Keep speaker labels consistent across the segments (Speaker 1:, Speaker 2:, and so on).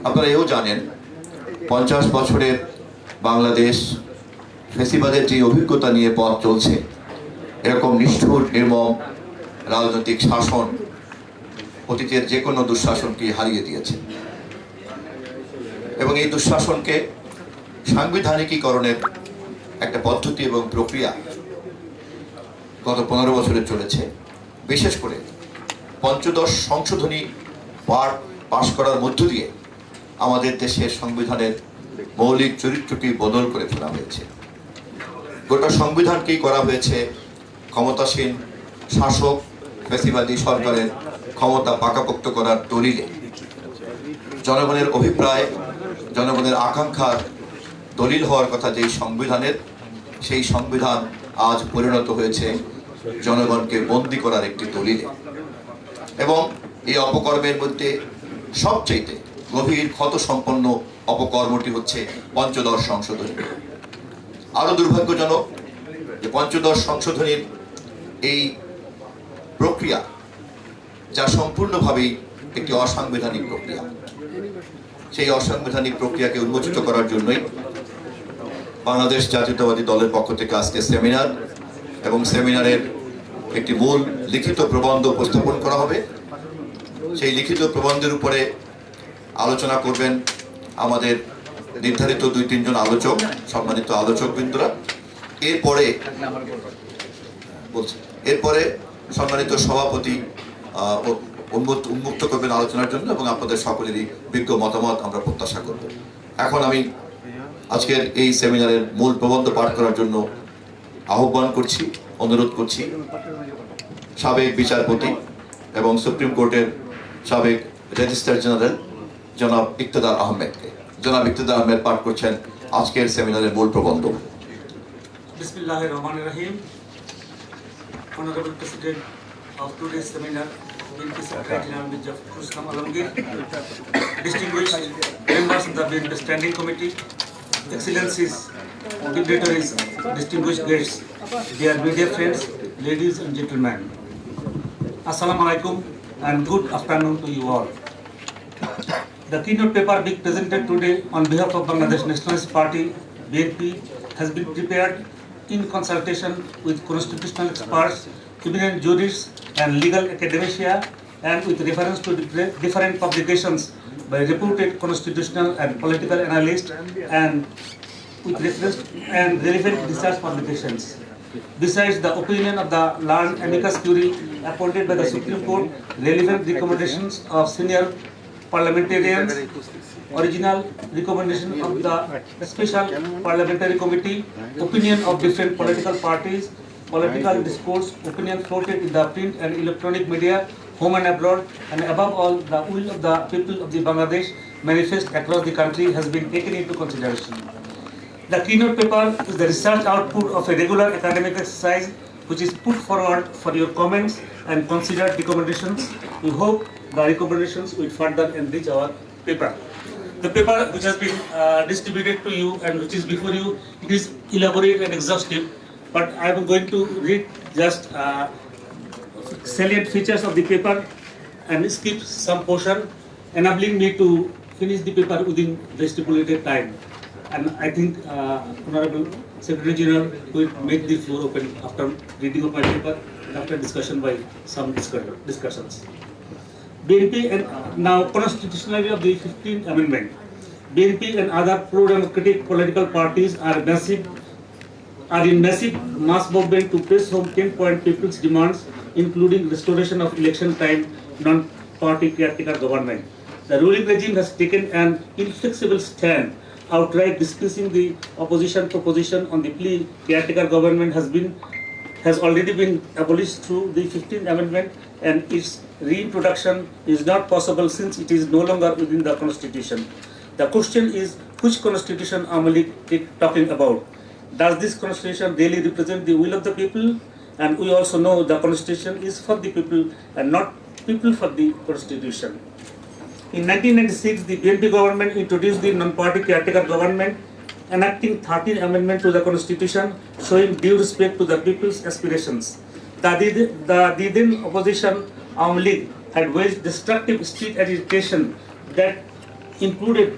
Speaker 1: আপনারা এও জানেন 50 বছরের বাংলাদেশ ফেসিবাদের যে অভিজ্ঞতা নিয়ে পথ চলছে, এরকম নিষ্ঠুর নির্মম রাজনৈতিক শাসন অতীতের যে কোনো দুঃশাসনকে হারিয়ে দিয়েছে এবং এই দুঃশাসনকে সাংবিধানিকীকরণের একটা পদ্ধতি এবং প্রক্রিয়া গত 15 বছরে চলেছে। বিশেষ করে পঞ্চদশ সংশোধনী পাশ করার মধ্য দিয়ে আমাদের দেশের সংবিধানের মৌলিক চরিত্রটি বদল করে ফেলা হয়েছে। গোটা সংবিধানকেই করা হয়েছে ক্ষমতাসীন শাসক ফ্যাসিবাদী সরকারের ক্ষমতা পাকাপোক্ত করার দলিলে। জনগণের অভিপ্রায়, জনগণের আকাঙ্ক্ষার দলিল হওয়ার কথা যেই সংবিধানের, সেই সংবিধান আজ পরিণত হয়েছে জনগণকে বন্দী করার একটি দলিলে। এবং এই অপকর্মের মধ্যে সবচেয়ে গভীর ক্ষত সম্পন্ন অপকর্মটি হচ্ছে পঞ্চদশ সংশোধনী। আরো দুর্ভাগ্যজনক যে পঞ্চদশ সংশোধনীর এই প্রক্রিয়া, যা সম্পূর্ণভাবেই একটি অসাংবিধানিক প্রক্রিয়া, সেই অসাংবিধানিক প্রক্রিয়াকে উন্মোচিত করার জন্যই বাংলাদেশ জাতীয়তাবাদী দলের পক্ষ থেকে আজকে সেমিনার এবং সেমিনারের একটি মূল লিখিত প্রবন্ধ উপস্থাপন করা হবে। সেই লিখিত প্রবন্ধের উপরে আলোচনা করবেন আমাদের নির্ধারিত 2-3 জন আলোচক, সম্মানিত আলোচকবৃন্দরা। এরপরে সম্মানিত সভাপতি উন্মুক্ত করবেন আলোচনার জন্য এবং আপনাদের সকলেরই বিজ্ঞ মতামত আমরা প্রত্যাশা করব। এখন আমি আজকের এই সেমিনারের মূল প্রবন্ধ পাঠ করার জন্য আহ্বান করছি, অনুরোধ করছি সাবেক বিচারপতি এবং সুপ্রিম কোর্টের সাবেক রেজিস্ট্রার জেনারেল জনাব ইকতেদার আহমেদকে। জনাব ইকতেদার আহমেদ পাঠ করছেন আজকের সেমিনারের মূল প্রবন্ধ।
Speaker 2: বিসমিল্লাহির রহমানির রহিম। Honorable President of today's seminar, BNP Secretary General Mr. Rustam Alamgir, distinguished members of the BNP Standing Committee, Excellencies, dignitaries, distinguished guests, dear media friends, ladies and gentlemen. Assalamu alaikum and good afternoon to you all. The keynote paper being presented today on behalf of Bangladesh Nationalist Party, BNP, has been prepared in consultation with constitutional experts, eminent jurists and legal academia, and with reference to different publications by reputed constitutional and political analysts, and with reference and relevant research publications. Besides the opinion of the learned amicus curiae appointed by the Supreme Court, relevant recommendations of senior parliamentarians, original recommendation of the Special Parliamentary Committee, opinion of different political parties, political discourse, opinion floated in the print and electronic media, home and abroad, and above all, the will of the people of the Bangladesh manifest across the country has been taken into consideration. The keynote paper is the research output of a regular academic exercise which is put forward for your comments and considered recommendations. We hope the recommendations will further enrich our paper. The paper which has been distributed to you and which is before you, it is elaborate and exhaustive, but I am going to read just salient features of the paper and skip some portion, enabling me to finish the paper within the stipulated time. And I think Honorable Secretary General will make the floor open after reading of my paper and after discussion by some discussions. BNP and now constitutionality of the 15th Amendment. BNP and other pro-democratic political parties are in massive mass movement to press home 10-point people's demands, including restoration of election time, non-party caretaker government. The ruling regime has taken an inflexible stand, outright dismissing the opposition proposition on the plea caretaker government has already been abolished through the 15th Amendment, and its reintroduction is not possible since it is no longer within the Constitution. The question is, which Constitution are we talking about? Does this Constitution really represent the will of the people? And we also know the Constitution is for the people and not people for the Constitution. In 1996, the BNP government introduced the non-party caretaker government, enacting 13th Amendment to the Constitution, showing due respect to the people's aspirations. The then opposition Awami League had waged destructive street agitation that included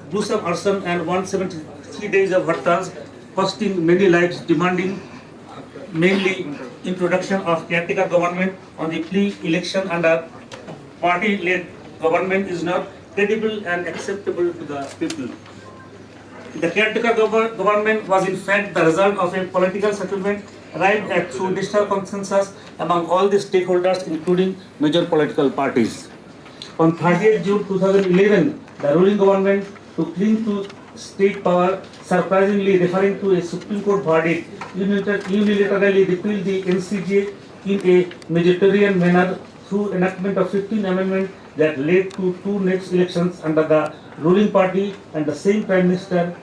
Speaker 2: gruesome arson and 173 days of hartals, costing many lives, demanding mainly introduction of caretaker government on the pre-election under party-led government is not credible and acceptable to the people. The caretaker government was in fact the result of a political settlement arrived at through national consensus among all the stakeholders, including major political parties. On 30th June 2011, the ruling government, to cling to state power, surprisingly referring to a Supreme Court verdict, unilaterally repealed the NCJ in a majoritarian manner through enactment of 15 amendments that led to two next elections under the ruling party and the same Prime Minister,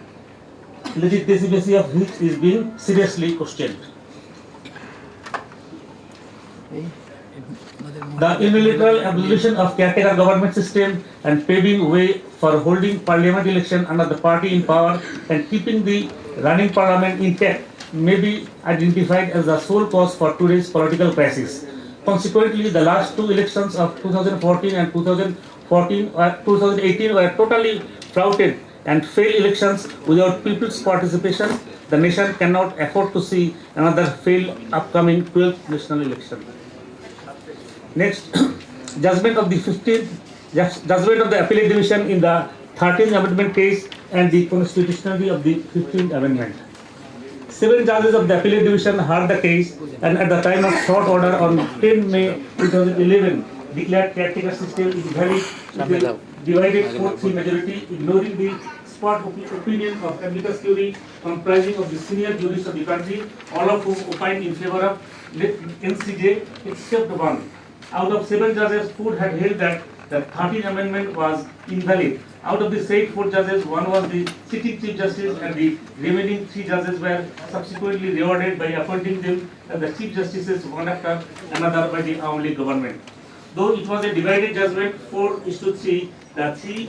Speaker 2: legitimacy of which is being seriously questioned. The unilateral abolition of caretaker government system and paving way for holding parliament election under the party in power and keeping the running parliament intact may be identified as the sole cause for today's political crisis. Consequently, the last two elections of 2014 and 2018 were totally flouted and failed elections without people's participation. The nation cannot afford to see another failed upcoming 12th national election. Next, judgment of the appellate division in the 13th amendment case and the constitutionality of the 15th amendment. 7 judges of the appellate division heard the case and at the time of short order on 10 May 2011 declared caretaker system invalid with a divided 4-3 majority, ignoring the spot opinion of amicus curiae comprising of the senior jurists of the country, all of whom opined in favor of NCJ except one. Out of 7 judges, 4 had held that the 13th amendment was invalid. Out of the said 4 judges, 1 was the sitting Chief Justice and the remaining 3 judges were subsequently rewarded by appointing them as the Chief Justices one after another by the Awami League government. Though it was a divided judgment 4:3, the 3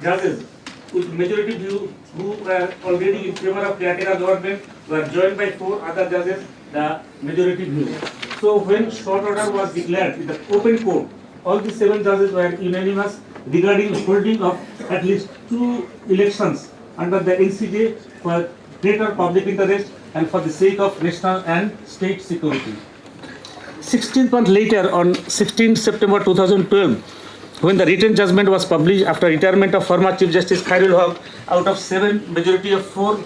Speaker 2: judges with majority view who were already in favor of caretaker government were joined by 4 other judges, the majority view. So when short order was declared in the open court, all the 7 judges were unanimous regarding holding of at least 2 elections under the NCJ for greater public interest and for the sake of national and state security. 16 months later, on 16 September 2012, when the written judgment was published after retirement of former Chief Justice Khairul Haq, out of 7, majority of 4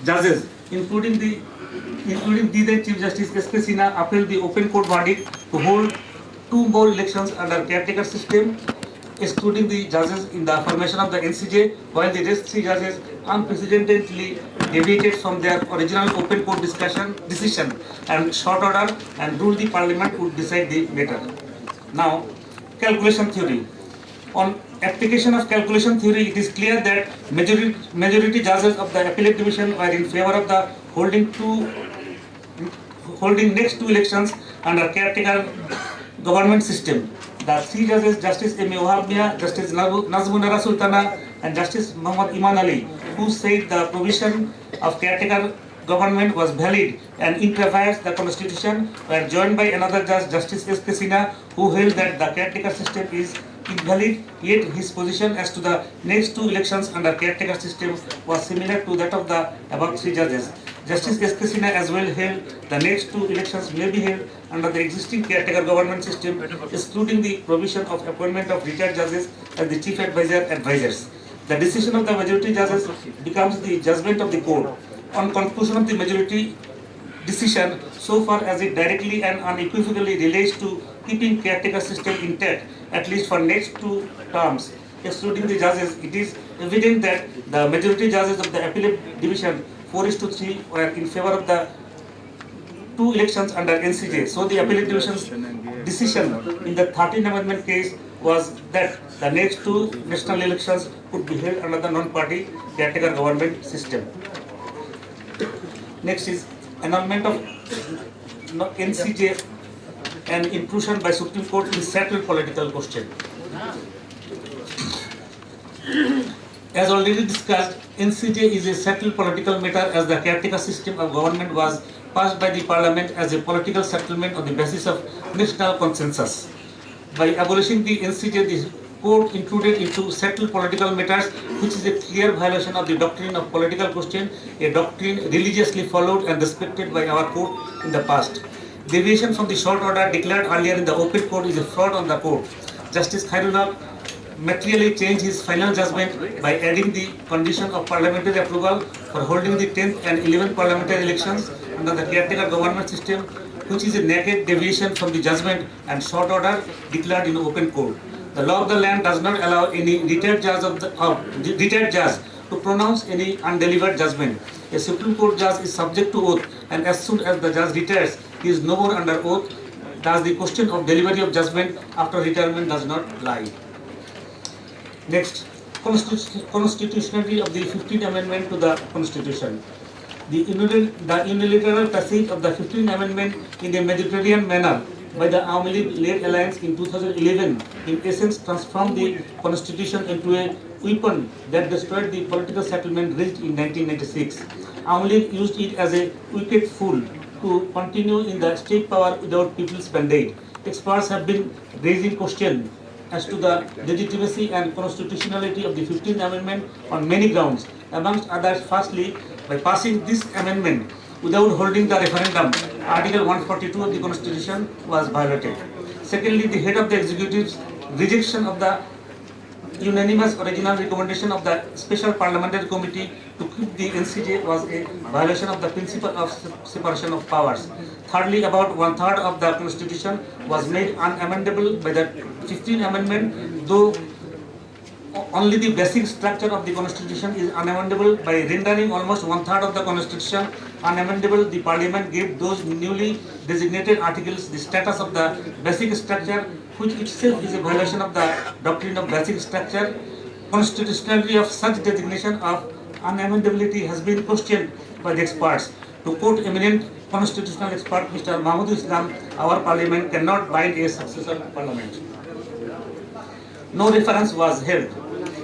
Speaker 2: judges, including the then Chief Justice S.K. Sinha, upheld the open court verdict to hold 2 more elections under caretaker system, excluding the judges in the formation of the NCJ, while the rest 3 judges unprecedentedly deviated from their original open court decision and short order and ruled the parliament would decide the matter. Now, calculation theory. On application of calculation theory, it is clear that majority judges of the appellate division were in favor of the holding next 2 elections under caretaker government system. The 3 judges, Justice M. A. Wahab Mia, Justice Nazmunara Sultana, and Justice Muhammad Iman Ali, who said the provision of caretaker government was valid and interferes the constitution, were joined by another judge, Justice S.K. Sinha, who held that the caretaker system is invalid, yet his position as to the next 2 elections under caretaker system was similar to that of the above 3 judges. Justice S.K. Sinha as well held the next 2 elections may be held under the existing caretaker government system, excluding the provision of appointment of retired judges as the chief advisors. The decision of the majority judges becomes the judgment of the court. On conclusion of the majority decision, so far as it directly and unequivocally relates to keeping caretaker system intact, at least for next 2 terms, excluding the judges, it is evident that the majority judges of the appellate division 4:3 were in favor of the 2 elections under NCJ. So the appellate division's decision in the 13th amendment case was that the next 2 national elections could be held under the non-party caretaker government system. Next is annulment of NCJ and intrusion by Supreme Court in settled political question. As already discussed, NCJ is a settled political matter as the caretaker system of government was passed by the Parliament as a political settlement on the basis of national consensus. By abolishing the NCJ, the court intruded into settled political matters, which is a clear violation of the doctrine of political question, a doctrine religiously followed and respected by our court in the past. Deviation from the short order declared earlier in the open court is a fraud on the court. Justice Khairullah materially changed his final judgment by adding the condition of parliamentary approval for holding the 10th and 11th parliamentary elections under the caretaker government system, which is a naked deviation from the judgment and short order declared in open court. The law of the land does not allow any retired judge to pronounce any undelivered judgment. A Supreme Court judge is subject to oath, and as soon as the judge retires, he is no more under oath. Thus, the question of delivery of judgment after retirement does not lie. Next, constitutionality of the 15th Amendment to the Constitution. The unilateral passage of the 15th Amendment in a Mediterranean manner by the Awami League-led alliance in 2011 in essence transformed the Constitution into a weapon that destroyed the political settlement reached in 1996. Awami League used it as a wicked fool to continue in the state power without people's mandate. Experts have been raising questions as to the legitimacy and constitutionality of the 15th Amendment on many grounds. Amongst others, firstly, by passing this amendment without holding the referendum, Article 142 of the Constitution was violated. Secondly, the head of the executive's rejection of the unanimous original recommendation of the Special Parliamentary Committee to keep the NCJ was a violation of the principle of separation of powers. Thirdly, about one-third of the Constitution was made unamendable by the 15th Amendment, though only the basic structure of the Constitution is unamendable. By rendering almost one-third of the Constitution unamendable, the Parliament gave those newly designated articles the status of the basic structure, which itself is a violation of the doctrine of basic structure. Constitutionality of such designation of unamendability has been questioned by the experts. To quote eminent constitutional expert Mr. Mahmood Islam, our Parliament cannot bind a successor Parliament. No reference was held.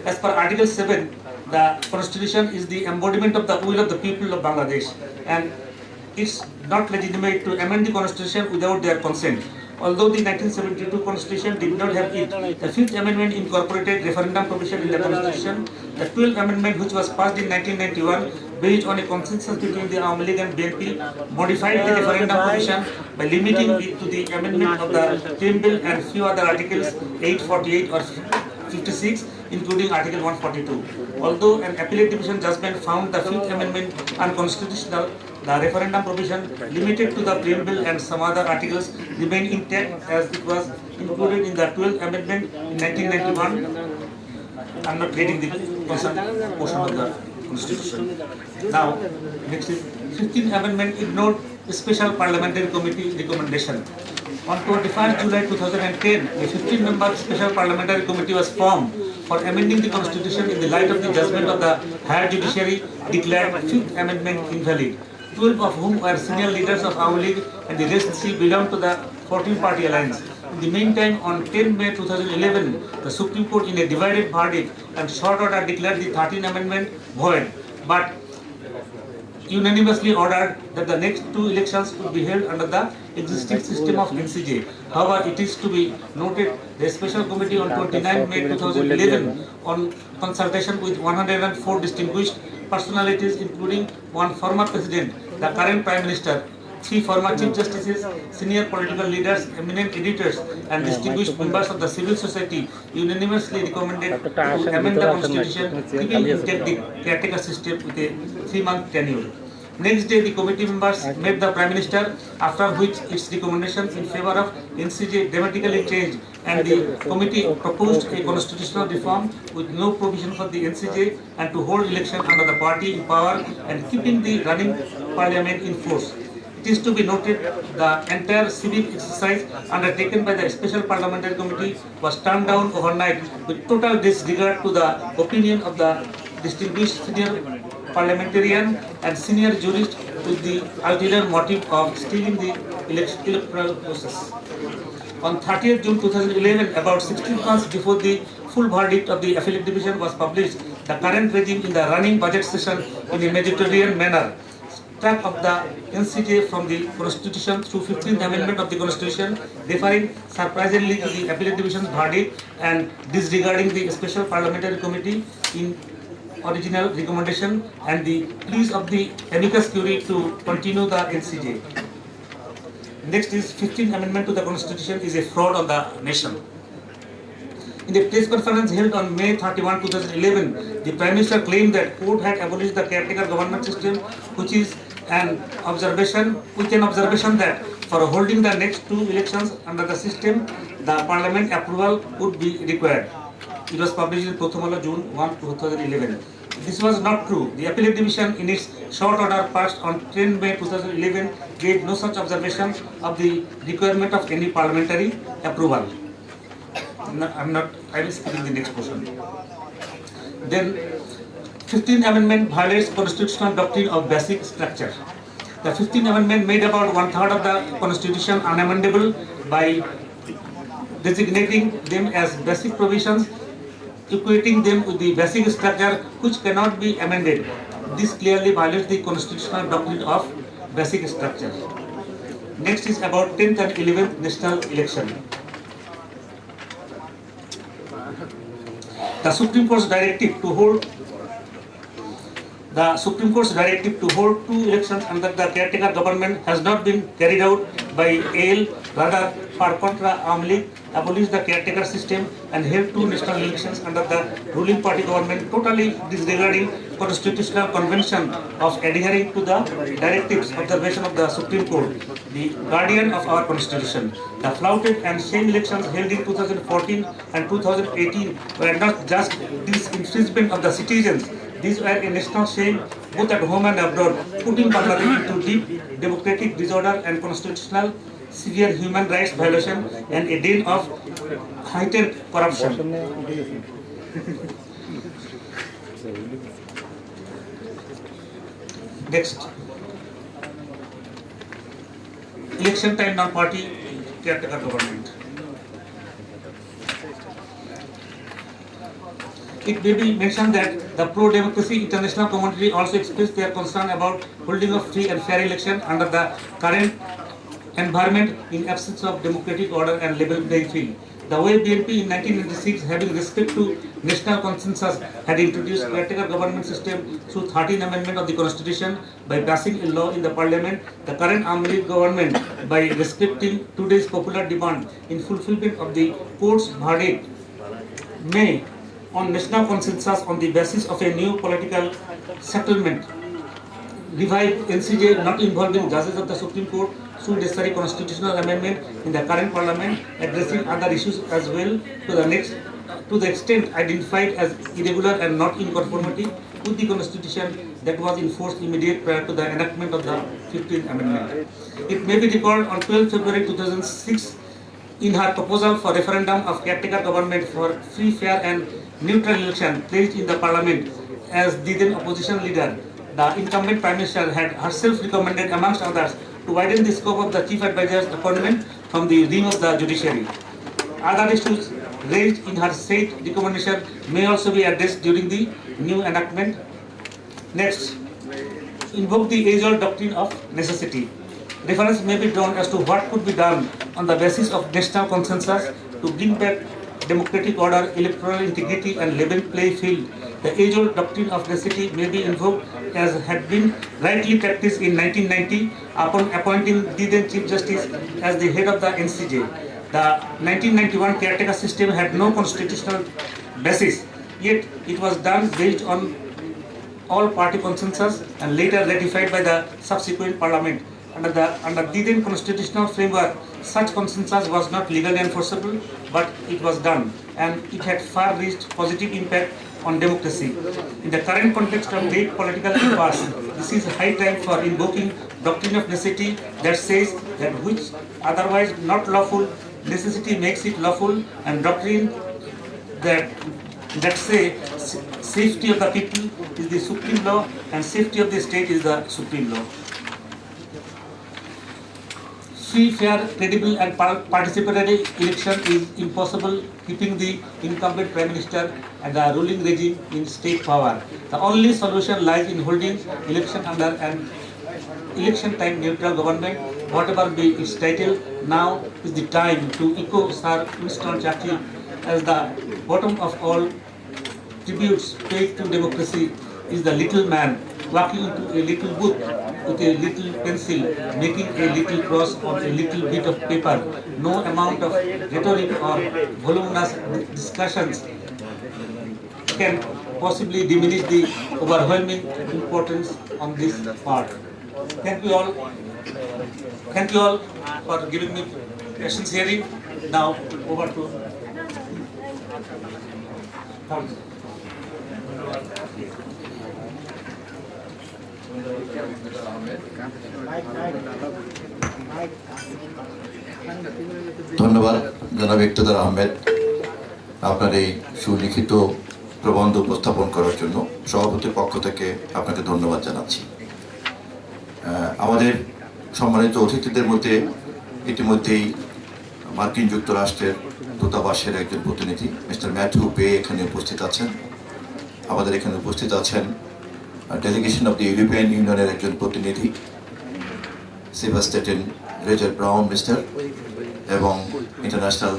Speaker 2: As per Article 7, the Constitution is the embodiment of the will of the people of Bangladesh, and it's not legitimate to amend the Constitution without their consent. Although the 1972 Constitution did not have it, the 5th Amendment incorporated referendum provision in the Constitution. The 12th Amendment, which was passed in 1991, based on a consensus between the Awami League and BNP, modified the referendum provision by limiting it to the amendment of the Time Bill and few other articles 848 or 56, including Article 142. Although an appellate division judgment found the 5th Amendment unconstitutional, the referendum provision limited to the Time Bill and some other articles remained intact as it was included in the 12th Amendment in 1991. I am not reading the concerned portion of the Constitution. Now, next is 15th Amendment ignored the Special Parliamentary Committee recommendation. On 21st July 2010, a 15-member Special Parliamentary Committee was formed for amending the Constitution in the light of the judgment of the Higher Judiciary declared 5th Amendment invalid. 12 of whom were senior leaders of our league and the rest 3 belonged to the 14-party alliance. In the meantime, on 10 May 2011, the Supreme Court in a divided verdict and short order declared the 13th Amendment void, but unanimously ordered that the next 2 elections would be held under the existing system of NCJ. However, it is to be noted the Special Committee on 29 May 2011 on consultation with 104 distinguished personalities including one former president, the current Prime Minister, 3 former Chief Justices, senior political leaders, eminent editors and distinguished members of the civil society unanimously recommended to amend the Constitution, keeping intact the caretaker system with a 3-month tenure. Next day, the committee members met the Prime Minister, after which its recommendations in favor of NCJ dramatically changed and the committee proposed a constitutional reform with no provision for the NCJ and to hold election under the party in power and keeping the running parliament in force. It is to be noted the entire civic exercise undertaken by the Special Parliamentary Committee was turned down overnight with total disregard to the opinion of the distinguished senior parliamentarian and senior jurist with the ulterior motive of stealing the electoral process. On 30th June 2011, about 16 months before the full verdict of the appellate division was published, the current regime in the running budget session in a Mediterranean manner extract of the NCJ from the Constitution through 15th Amendment of the Constitution, deferring surprisingly to the Appellate Division's verdict and disregarding the Special Parliamentary Committee in original recommendation and the pleas of the amicus curiae to continue the NCJ. Next is 15th Amendment to the Constitution is a fraud on the nation. In the press conference held on May 31, 2011, the Prime Minister claimed that court had abolished the caretaker government system, which is an observation that for holding the next two elections under the system, the Parliament approval would be required. It was published in Pratham Aalo, June 1, 2011. This was not true. The Appellate Division, in its short order passed on 10 May 2011, gave no such observation of the requirement of any parliamentary approval. I will skip the next portion. Then, 15th Amendment violates constitutional doctrine of basic structure. The 15th Amendment made about one-third of the Constitution unamendable by designating them as basic provisions, equating them with the basic structure which cannot be amended. This clearly violates the constitutional doctrine of basic structure. Next is about 10th and 11th national election. The Supreme Court's directive to hold two elections under the caretaker government has not been carried out by AL. Rather, per contra, Awami League abolished the caretaker system and held two national elections under the ruling party government, totally disregarding constitutional convention of adhering to the directives observation of the Supreme Court, the guardian of our constitution. The flouted and sham elections held in 2014 and 2018 were not just this infringement of the citizens. These were a national shame both at home and abroad, putting Bangladesh into deep democratic disorder and constitutional severe human rights violation and a den of heightened corruption. Next, election time non-party caretaker government. It may be mentioned that the pro-democracy international community also expressed their concern about holding a free and fair election under the current environment in absence of democratic order and level playing field. The way BNP in 1996, having respect to national consensus, had introduced caretaker government system through 13th Amendment of the Constitution by passing a law in the Parliament, the current Awami League government, by respecting today's popular demand in fulfillment of the court's verdict, may, on national consensus on the basis of a new political settlement, revive NCJ not involving judges of the Supreme Court through necessary constitutional amendment in the current Parliament, addressing other issues as well to the extent identified as irregular and not in conformity with the Constitution that was in force immediate prior to the enactment of the 15th Amendment. It may be recalled on 12 February 2006, in her proposal for referendum of caretaker government for free, fair and neutral election placed in the Parliament as the then opposition leader, the incumbent Prime Minister had herself recommended, amongst others, to widen the scope of the Chief Advisor's appointment from the realm of the judiciary. Other issues raised in her said recommendation may also be addressed during the new enactment. Next, invoke the age-old doctrine of necessity. Reference may be drawn as to what could be done on the basis of national consensus to bring back democratic order, electoral integrity and level playing field. The age-old doctrine of necessity may be invoked as had been rightly practiced in 1990 upon appointing the then Chief Justice as the head of the NCJ. The 1991 caretaker system had no constitutional basis, yet it was done based on all party consensus and later ratified by the subsequent Parliament. Under the then constitutional framework, such consensus was not legally enforceable, but it was done, and it had far-reached positive impact on democracy. In the current context of great political impasse, this is high time for invoking doctrine of necessity that says that which otherwise not lawful, necessity makes it lawful, and doctrine that say safety of the people is the supreme law and safety of the state is the supreme law. Free, fair, credible and participatory election is impossible, keeping the incumbent Prime Minister and the ruling regime in state power. The only solution lies in holding election under an election time neutral government, whatever be its title. Now is the time to echo Sir Winston Churchill as the bottom of all tributes paid to democracy is the little man walking into a little booth with a little pencil, making a little cross on a little bit of paper. No amount of rhetoric or voluminous discussions can possibly diminish the overwhelming importance on this part. Thank you all. Thank you all for giving me questions hearing. Now over to
Speaker 1: ধন্যবাদ জনাব ইকতেদার আহমেদ আপনার এই সুলিখিত প্রবন্ধ উপস্থাপন করার জন্য সভাপতির পক্ষ থেকে আপনাকে ধন্যবাদ জানাচ্ছি। আমাদের সম্মানিত অতিথিদের মধ্যে ইতিমধ্যেই মার্কিন যুক্তরাষ্ট্রের দূতাবাসের একজন প্রতিনিধি মিস্টার ম্যাথিউ বে এখানে উপস্থিত আছেন। আমাদের এখানে উপস্থিত আছেন ডেলিগেশন অফ দ্য ইউরোপিয়ান ইউনিয়নের একজন প্রতিনিধি সেবাস্টিয়ান রেজার ব্রাউন মিস্টার এবং ইন্টারন্যাশনাল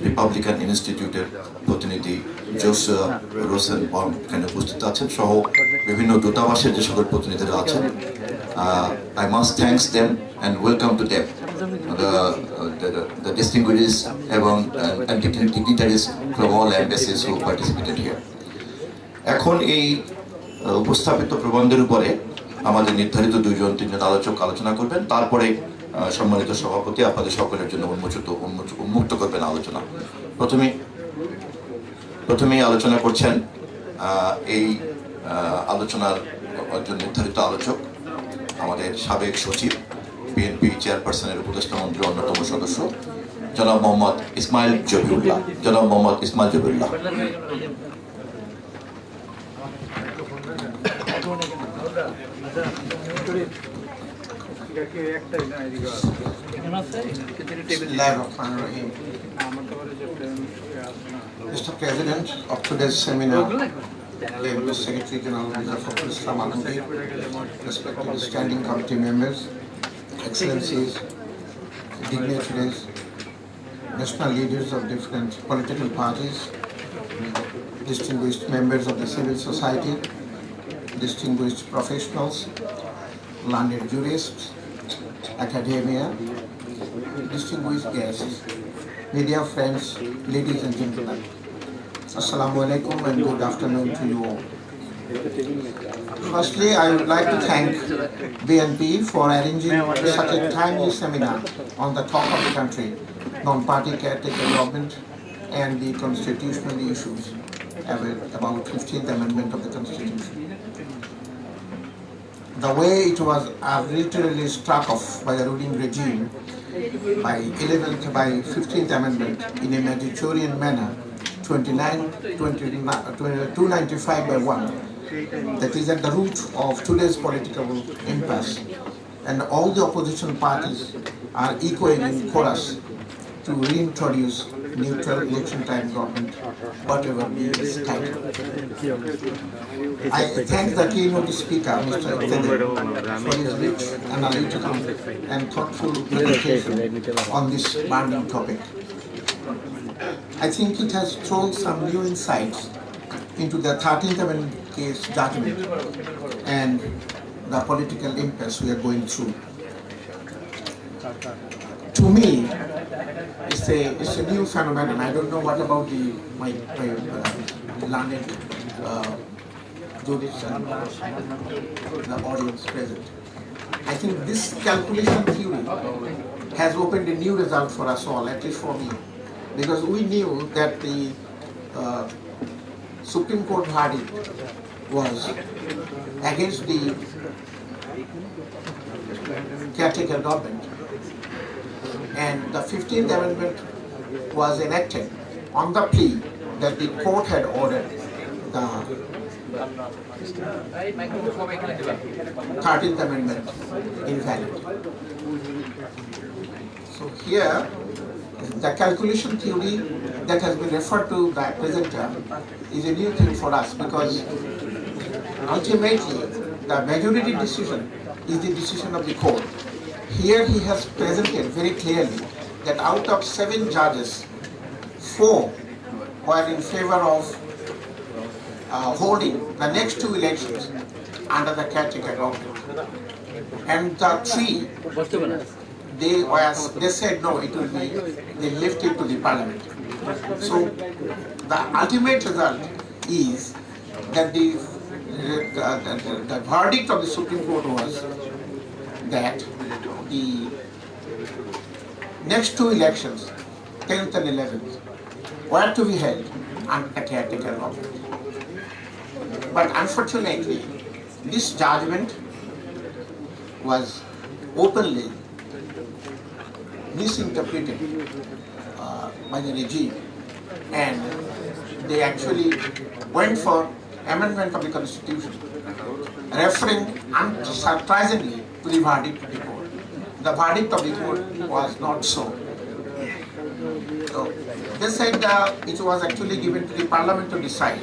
Speaker 1: রিপাবলিকান ইনস্টিটিউটের প্রতিনিধি জোসুয়া রোসেন বন্ড এখানে উপস্থিত আছেন সহ বিভিন্ন দূতাবাসের যে সকল প্রতিনিধিরা আছেন। I must thank them and welcome to them, the distinguished and dignitaries from all embassies who participated here. এখন এই উপস্থাপিত প্রবন্ধের উপরে আমাদের নির্ধারিত 2-3 আলোচক আলোচনা করবেন, তারপরে সম্মানিত সভাপতি আপনাদের সকলের জন্য উন্মুক্ত করবেন আলোচনা। প্রথমেই আলোচনা করছেন এই আলোচনার জন্য নির্ধারিত আলোচক আমাদের সাবেক সচিব বিএনপি চেয়ারপারসনের উপদেষ্টা মন্ডলীর অন্যতম সদস্য জনাব Mohammad Ismail Zabihullah.
Speaker 3: Mr. President of today's seminar, Labor Secretary General of Islam Alamgir, respected standing committee members, excellencies, dignitaries, national leaders of different political parties, distinguished members of the civil society, distinguished professionals, learned jurists, academia, distinguished guests, media friends, ladies and gentlemen. Assalamu alaikum and good afternoon to you all. Firstly, I would like to thank BNP for arranging such a timely seminar on the talk of the country, non-party caretaker government and the constitutional issues about 15th Amendment of the Constitution. The way it was arbitrarily struck off by the ruling regime by 15th Amendment in a Mediterranean manner, 295 by 1, that is at the root of today's political impasse, and all the opposition parties are echoing in chorus to reintroduce neutral election time government, whatever be its title. I thank the keynote speaker, Mr. Iqtidar, for his rich, analytical and thoughtful presentation on this burning topic. I think it has thrown some new insights into the 13th Amendment case judgment and the political impasse we are going through. To me, it's a new phenomenon. I don't know what about my learned jurists and the audience present. I think this calculation theory has opened a new result for us all, at least for me, because we knew that the Supreme Court verdict was against the caretaker government, and the 15th Amendment was enacted on the plea that the court had ordered the 13th Amendment invalid. So here, the calculation theory that has been referred to by presenter is a new thing for us, because ultimately the majority decision is the decision of the court. Here he has presented very clearly that out of 7 judges, 4 were in favor of holding the next 2 elections under the caretaker government. And the 3, they said no, it will be, they left it to the parliament. So the ultimate result is that the verdict of the Supreme Court was that the next 2 elections, 10th and 11th, were to be held under the caretaker government. But unfortunately, this judgment was openly misinterpreted by the regime, and they actually went for amendment of the constitution, referring unsurprisingly to the verdict of the court. The verdict of the court was not so. So they said it was actually given to the parliament to decide.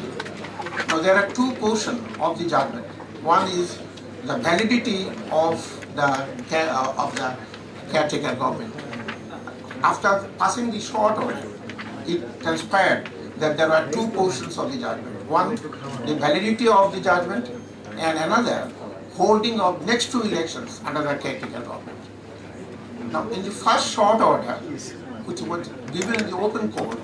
Speaker 3: Now there are 2 portions of the judgment. One is the validity of the caretaker government. After passing the short order, it transpired that there were 2 portions of the judgment. One, the validity of the judgment, and another, holding of next 2 elections under the caretaker government. Now, in the first short order, which was given in the open court,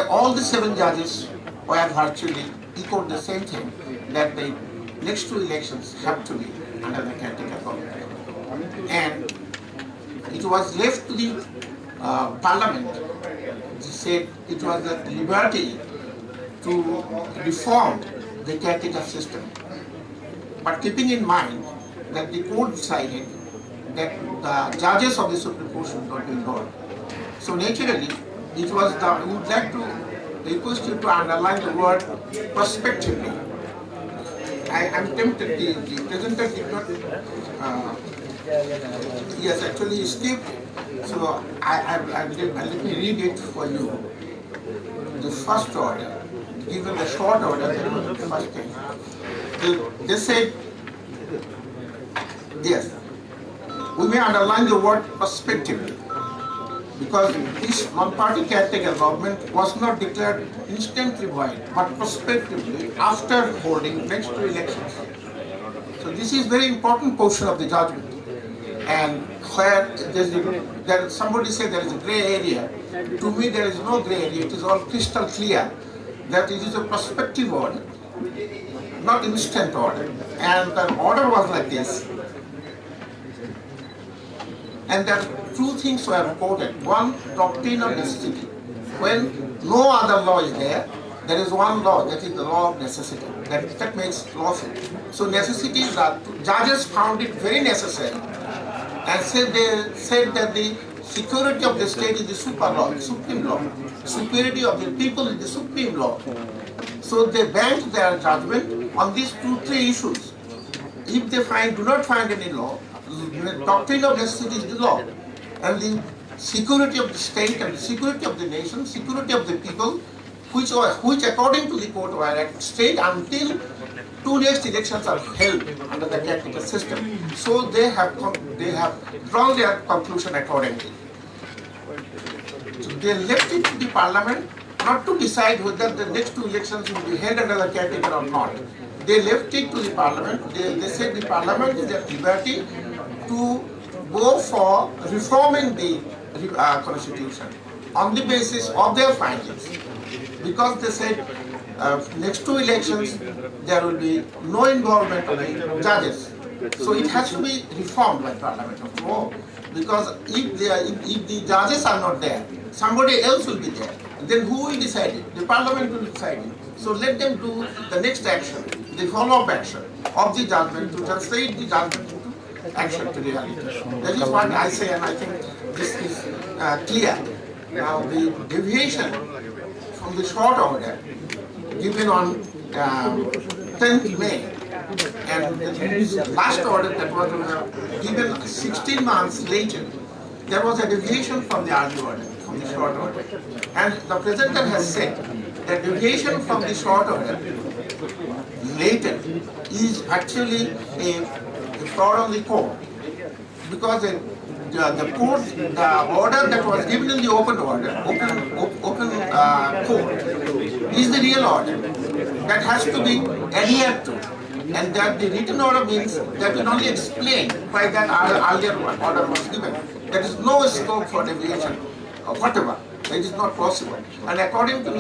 Speaker 3: all the 7 judges were virtually echoed the same thing, that the next 2 elections have to be under the caretaker government. And it was left to the parliament. They said it was a liberty to reform the caretaker system. But keeping in mind that the court decided that the judges of the Supreme Court should not be involved. So naturally, it was we would like to request you to underline the word prospectively. I am tempted, the presenter did not, he has actually skipped, so let me read it for you. The first order, given the short order, the first thing. They said, yes, we may underline the word prospectively, because this one-party caretaker government was not declared instantly void, but prospectively after holding next 2 elections. So this is very important portion of the judgment. And where somebody said there is a grey area, to me there is no grey area, it is all crystal clear that it is a prospective order, not instant order. And the order was like this. And there are 2 things were quoted. One, doctrine of necessity. When no other law is there, there is one law, that is the law of necessity. That makes lawful. So necessity is that judges found it very necessary, and they said that the security of the state is the super law, the supreme law. Security of the people is the supreme law. So they banked their judgment on these 2-3 issues. If they do not find any law, the doctrine of necessity is the law, and the security of the state and the security of the nation, security of the people, which according to the court were at stake until 2 next elections are held under the caretaker system. So they have drawn their conclusion accordingly. So they left it to the parliament not to decide whether the next 2 elections will be held under the caretaker or not. They left it to the parliament. They said the parliament is at liberty to go for reforming the constitution on the basis of their findings. Because they said next 2 elections there will be no involvement of the judges. So it has to be reformed by parliament of law. Because if the judges are not there, somebody else will be there. Then who will decide it? The parliament will decide it. So let them do the next action, the follow-up action of the judgment to translate the judgment into action to reality. That is what I say, and I think this is clear. Now the deviation from the short order given on 10th May and the last order that was given 16 months later, there was a deviation from the early order, from the short order. And the presenter has said that deviation from the short order later is actually a fraud on the court, because the court, the order that was given in the open court is the real order that has to be adhered to, and that the written order means that will only explain why that earlier order was given. There is no scope for deviation or whatever. It is not possible. And according to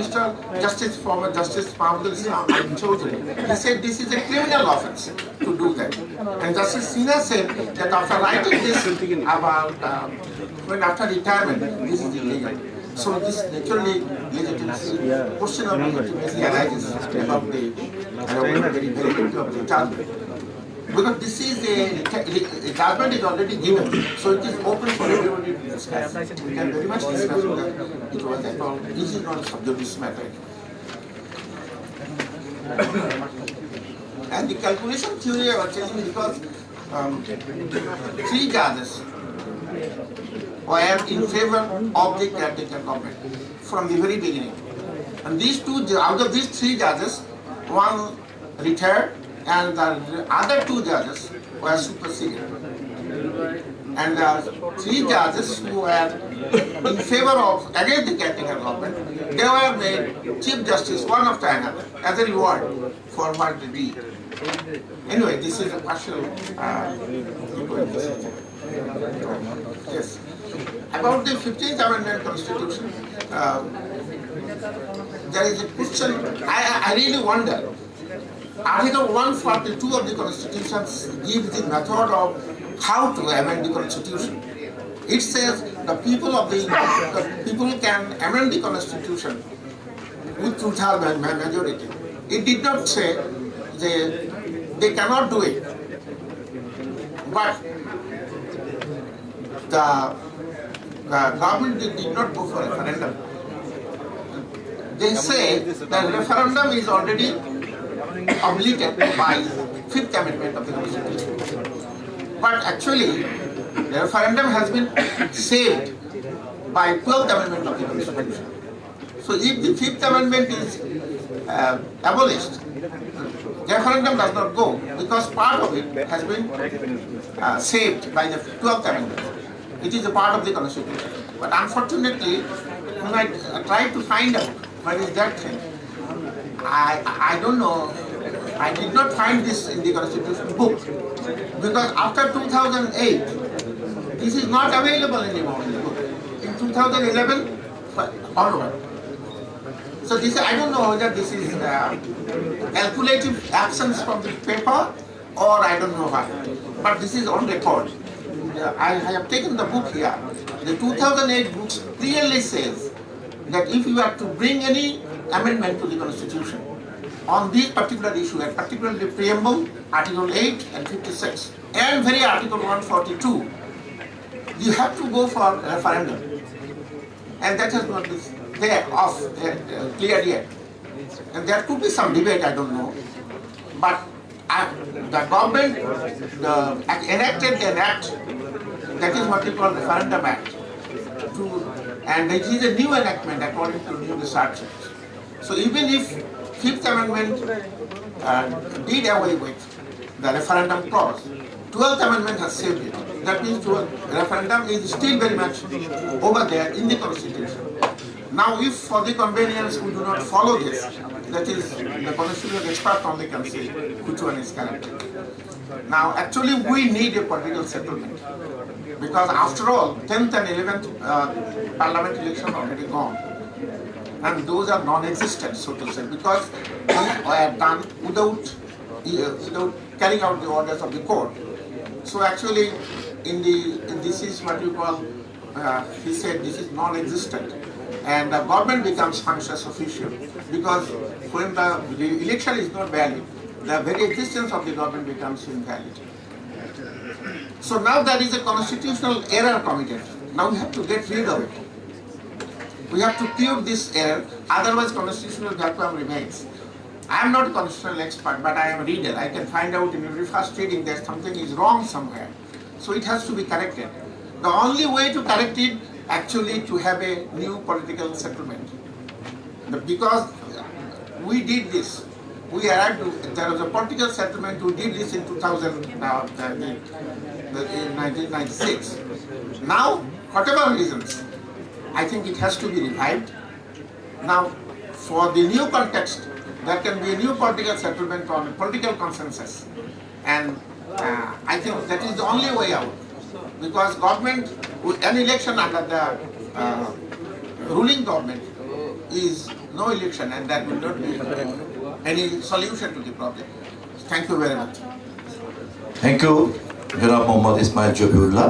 Speaker 3: former Justice Mahmood Islam, he said this is a criminal offense to do that. And Justice Sinha said that after writing this about when after retirement, this is illegal. So this naturally legitimacy, question of legitimacy arises about the validity of the judgment. Because this is a judgment is already given, so it is open for everybody to discuss. We can very much discuss whether it was a problem. This is not a sub judice matter. And the calculation theory I was telling because 3 judges were in favor of the caretaker government from the very beginning. And these out of these 3 judges, one retired, and the other 2 judges were superseded. And the 3 judges who were in favor of against the caretaker government, they were made Chief Justice one after another as a reward for what they did. Anyway, this is a partial yes. About the 15th Amendment Constitution, there is a question, I really wonder. Article 142 of the Constitution gives the method of how to amend the Constitution. It says the people can amend the Constitution with 2/3 majority. It did not say they cannot do it. But the government did not go for referendum. They say that referendum is already obligated by 5th Amendment of the Constitution. But actually, the referendum has been saved by 12th Amendment of the Constitution. So if the 5th Amendment is abolished, referendum does not go because part of it has been saved by the 12th Amendment. It is a part of the Constitution. But unfortunately, when I tried to find out what is that thing, I don't know. I did not find this in the Constitution book because after 2008, this is not available anymore in the book. In 2011, onward. So this, I don't know whether this is calculative actions from the paper or I don't know what. But this is on record. I have taken the book here. The 2008 book clearly says that if you are to bring any amendment to the Constitution on this particular issue, and particularly the preamble, Article 8 and 56, and very Article 142, you have to go for a referendum. And that has not been cleared yet. And there could be some debate, I don't know. But the government enacted an act, that is what we call Referendum Act. And it is a new enactment according to new research. So even if 5th Amendment did away with the referendum clause, 12th Amendment has saved it. That means referendum is still very much over there in the Constitution. Now if for the convenience we do not follow this, that is the constitutional expert only can say which one is correct. Now actually we need a political settlement because after all 10th and 11th parliament election already gone. And those are non-existent, so to say, because they are done without carrying out the orders of the court. So actually, this is what you call, he said this is non-existent. And the government becomes functionless official because when the election is not valid, the very existence of the government becomes invalid. So now there is a constitutional error committed. Now we have to get rid of it. We have to cure this error, otherwise constitutional vacuum remains. I am not a constitutional expert, but I am a reader. I can find out in every first reading that something is wrong somewhere. So it has to be corrected. The only way to correct it, actually, to have a new political settlement. Because we did this we arrived, there was a political settlement, we did this in 1996. Now, whatever reasons, I think it has to be revived. Now, for the new context, there can be a new political settlement on a political consensus. And I think that is the only way out. Because government, an election under the ruling government is no election, and that will not be any solution to the problem. Thank you very much.
Speaker 1: Thank you জনাব মোহাম্মদ ইসমাইল জবিউল্লাহ।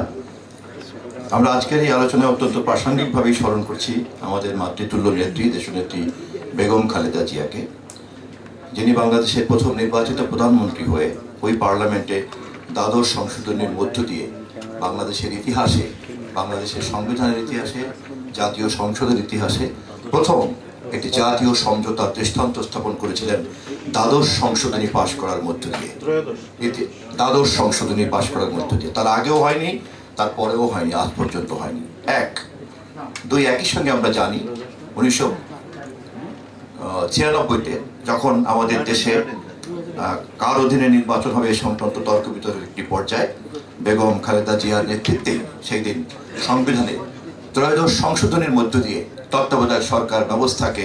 Speaker 1: আমরা আজকের এই আলোচনায় অত্যন্ত প্রাসঙ্গিকভাবেই স্মরণ করছি আমাদের মাতৃতুল্য নেত্রী, দেশনেত্রী বেগম খালেদা জিয়াকে, যিনি বাংলাদেশের প্রথম নির্বাচিত প্রধানমন্ত্রী হয়ে ওই পার্লামেন্টে দ্বাদশ সংশোধনীর মধ্য দিয়ে বাংলাদেশের ইতিহাসে, বাংলাদেশের সংবিধানের ইতিহাসে, জাতীয় সংসদের ইতিহাসে প্রথম একটি জাতীয় সমঝোতার দৃষ্টান্ত স্থাপন করেছিলেন দ্বাদশ সংশোধনী পাশ করার মধ্য দিয়ে। দ্বাদশ সংশোধনী পাশ করার মধ্য দিয়ে, তার আগেও হয়নি, তারপরেও হয়নি, আজ পর্যন্ত হয়নি। দুই, একই সঙ্গে আমরা জানি 1996-তে যখন আমাদের দেশে কার অধীনে নির্বাচন হবে এই সংক্রান্ত তর্ক বিতর্কের একটি পর্যায়ে বেগম খালেদা জিয়ার নেতৃত্বে সেই দিন সংবিধানে ত্রয়োদশ সংশোধনের মধ্য দিয়ে তত্ত্বাবধায়ক সরকার ব্যবস্থাকে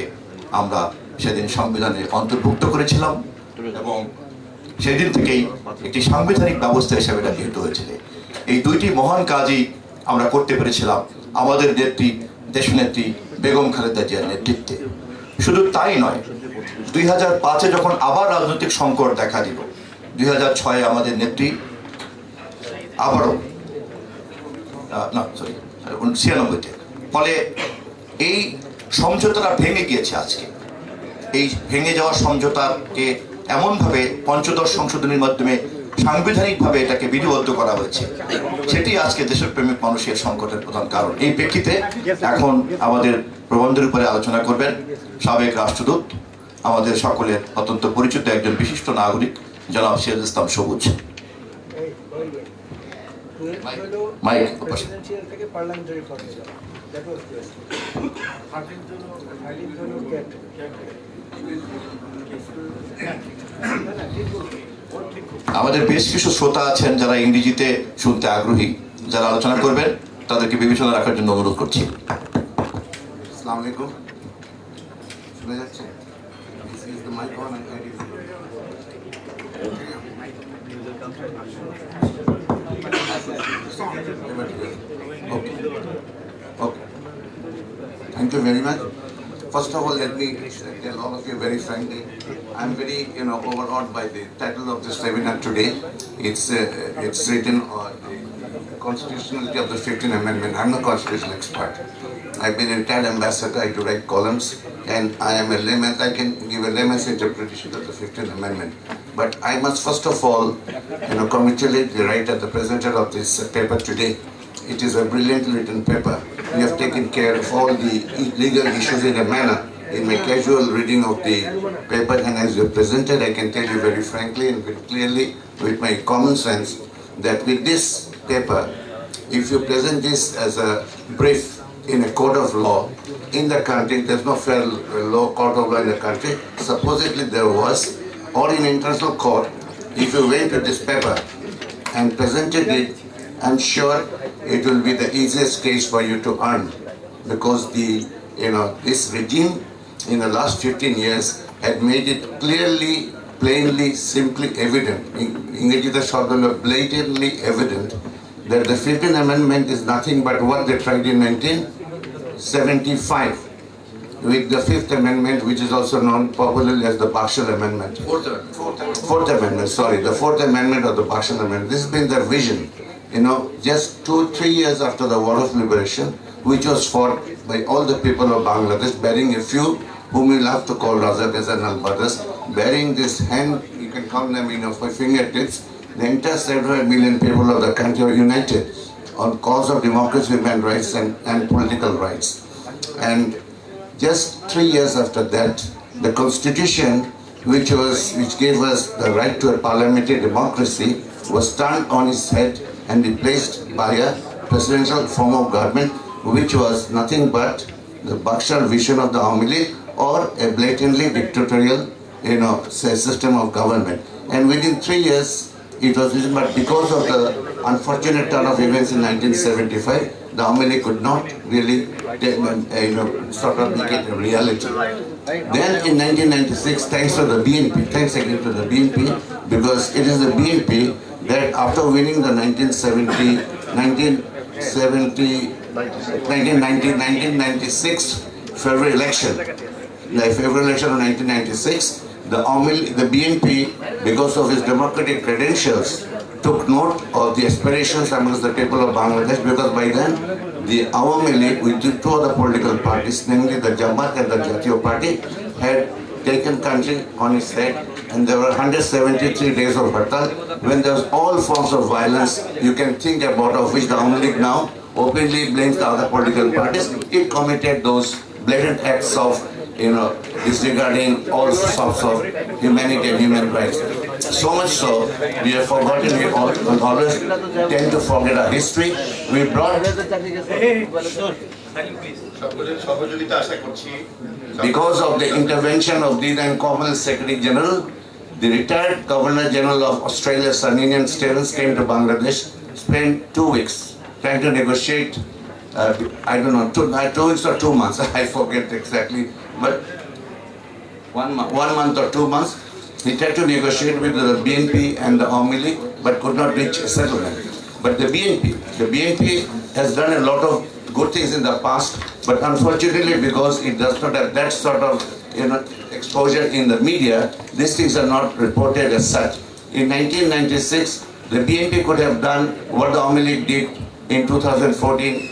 Speaker 1: আমরা সেদিন সংবিধানে অন্তর্ভুক্ত করেছিলাম এবং সেদিন থেকেই একটি সাংবিধানিক ব্যবস্থা হিসেবে এটা গৃহীত হয়েছিল। এই দুইটি মহান কাজই আমরা করতে পেরেছিলাম আমাদের নেত্রী, দেশনেত্রী বেগম খালেদা জিয়ার নেতৃত্বে। শুধু তাই নয়, 2005-এ যখন আবার রাজনৈতিক সংকট দেখা দিল, 2006-এ আমাদের নেত্রী আবারও 96-তে, ফলে এই সমঝোতাটা ভেঙে গিয়েছে। আজকে এই ভেঙে যাওয়া সমঝোতাকে এমনভাবে পঞ্চদশ সংশোধনীর মাধ্যমে সাংবিধানিকভাবে এটাকে বিধিবদ্ধ করা হয়েছে, সেটি আজকে দেশের প্রেমিক মানুষের সংকটের প্রধান কারণ। এই প্রেক্ষিতে এখন আমাদের প্রবন্ধের উপরে আলোচনা করবেন সাবেক রাষ্ট্রদূত, আমাদের সকলের অত্যন্ত পরিচিত একজন বিশিষ্ট নাগরিক জনাব সিরাজ ইসলাম সবুজ। আমাদের বেশ কিছু শ্রোতা আছেন যারা ইংরেজিতে শুনতে আগ্রহী, যারা আলোচনা করবেন তাদেরকে বিবেচনা রাখার জন্য অনুরোধ করছি।
Speaker 4: আসসালামু আলাইকুম। শুনে যাচ্ছে? Thank you very much. First of all, let me tell all of you very frankly, I'm very, overawed by the title of this seminar today. It's written on the constitutionality of the 15th Amendment. I'm a constitutional expert. I've been a retired ambassador. I do write columns, and I am a layman. I can give a layman's interpretation of the 15th Amendment. But I must first of all, congratulate the writer, the presenter of this paper today. It is a brilliantly written paper. We have taken care of all the legal issues in a manner. In my casual reading of the paper, and as you presented, I can tell you very frankly and very clearly, with my common sense, that with this paper, if you present this as a brief in a court of law in the country, there's no fair law court of law in the country. Supposedly there was, or in international court, if you went to this paper and presented it, I'm sure it will be the easiest case for you to earn, because this regime in the last 15 years had made it clearly, plainly, simply evident, blatantly evident, that the 15th Amendment is nothing but what they tried in 1975 with the 5th Amendment, which is also known popularly as the Bakshal Amendment. Fourth Amendment, sorry, the 4th Amendment or the Bakshal Amendment. This has been their vision. Just 2-3 years after the War of Liberation, which was fought by all the people of Bangladesh, bearing a few whom we love to call Razakas and Al-Badrs, bearing this hand, you can count them for fingertips, the entire 700 million people of the country are united on cause of democracy, human rights and political rights. And just 3 years after that, the constitution, which gave us the right to a parliamentary democracy, was turned on its head and replaced by a presidential form of government, which was nothing but the Bakshal vision of the Awami League, or a blatantly dictatorial system of government. And within 3 years, it was written, but because of the unfortunate turn of events in 1975, the Amelie could not really, sort of make it a reality. Then in 1996, thanks to the BNP, thanks again to the BNP, because it is the BNP that after winning the 1996 February election, the February election of 1996, the BNP, because of its democratic credentials, took note of the aspirations amongst the people of Bangladesh, because by then the Awami League with the two other political parties, namely the Jamaat and the Jatiyo Party, had taken country on its head, and there were 173 days of hartal when there was all forms of violence you can think about, of which the Awami League now openly blames the other political parties. It committed those blatant acts of disregarding all sorts of humanity and human rights. So much so, we have forgotten, we always tend to forget our history. We brought, because of the intervention of the then Commonwealth Secretary General, the retired Governor General of Australia, Sir Ninian Stevens, came to Bangladesh, spent 2 weeks trying to negotiate, I don't know, 2 weeks or 2 months, I forget exactly, but 1 month or 2 months, he tried to negotiate with the BNP and the Awami League, but could not reach a settlement. But the BNP has done a lot of good things in the past, but unfortunately, because it does not have that sort of exposure in the media, these things are not reported as such. In 1996, the BNP could have done what the Awami League did in 2014,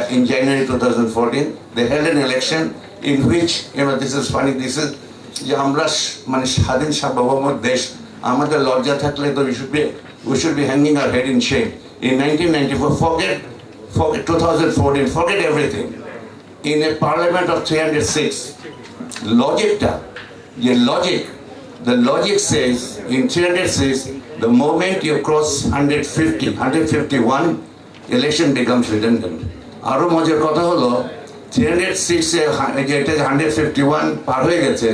Speaker 4: in January 2014. They held an election in which, this is funny, this is, যে আমরা মানে স্বাধীন সার্বভৌম দেশ, আমাদের লজ্জা থাকলে তো we should be hanging our head in shame. In 1994, forget 2014, forget everything. In a parliament of 306, the logic says, in 306, the moment you cross 151, election becomes redundant. আরো মজার কথা হলো 306 যেটা 151 পার হয়ে গেছে,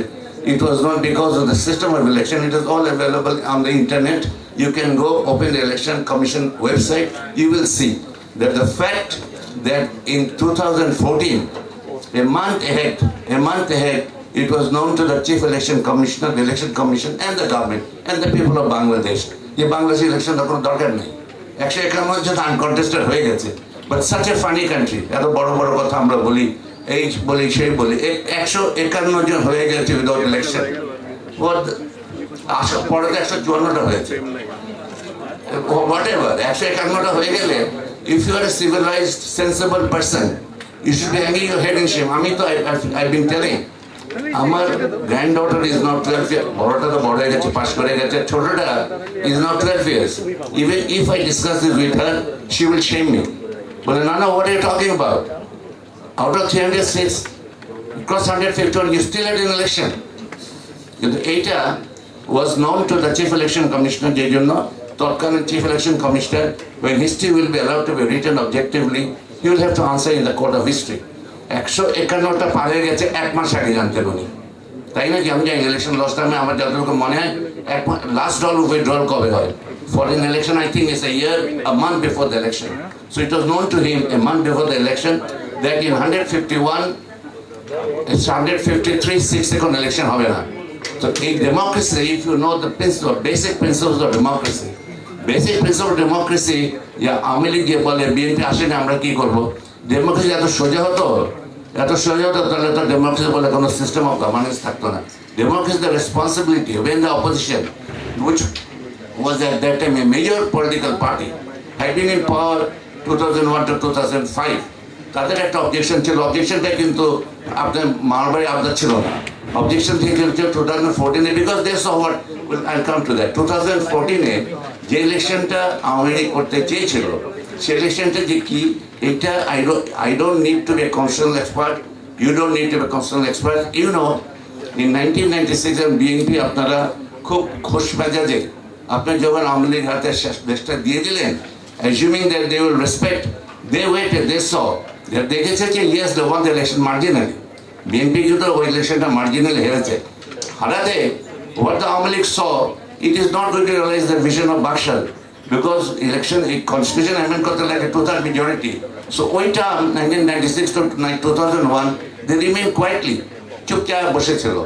Speaker 4: it was not because of the system of election, it is all available on the internet. You can go open the election commission website, you will see that the fact that in 2014, a month ahead, it was known to the chief election commissioner, the election commission and the government and the people of Bangladesh, যে Bangladesh election কোনো দরকার নেই, 151 জন uncontested হয়ে গেছে। But such a funny country, এত বড় বড় কথা আমরা বলি, এই বলি সেই বলি, 151 জন হয়ে গেছে উইদাউট ইলেকশন, পরে তো 154টা হয়েছে, whatever, 151টা হয়ে গেলে, if you are a civilized, sensible person, you should be hanging your head in shame. আমি তো I've been telling, আমার granddaughter is not 12 years, বড়টা তো বড় হয়ে গেছে, পাস করে গেছে, ছোটটা is not 12 years. Even if I discuss this with her, she will shame me. But Nana, what are you talking about? Out of 306, across 151, you still had an election. Eta was known to the chief election commissioner, Totkalan chief election commissioner, when history will be allowed to be written objectively, he will have to answer in the court of history. 151টা পার হয়ে গেছে 1 মাস আগে জানতেন উনি, তাই না? কি আমি জানি ইলেকশন লস টাইমে আমার যতটুকু মনে হয় লাস্ট ডল উইথড্রল কবে হয়, for an election I think it's a month before the election. So it was known to him a month before the election that in 151, it's 153, 6-second election হবে না। So in democracy, if you know the basic principles of democracy, Awami League যে বলে BNP আসেনি আমরা কি করবো, democracy এত সোজা হতো তাহলে তো ডেমোক্রেসি বলে কোনো সিস্টেম অফ গভর্নেন্স থাকতো না। Democracy, the responsibility when the opposition, which was at that time a major political party, had been in power 2001 to 2005, তাদের একটা অবজেকশন ছিল, অবজেকশনটা কিন্তু আপনার মারবাড়ি আবদার ছিল না, অবজেকশন থেকে 2014 because they saw what, I'll come to that, 2014 যে ইলেকশনটা আওয়ামী লীগ করতে চেয়েছিল, সেই ইলেকশনটা যে কি, এটা I don't need to be a constitutional expert, you don't need to be a constitutional expert, you know, in 1996 BNP আপনারা খুব খোশ মেজাজে আপনার যখন আওয়ামী লীগ হাতে দেশটা দিয়ে দিলেন, assuming that they will respect, they waited, they saw, দেখেছে যে yes they won the election marginally, BNP কিন্তু ওই ইলেকশনটা মার্জিনালি হেরেছে, হারাতে what the Awamin League saw, it is not going to realize the vision of Bakshal because election, constitution amendment got like a total majority. So ওই term 1996 to 2001, they remained quietly. চুপচাপ বসেছিল।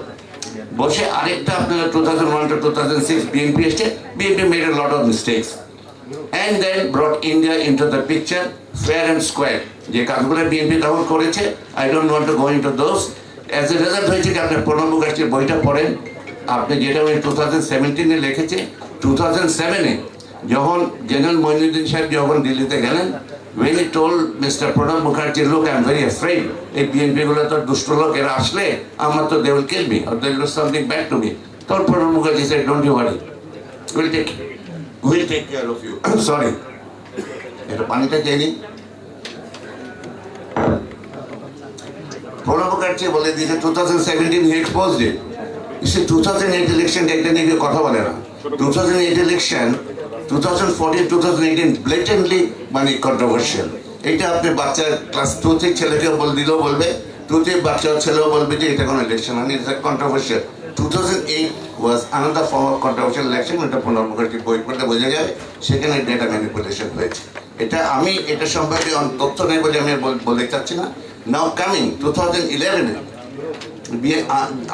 Speaker 4: বসে আরেকটা আপনারা 2001 to 2006 BNP এসে BNP made a lot of mistakes and then brought India into the picture fair and square যে কাজগুলো BNP তখন করেছে I don't want to go into those as a result হয়েছে কি আপনি প্রণব মুখার্জির বইটা পড়েন আপনি যেটা ওই 2017 এ লিখেছে 2007 এ যখন জেনারেল মঈনুদ্দিন সাহেব যখন দিল্লিতে গেলেন when he told Mr. Pranab Mukherjee, look, I'm very afraid. If BNP গুলো তো দুষ্ট লোক এরা আসলে আমার তো they will kill me or they will do something bad to me. Told Pranab Mukherjee said, don't you worry. We'll take care of you. Sorry. এটা পানিটা খেয়ে নি Pranab Mukherjee বলে দিয়েছে 2017 he exposed it. You see 2008 election এটা নিয়ে কথা বলে না 2008 election 2014 2018 blatantly মানে controversial এটা আপনি বাচ্চা ক্লাস 2 থেকে ছেলেকে দিলেও বলবে 2 থেকে বাচ্চা ছেলেও বলবে যে এটা কোনো ইলেকশন মানে এটা controversial 2008 was another form of controversial election এটা প্রণব মুখার্জির বই পড়লে বোঝা যায় সেখানে ডেটা ম্যানিপুলেশন হয়েছে এটা আমি এটা সম্পর্কে তথ্য নেই বলে আমি বলতে চাচ্ছি না নাও কামিং 2011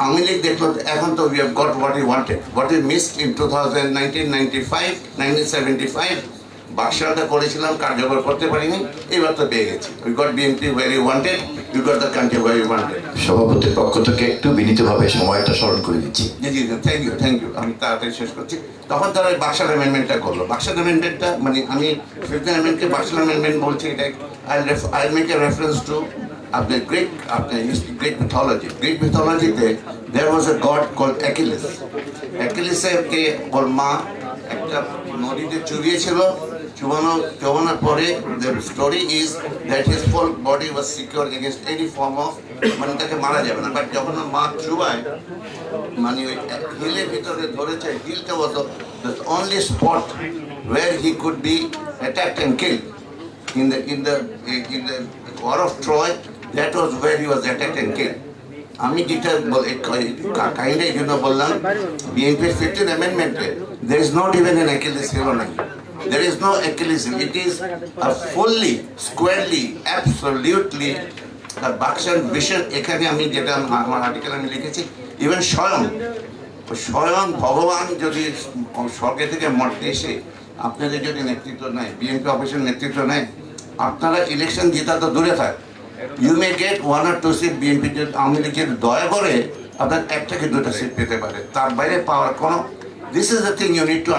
Speaker 4: Awamin League দেখলো এখন তো we have got what we wanted what we missed in 1975 বাক্সাটা করেছিলাম কার্যকর করতে পারিনি এবার তো পেয়ে গেছি we got BNP where we wanted we got the country where we wanted
Speaker 1: সভাপতির পক্ষ থেকে একটু বিনীতভাবে সময়টা স্মরণ করে দিচ্ছি
Speaker 4: জি জি থ্যাংক ইউ আমি তাড়াতাড়ি শেষ করছি তখন তারা বাক্সার অ্যামেন্ডমেন্টটা করলো বাক্সার অ্যামেন্ডমেন্টটা মানে আমি ফিফথ অ্যামেন্ডমেন্টকে বাক্সার অ্যামেন্ডমেন্ট বলছি এটা I'll make a reference to after Greek mythology. Greek mythology there was a god called Achilles. Achilles কে ওর মা একটা নদীতে চুবিয়েছিল চুবানোর পরে the story is that his full body was secure against any form of মানে তাকে মারা যাবে না বাট যখন ওর মা চুবায় মানে ওই হিলের ভিতরে ধরেছে হিলটা was the only spot where he could be attacked and killed in the war of Troy. That was where he was attacked and killed. আমি যেটা কাহিনী এই জন্য বললাম বিএনপির 15th amendment there is not even an Achilles heel on it. There is no Achilles heel. It is a fully, squarely, absolutely a Bakshan vision. এখানে আমি যেটা আমার আর্টিকেল আমি লিখেছি ইভেন স্বয়ং ভগবান যদি স্বর্গে থেকে মর্তে এসে আপনাদের যদি নেতৃত্ব নেয় বিএনপি অফিসের নেতৃত্ব নেয় আপনারা ইলেকশন জেতা তো দূরে থাকে You may get 1 or 2 seat BNP Awamin League দয়া করে আপনার একটা কি দুটো সিট পেতে পারে তার বাইরে পাওয়ার কোনো this is the thing you need to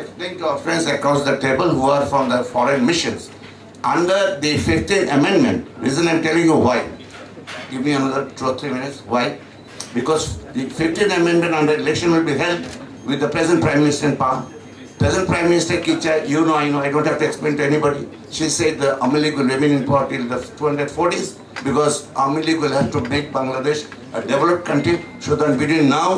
Speaker 4: explain to our friends across the table who are from the foreign missions under the 15th amendment reason I'm telling you why give me another 2 or 3 minutes why because the 15th amendment under election will be held with the present prime minister in power present prime minister Kicha you know I don't have to explain to anybody she said the Awamin League will remain in power till the 240s because Awamin League will have to make Bangladesh a developed country so that between now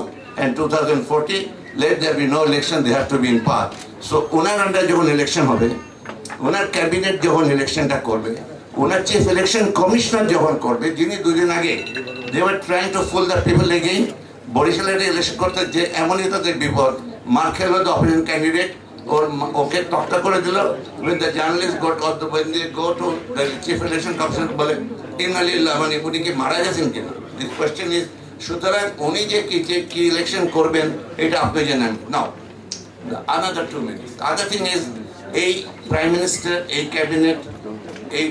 Speaker 4: and 2040 let there be no election they have to be in power so owner under যখন election হবে ওনার cabinet যখন ইলেকশনটা করবে ওনার chief election commissioner যখন করবে যিনি দুদিন আগে they were trying to fool the people again বরিশালের ইলেকশন করতে যে এমনই তাদের বিপদ Markle was the opposition candidate or ওকে তক্তা করে দিল when the journalists when they go to the chief election commission বলে ইনআলিল্লাহ মানে উনি কি মারা গেছেন কিনা this question is সুতরাং উনি যে কি ইলেকশন করবেন এটা আপনি জানেন নাও another 2 minutes other thing is এই প্রাইম মিনিস্টার এই ক্যাবিনেট এই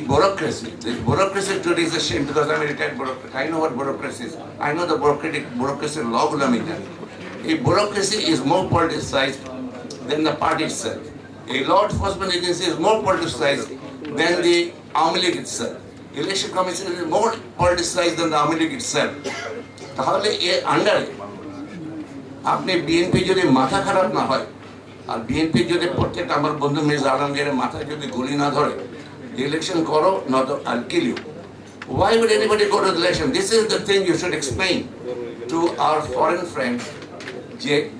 Speaker 4: bureaucracy today is a shame because I'm a retired bureaucrat I know what bureaucracy is I know the bureaucracy law গুলো আমি জানি এই bureaucracy is more politicized than the party itself. A law enforcement agency is more politicized than the Awamin League itself. Election Commission is more politicized than the Awamin League itself. তাহলে এর আন্ডারে আপনি BNP যদি মাথা খারাপ না হয় আর BNP যদি প্রত্যেকটা আমার বন্ধু মির্জা আলমগীরের মাথায় যদি গুলি না ধরে ইলেকশন করো not I'll kill you. Why would anybody go to the election? This is the thing you should explain to our foreign friends.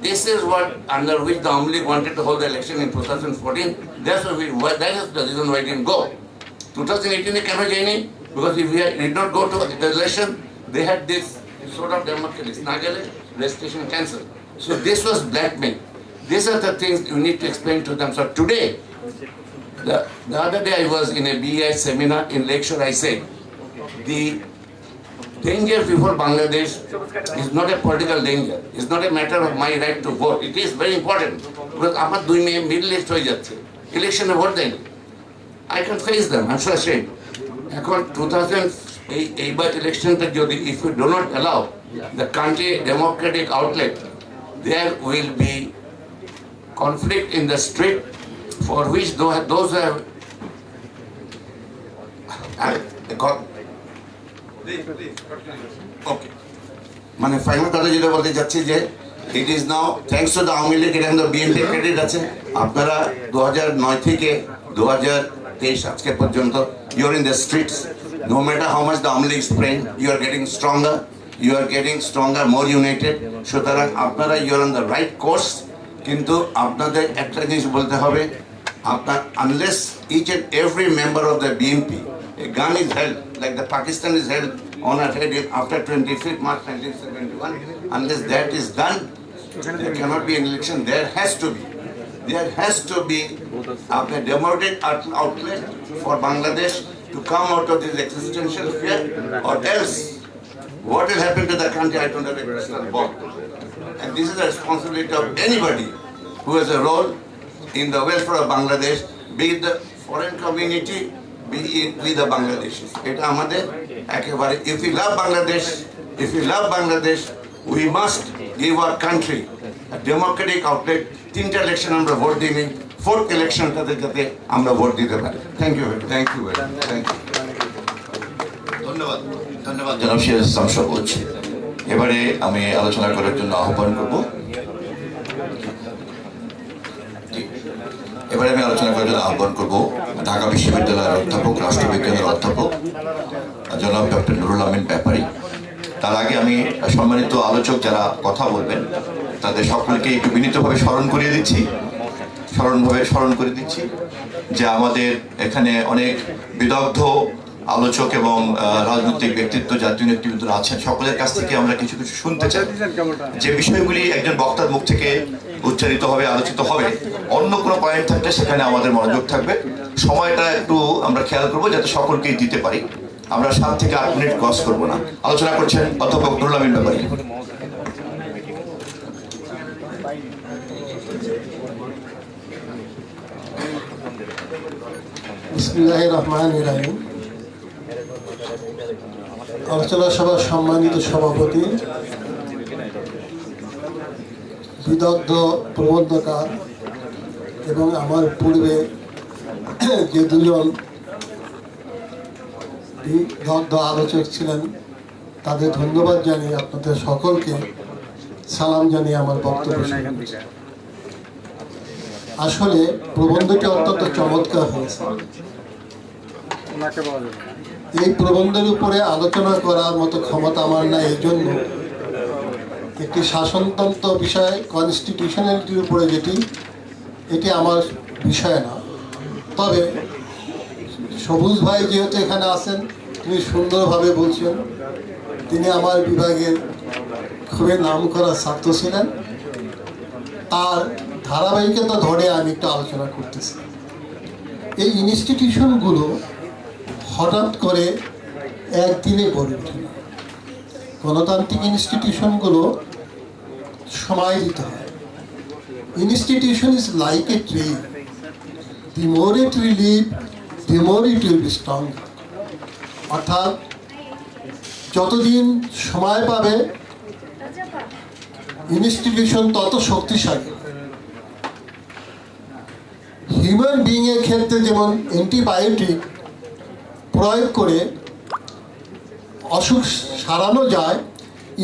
Speaker 4: This is what under which the Awamin League wanted to hold the election in 2014. That is the reason why I didn't go. 2018 কেন যায়নি? Because if we did not go to the election, they had this sort of democracy. না গেলে registration cancel. So this was blackmail. These are the things you need to explain to them. So today, the other day I was in a BI seminar in Lakeshore. I said, the danger before Bangladesh is not a political danger. It's not a matter of my right to vote. It is very important. Because আমার দুই মেয়ে middle east হয়ে যাচ্ছে, ইলেকশনে vote দেয়নি। I can face them, I'm so ashamed. এখন 2008 ইলেকশনটা যদি, if we do not allow the country democratic outlet, there will be conflict in the street for which those who have okay. মানে final কথা যেটা বলতে যাচ্ছি যে it is now thanks to the Awami League, এটা কিন্তু বিএনপি ক্রেডিট আছে। আপনারা 2009 থেকে 2023 আজকে পর্যন্ত you are in the streets, no matter how much the Awami League is playing, you are getting stronger, more united. সুতরাং আপনারা you are on the right course. কিন্তু আপনাদের একটা জিনিস বলতে হবে, আপনার unless each and every member of the BNP a gun is held, like the Pakistan is held on a head after 25th March 1971. Unless that is done, there cannot be an election. There has to be a democratic outlet for Bangladesh to come out of this existential fear, or else what will happen to the country, I don't have a crystal ball. And this is the responsibility of anybody who has a role in the welfare of Bangladesh, be it the foreign community, be it with the Bangladeshis. এটা আমাদের একেবারে, if we love Bangladesh, we must give our country a democratic outlet. 3টা election আমরা ভোট দিইনি, 4th ইলেকশনটাতে যাতে আমরা ভোট দিতে পারি। Thank you.
Speaker 1: ধন্যবাদ জনাব সিরাজ ইসলাম সবুজ। এবারে আমি আলোচনা করার জন্য আহ্বান করব, ঢাকা বিশ্ববিদ্যালয়ের অধ্যাপক, রাষ্ট্রবিজ্ঞানের অধ্যাপক জনাব ডক্টর নুরুল আমিন ব্যাপারী। তার আগে আমি সম্মানিত আলোচক যারা কথা বলবেন তাদের সকলকে একটু বিনীতভাবে স্মরণ করে দিচ্ছি যে আমাদের এখানে অনেক বিদগ্ধ আলোচক এবং রাজনৈতিক ব্যক্তিত্ব, জাতীয় নেতৃবৃন্দরা আছেন। সকলের কাছ থেকে আমরা কিছু শুনতে চাই, যে বিষয়গুলি একজন বক্তার মুখ থেকে উচ্চারিত হবে, আলোচিত হবে। অন্য কোনো পয়েন্ট থাকলে সেখানে আমাদের মনোযোগ থাকবে। সময়টা একটু আমরা খেয়াল করবো যাতে সকলকেই দিতে পারি। আমরা 7 থেকে 8 মিনিট ক্রস করবো না। আলোচনা করছেন অধ্যাপক নুরুল আমিন ব্যাপারী।
Speaker 5: বিসমিল্লাহির রহমানির রহিম। আলোচনা সভার সম্মানিত সভাপতি, বিদগ্ধ প্রবন্ধকার এবং আমার পূর্বে যে দুজন বিদগ্ধ আলোচক ছিলেন তাদের ধন্যবাদ জানিয়ে আপনাদের সকলকে সালাম জানিয়ে আমার বক্তব্য শুরু করছি। আসলে প্রবন্ধটি অত্যন্ত চমৎকার হয়েছে। এই প্রবন্ধের উপরে আলোচনা করার মতো ক্ষমতা আমার নাই, এই জন্য একটি শাসনতন্ত্র বিষয়, কনস্টিটিউশনালিটির উপরে এটি আমার বিষয় না। তবে সবুজ ভাই যেহেতু এখানে আছেন, তিনি সুন্দরভাবে বলছেন। তিনি আমার বিভাগের খুবই নামকরা ছাত্র ছিলেন। তার ধারাবাহিকতা ধরে আমি একটু আলোচনা করতেছি। এই ইনস্টিটিউশনগুলো হঠাৎ করে একদিনে গড়ে ওঠে না। গণতান্ত্রিক ইনস্টিটিউশনগুলো সময় দিতে হয়। Institution is like a tree, the more it will live, the more it will be strong. অর্থাৎ যতদিন সময় পাবে ইনস্টিটিউশন তত শক্তিশালী। হিউম্যান বিইংয়ের ক্ষেত্রে যেমন অ্যান্টিবায়োটিক প্রয়োগ করে অসুখ সারানো যায়,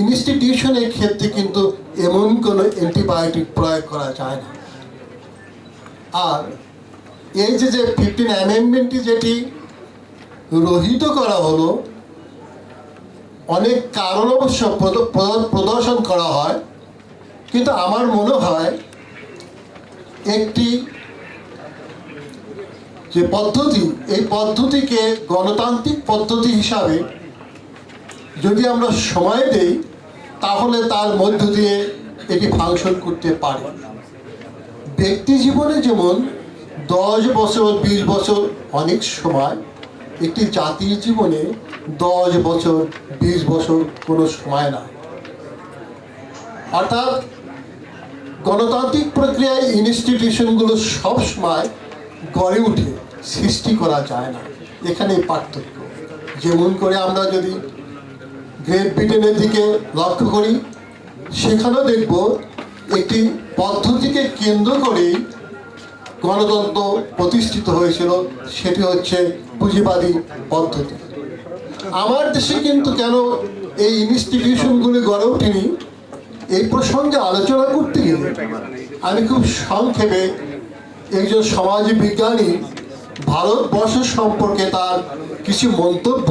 Speaker 5: ইনস্টিটিউশনের ক্ষেত্রে কিন্তু এমন কোনো অ্যান্টিবায়োটিক প্রয়োগ করা যায় না। আর এই যে 15 অ্যামেন্ডমেন্টটি যেটি রহিত করা হলো, অনেক কারণ অবশ্য প্রদর্শন করা হয়, কিন্তু আমার মনে হয় একটি যে পদ্ধতি, এই পদ্ধতিকে গণতান্ত্রিক পদ্ধতি হিসাবে যদি আমরা সময় দেই, তাহলে তার মধ্য দিয়ে এটি ফাংশন করতে পারে। ব্যক্তি জীবনে যেমন 10 বছর 20 বছর অনেক সময়, একটি জাতির জীবনে 10 বছর 20 বছর কোনো সময় না। অর্থাৎ গণতান্ত্রিক প্রক্রিয়ায় ইনস্টিটিউশনগুলো সব সময় গড়ে উঠে, সৃষ্টি করা যায় না, এখানে পার্থক্য। যেমন করে আমরা যদি গ্রেট ব্রিটেনের দিকে লক্ষ্য করি, সেখানেও দেখব একটি পদ্ধতিকে কেন্দ্র করেই গণতন্ত্র প্রতিষ্ঠিত হয়েছিল, সেটি হচ্ছে পুঁজিবাদী পদ্ধতি। আমার দেশে কিন্তু কেন এই ইনস্টিটিউশনগুলি গড়ে ওঠেনি, এই প্রসঙ্গে আলোচনা করতে গেলে আমি খুব সংক্ষেপে একজন সমাজ বিজ্ঞানী ভারতবর্ষ সম্পর্কে তার কিছু মন্তব্য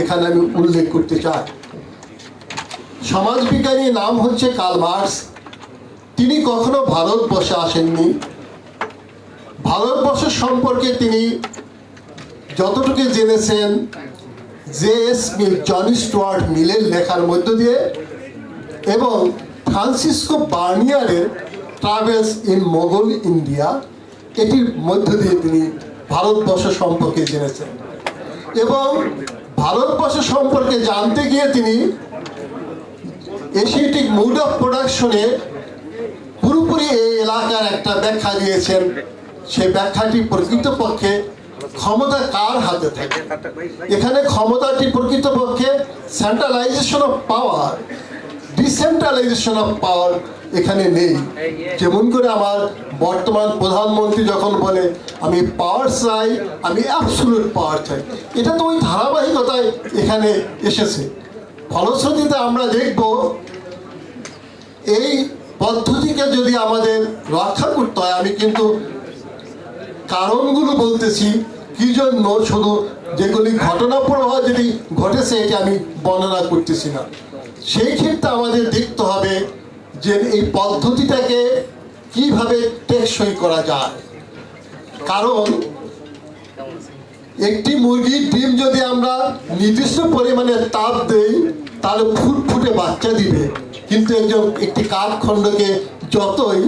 Speaker 5: এখানে আমি উল্লেখ করতে চাই। সমাজ বিজ্ঞানীর নাম হচ্ছে কার্ল মার্কস। তিনি কখনো ভারতবর্ষে আসেননি। ভারতবর্ষ সম্পর্কে তিনি যতটুকু জেনেছেন জে.এস. মিল, জন স্টুয়ার্ট মিলের লেখার মধ্য দিয়ে এবং ফ্রান্সিসকো বার্নিয়ারের ট্রাভেলস ইন মোগল ইন্ডিয়া, এটির মধ্য দিয়ে তিনি ভারতবর্ষ সম্পর্কে জেনেছেন। এবং ভারতবর্ষ সম্পর্কে জানতে গিয়ে তিনি এশিয়াটিক মোড অফ প্রোডাকশনে পুরোপুরি এই এলাকার একটা ব্যাখ্যা দিয়েছেন। সেই ব্যাখ্যাটি প্রকৃতপক্ষে ক্ষমতা কার হাতে থাকে। এখানে ক্ষমতাটি প্রকৃতপক্ষে centralisation of power, decentralisation of power এখানে নেই। যেমন করে আমার বর্তমান প্রধানমন্ত্রী যখন বলে আমি পাওয়ার চাই, আমি অ্যাবসলিউট পাওয়ার চাই, এটা তো ওই ধারাবাহিকতায় এখানে এসেছে। ফলশ্রুতিতে আমরা দেখব এই পদ্ধতিকে যদি আমাদের রক্ষা করতে হয়, আমি কিন্তু কারণগুলো বলতেছি কি জন্য, শুধু যেগুলি ঘটনা প্রবাহ যদি ঘটেছে এটা আমি বর্ণনা করতেছি না। সেই ক্ষেত্রে আমাদের দেখতে হবে যে এই পদ্ধতিটাকে কিভাবে টেকসই করা যায়। কারণ একটি মুরগির ডিম যদি আমরা নির্দিষ্ট পরিমাণে তাপ দেই তাহলে ফুটফুটে বাচ্চা দিবে, কিন্তু একটি কাঠখণ্ডকে যতই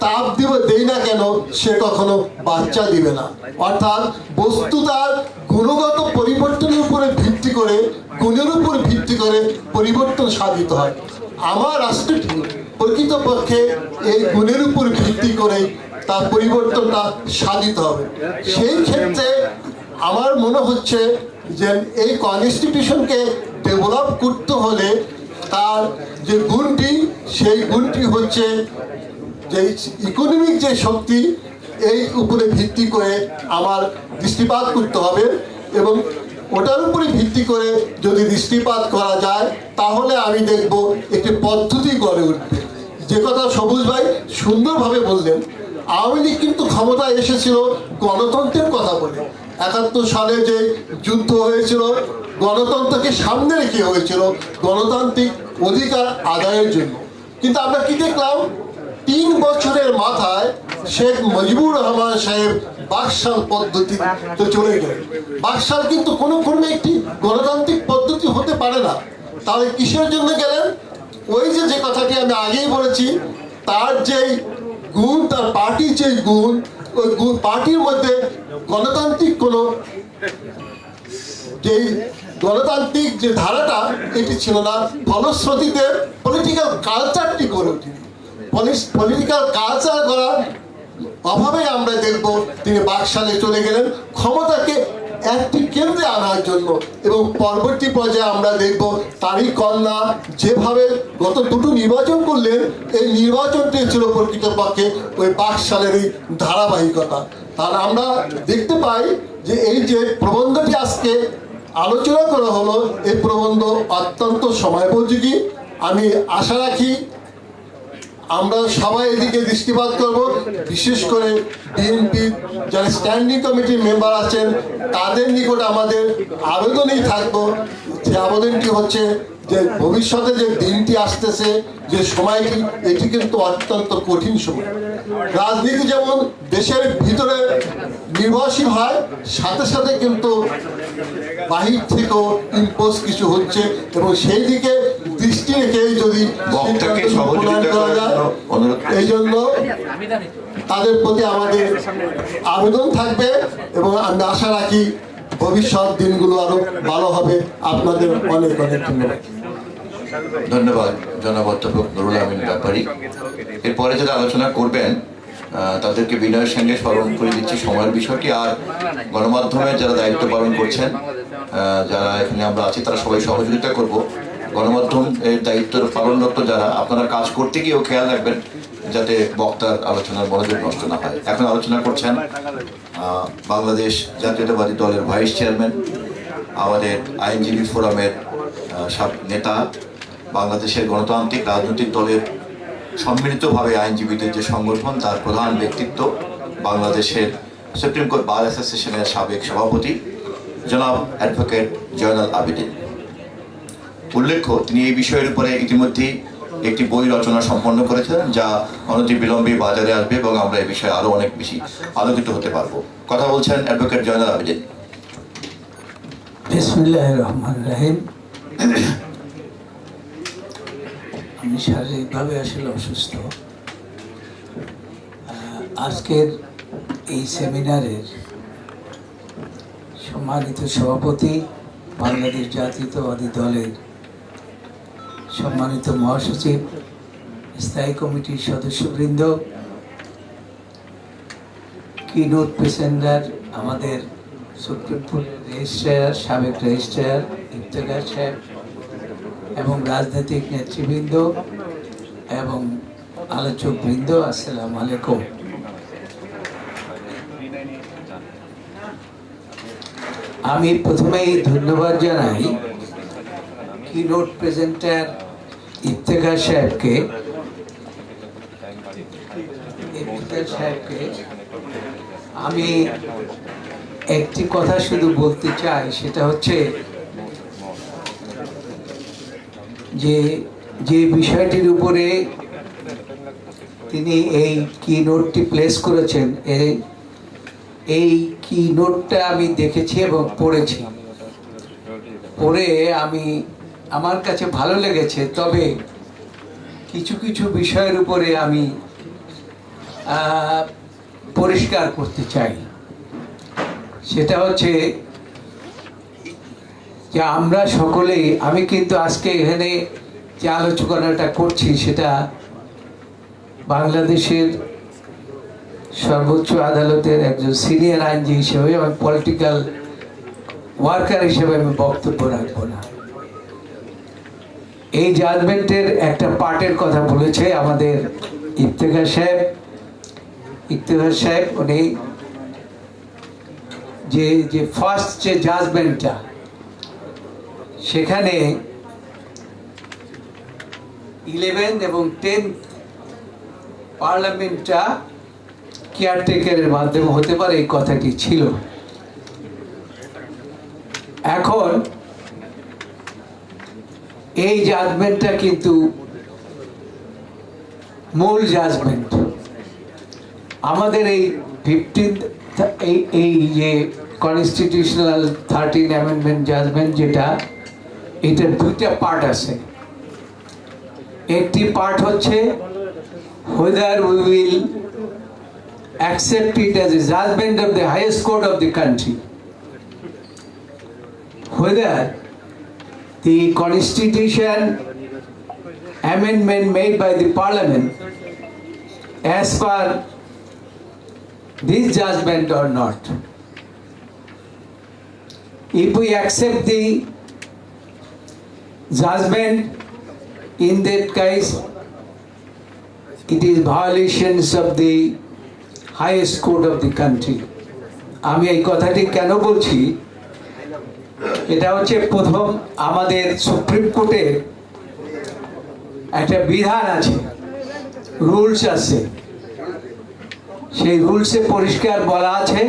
Speaker 5: তাপ দেই না কেন সে কখনো বাচ্চা দিবে না। অর্থাৎ বস্তু তার গুণগত পরিবর্তনের উপরে ভিত্তি করে, গুণের উপর ভিত্তি করে পরিবর্তন সাধিত হয়। আমার রাষ্ট্রটি প্রকৃতপক্ষে এই গুণের উপর ভিত্তি করে তার পরিবর্তনটা সাধিত হবে। সেই ক্ষেত্রে আমার মনে হচ্ছে যে এই কনস্টিটিউশনকে ডেভেলপ করতে হলে তার যে গুণটি, সেই গুণটি হচ্ছে যে ইকোনমিক যে শক্তি, এই উপরে ভিত্তি করে আমার দৃষ্টিপাত করতে হবে। এবং ওটার উপরে ভিত্তি করে যদি দৃষ্টিপাত করা যায় তাহলে আমি দেখব একটি পদ্ধতি গড়ে উঠবে। যে কথা সবুজ ভাই সুন্দরভাবে বললেন, আওয়ামী লীগ কিন্তু ক্ষমতায় এসেছিল গণতন্ত্রের কথা বলে। 71 সালে যে যুদ্ধ হয়েছিল গণতন্ত্রকে সামনে রেখে হয়েছিল, গণতান্ত্রিক অধিকার আদায়ের জন্য। কিন্তু আমরা কি দেখলাম, 3 বছরের মাথায় শেখ মুজিবুর রহমান সাহেব বাকশাল পদ্ধতিতে চলে গেলেন। বাকশাল কিন্তু কোনো একটি গণতান্ত্রিক পদ্ধতি হতে পারে না। তাহলে কিসের জন্য গেলেন? ওই যে কথাটি আমি আগেই বলেছি, তার যেই গুণ, তার পার্টির যে গুণ, ওই পার্টির মধ্যে গণতান্ত্রিক গণতান্ত্রিক যে ধারাটা এটি ছিল না। ফলশ্রুতিতে পলিটিক্যাল কালচারটি গড়ে ওঠেনি। পলিটিক্যাল কালচার করার অভাবে আমরা দেখব তিনি বাকশালে চলে গেলেন ক্ষমতাকে একটি কেন্দ্রে আনার জন্য। এবং পরবর্তী পর্যায়ে আমরা দেখব তারই কন্যা যেভাবে গত 2টো নির্বাচন করলেন, এই নির্বাচনটি ছিল প্রকৃতপক্ষে ওই বাকশালেরই ধারাবাহিকতা। তার আমরা দেখতে পাই যে এই যে প্রবন্ধটি আজকে আলোচনা করা হলো, এই প্রবন্ধ অত্যন্ত সময়োপযোগী। আমি আশা রাখি আমরা সবাই এদিকে দৃষ্টিপাত করব। বিশেষ করে বিএনপি যারা স্ট্যান্ডিং কমিটির মেম্বার আছেন তাদের নিকট আমাদের আবেদনই থাকবো, যে আবেদনটি হচ্ছে যে ভবিষ্যতে যে দিনটি আসতেছে, যে সময়টি, এটি কিন্তু অত্যন্ত কঠিন সময়। রাজনীতি যেমন দেশের ভিতরে নির্ভরশীল হয়, সাথে সাথে কিন্তু বাহির থেকেও ইম্পোজ কিছু হচ্ছে, এবং সেই দিকে দৃষ্টি রেখে যদি
Speaker 1: বক্তাকে সহযোগিতা করা যায় অনুরোধ
Speaker 5: এই জন্য তাদের প্রতি আমাদের আবেদন থাকবে এবং আমি আশা রাখি ভবিষ্যৎ দিনগুলো আরো ভালো হবে। আপনাদের অনেক অনেক ধন্যবাদ।
Speaker 1: ধন্যবাদ জনাব অধ্যাপক নুরুল আমিন ব্যাপারী। এরপরে যারা আলোচনা করবেন তাদেরকে বিনয়ের সঙ্গে স্মরণ করে দিচ্ছি সময়ের বিষয়টি। আর গণমাধ্যমে যারা দায়িত্ব পালন করছেন, যারা এখানে আমরা আছি, তারা সবাই সহযোগিতা করব। গণমাধ্যম এর দায়িত্ব পালনরত যারা, আপনারা কাজ করতে গিয়েও খেয়াল রাখবেন যাতে বক্তার আলোচনার মনোযোগ নষ্ট না হয়। এখন আলোচনা করছেন বাংলাদেশ জাতীয়তাবাদী দলের ভাইস চেয়ারম্যান, আমাদের আইনজীবী ফোরামের নেতা, বাংলাদেশের গণতান্ত্রিক রাজনৈতিক দলের সম্মিলিতভাবে আইনজীবীদের যে সংগঠন, তার প্রধান ব্যক্তিত্ব, বাংলাদেশের সুপ্রিম কোর্ট বার অ্যাসোসিয়েশনের সাবেক সভাপতি জনাব অ্যাডভোকেট জয়নাল আবেদিন। উল্লেখ্য, তিনি এই বিষয়ের উপরে ইতিমধ্যেই একটি বই রচনা সম্পন্ন করেছেন, যা অনতিবিলম্বে বাজারে আসবে এবং আমরা এই বিষয়ে আরো অনেক বেশি আলোকিত হতে পারবো। কথা বলছেন অ্যাডভোকেট জয়নাল আবেদিন।
Speaker 6: বিসমিল্লাহির রহমানির রহিম। আমি শারীরিকভাবে আসলে অসুস্থ। আজকের এই সেমিনারের সম্মানিত সভাপতি, বাংলাদেশ জাতীয়তাবাদী দলের সম্মানিত মহাসচিব, স্থায়ী কমিটির সদস্যবৃন্দ, কিনোট প্রেসেন্টার, আমাদের সুপ্রিম কোর্টের রেজিস্ট্রার, সাবেক রেজিস্ট্রার ইফতেখার সাহেব এবং রাজনৈতিক নেতৃবৃন্দ এবং আলোচকবৃন্দ, আসসালামু আলাইকুম। আমি প্রথমেই ধন্যবাদ জানাই কিনোট প্রেজেন্টার ইফতেখার সাহেবকে। আমি একটি কথা শুধু বলতে চাই, সেটা হচ্ছে যে বিষয়টির উপরে তিনি এই কি নোটটি প্লেস করেছেন, এই কি নোটটা আমি দেখেছি এবং পড়েছি। পড়ে আমার কাছে ভালো লেগেছে, তবে কিছু কিছু বিষয়ের উপরে আমি পরিষ্কার করতে চাই। সেটা হচ্ছে যে আমরা সকলেই, আমি কিন্তু আজকে এখানে যে আলোচনাটা করছি সেটা বাংলাদেশের সর্বোচ্চ আদালতের একজন সিনিয়র আইনজীবী হিসেবে এবং পলিটিক্যাল ওয়ার্কার হিসেবে আমি বক্তব্য রাখবো না। এই জাজমেন্টের একটা পার্টের কথা বলেছে আমাদের ইফতেখার সাহেব। উনি যে ফার্স্ট যে জাজমেন্টটা, সেখানে 11 এবং 10 পার্লামেন্টটা কেয়ারটেকারের মাধ্যমে হতে পারে, এই কথাটি ছিল। এখন এই জাজমেন্টটা কিন্তু মূল জাজমেন্ট। আমাদের এই 15th এই যে কনস্টিটিউশনাল 13 অ্যামেন্ডমেন্ট জাজমেন্ট, যেটা এটার দুইটা পার্ট আছে। একটি পার্ট হচ্ছে whether we will accept it as a judgment of the highest court of the country, whether the constitution amendment made by the parliament as per this judgment or not. If we accept the judgment, in that case it is violations of the highest court of the country. আমি এই কথাটি কেন বলছি, এটা হচ্ছে প্রথম আমাদের supreme কোর্টের একটা বিধান আছে, রুলস আছে। সেই রুলসে পরিষ্কার বলা আছে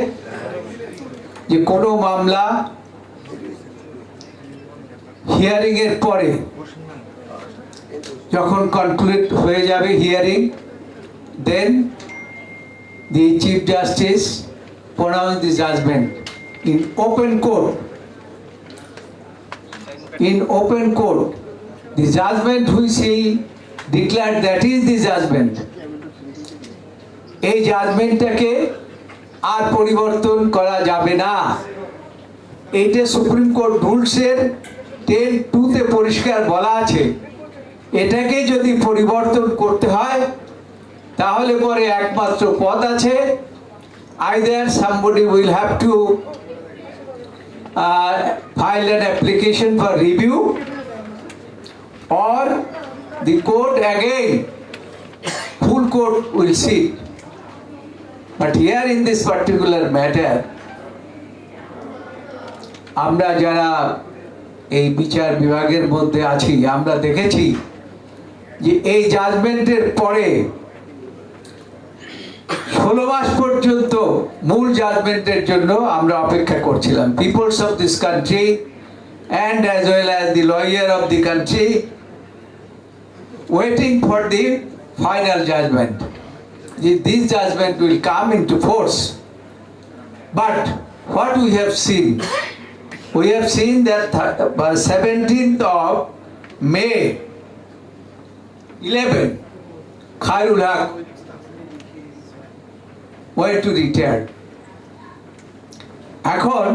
Speaker 6: যে কোনো মামলা হিয়ারিং এর পরে, যখন কনক্লুড হয়ে যাবে hearing, then the Chief Justice pronounce the judgment in open court. In open court, the judgment which he declared that is the judgment. এই জাজমেন্টটাকে আর পরিবর্তন করা যাবে না। এইটা সুপ্রিম কোর্ট রুলসের 10(2) পরিষ্কার বলা আছে। এটাকে যদি পরিবর্তন করতে হয় তাহলে পরে একমাত্র পথ আছে, either somebody will have to file an application for review, or the court again, full court will sit. But here in this particular matter, আমরা যারা এই বিচার বিভাগের মধ্যে আছি আমরা দেখেছি যে এই জাজমেন্টের পরে 16 মাস পর্যন্ত মূল জাজমেন্টের জন্য আমরা অপেক্ষা করছিলাম। Peoples of this country and as well as the lawyer of the country waiting for the final judgment. This judgment will come into force. But what we have seen? We have seen that 17th of May 11, Khairul Haq went to retire. এখন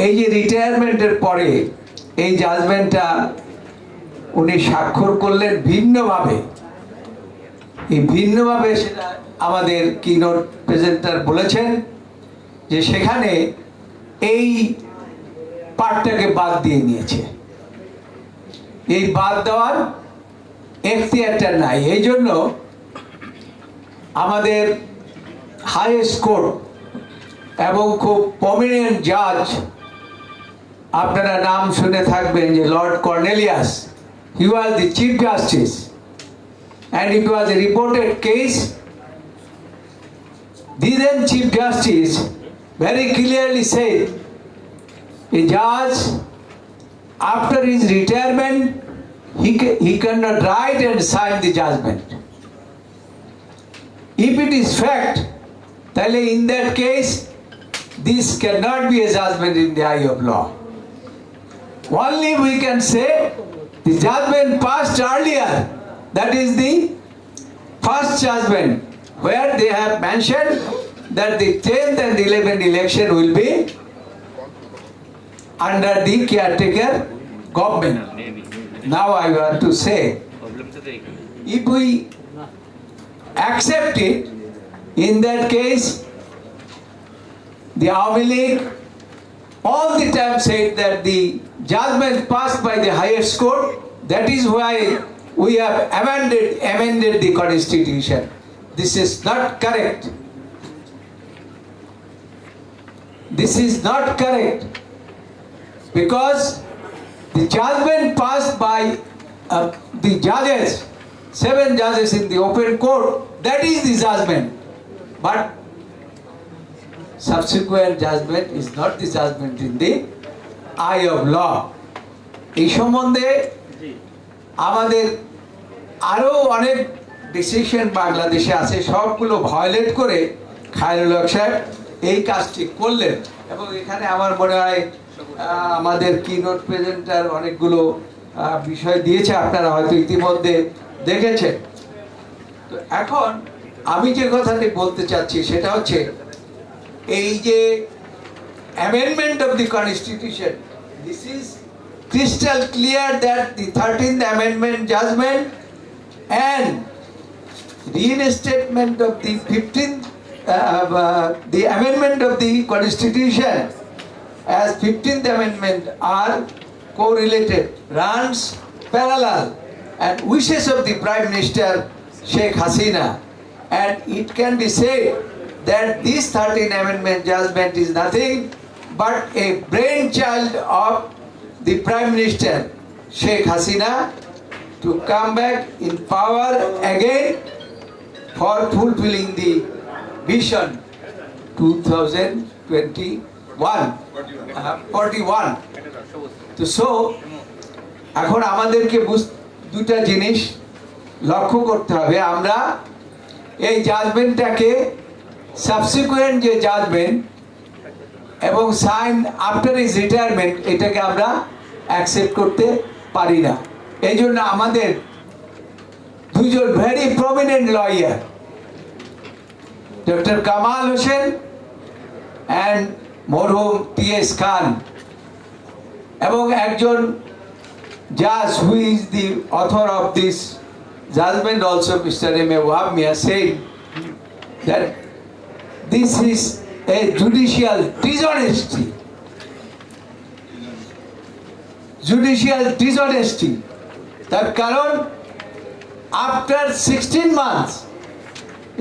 Speaker 6: এই যে রিটায়ারমেন্টের পরে এই জাজমেন্টটা উনি স্বাক্ষর করলেন ভিন্নভাবে। এই ভিন্নভাবে সেটা আমাদের কিনোট প্রেজেন্টার বলেছেন যে সেখানে এই পার্টটাকে বাদ দিয়ে নিয়েছে। এই বাদ দেওয়ার এখতিয়ারটা নাই। এই জন্য আমাদের হাইয়েস্ট কোর্ট এবং খুব প্রমিনেন্ট জাজ, আপনারা নাম শুনে থাকবেন যে Lord Cornelius, he was the chief justice and it was a reported case. The then chief justice very clearly said a judge after his retirement he cannot write and sign the judgment. If it is fact, then in that case this cannot be a judgment in the eye of law. Only we can say the judgment passed earlier, that is the first judgment, where they have mentioned that the 10th and 11th election will be under the caretaker government. Now I want to say, if we accept it, in that case the Awami League all the time said that the judgment passed by the highest court, that is why we have amended the constitution. This is not correct. This is not correct, because the judgment passed by the judges, 7 judges in the open court, that is the judgment. But subsequent judgment is not the judgment in the eye of law. এই সম্বন্ধে আমাদের আরো অনেক decision বাংলাদেশে আছে, সবগুলো violet করে খায়রুল হক সাহেব এই কাজটি করলেন। এবং এখানে আমার মনে হয় আমাদের কিনোট প্রেজেন্টার অনেকগুলো বিষয় দিয়েছে, আপনারা হয়তো ইতিমধ্যে দেখেছেন। তো এখন আমি যে কথাটি বলতে চাচ্ছি সেটা হচ্ছে এই যে amendment of the constitution, this is crystal clear that the 13th amendment judgment and reinstatement of the 15th the amendment of the constitution as 15th amendment are correlated, runs parallel, and wishes of the Prime Minister Sheikh Hasina, and it can be said that this 13th amendment judgment is nothing but a brainchild of the Prime Minister Sheikh Hasina to come back in power again for fulfilling the vision 2041. So এখন আমাদেরকে দুটা জিনিস লক্ষ্য করতে হবে। আমরা এই জাজমেন্টটাকে subsequent যে জাজমেন্ট এবং সাইন আফটার হিজ রিটায়ারমেন্ট, এটাকে আমরা অ্যাকসেপ্ট করতে পারি না। এই জন্য আমাদের দুজন very prominent lawyer, doctor Kamal Hossain and মরহুম টি.এস. খান, এবং একজন judge who is the author of this judgment also, Mr. M.A. Wahab Mia, said that this is a judicial dishonesty. Judicial dishonesty. তার কারণ after 16 months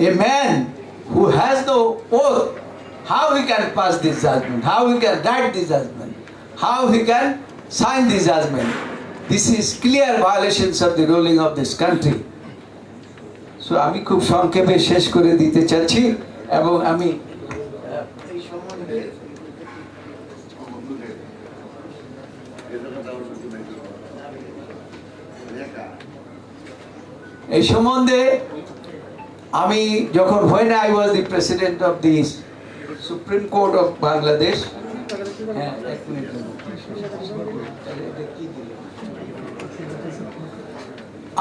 Speaker 6: a man who has no oath, how he can pass this judgment, how he can write this judgment, how he can sign this judgment. This is clear violations of the ruling of this country. So আমি খুব সংক্ষেপে শেষ করে দিতে চাচ্ছি, এবং আমি এই সম্বন্ধে আমি যখন when I was the president of the Supreme Court of Bangladesh,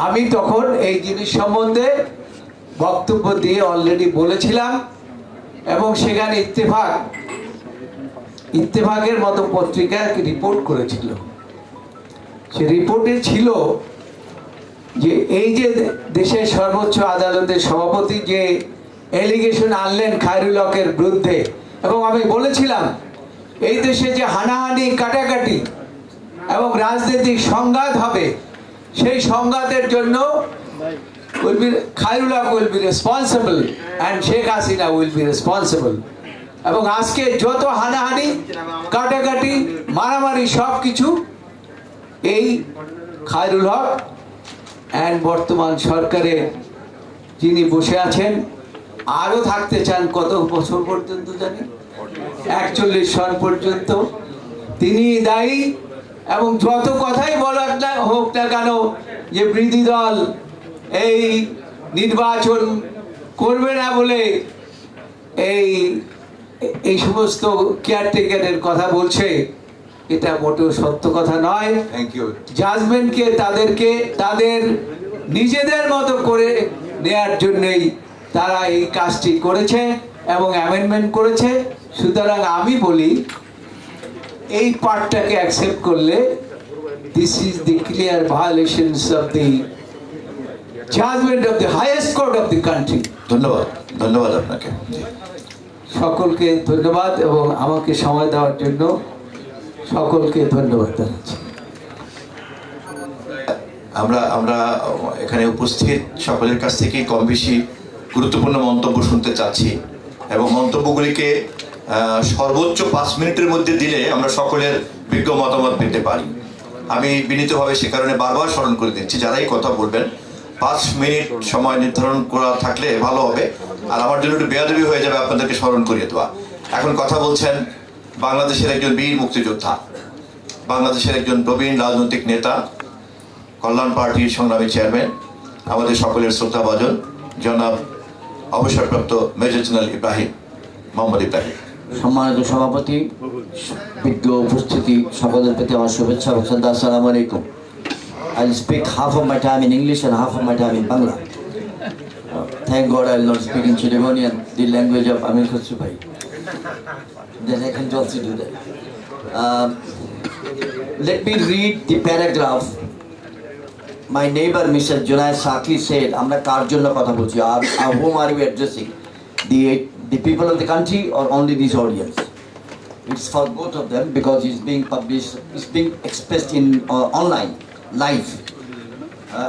Speaker 6: আমি তখন এই জিনিস সম্বন্ধে বক্তব্য দিয়ে অলরেডি বলেছিলাম, এবং সেখানে ইত্তেফাকের মতো পত্রিকা রিপোর্ট করেছিল। সে রিপোর্টে ছিল যে এই যে দেশের সর্বোচ্চ আদালতের সভাপতি যে এলিগেশন আনলেন খায়রুল হকের বিরুদ্ধে, এবং আমি বলেছিলাম এই দেশে যে হানাহানি, কাটাকাটি এবং রাজনৈতিক সংঘাত হবে, সেই সংঘাতের জন্য Khairul Haque will be responsible and Sheikh Hasina will be responsible. এবং আজকে যত হানাহানি, কাটাকাটি, মারামারি সব কিছু এই খায়রুল হক অ্যান্ড বর্তমান সরকারে যিনি বসে আছেন, আরও থাকতে চান কত বছর পর্যন্ত জানি, 41 সন পর্যন্ত, তিনি দায়ী। এবং যত কথাই বলার না হোক না কেন যে বিরোধী দল এই নির্বাচন করবে না বলে এই সমস্ত কেয়ারটেকারের কথা বলছে, এটা মোটেও সত্য কথা নয়।
Speaker 4: Thank you.
Speaker 6: জাজমেন্টকে তাদের নিজেদের মতো করে নেয়ার জন্যই তারা এই কাজটি করেছে এবং অ্যামেন্ডমেন্ট করেছে। সুতরাং আমি বলি এই পার্টটাকে অ্যাকসেপ্ট করলে this is the clear violations of the judgement of the highest court of the country.
Speaker 1: ধন্যবাদ আপনাকে।
Speaker 6: সকলকে ধন্যবাদ, এবং আমাকে সময় দেওয়ার জন্য সকলকে ধন্যবাদ জানাচ্ছি।
Speaker 1: আমরা এখানে উপস্থিত সকলের কাছ থেকে কম বেশি গুরুত্বপূর্ণ মন্তব্য শুনতে চাচ্ছি, এবং মন্তব্যগুলিকে সর্বোচ্চ 5 মিনিটের মধ্যে দিলে আমরা সকলের বিজ্ঞ মতামত পেতে পারি। আমি বিনীতভাবে সে কারণে বারবার স্মরণ করে দিচ্ছি, যারাই কথা বলবেন 5 মিনিট সময় নির্ধারণ করা থাকলে ভালো হবে। আর আমার জন্য একটু বেয়াদবি হয়ে যাবে আপনাদেরকে স্মরণ করিয়ে দেওয়া। এখন কথা বলছেন বাংলাদেশের একজন বীর মুক্তিযোদ্ধা, বাংলাদেশের একজন প্রবীণ রাজনৈতিক নেতা, কল্যাণ পার্টির সংগ্রামী চেয়ারম্যান, আমাদের সকলের শ্রদ্ধাভাজন জনাব অবসরপ্রাপ্ত মেজর জেনারেল ইব্রাহিম, মোহাম্মদ ইব্রাহিম।
Speaker 7: সম্মানিত সভাপতি, বিজ্ঞ উপস্থিতি, সকলের প্রতি আমার শুভেচ্ছা ও শ্রদ্ধা। আসসালামু আলাইকুম। I'll speak half of my time in English and half of my time in Bangla. Thank God I'll not speak in Chittagonian, the language of Amir Khusru Bhai. Then I can also do that. Let me read the paragraph. My neighbor, Mr. Junaid Saki, said, "Amra kar jonno kotha bolchi? Whom are we addressing? The people of the country or only this audience?" It's for both of them because it's being published, it's being expressed in online, live.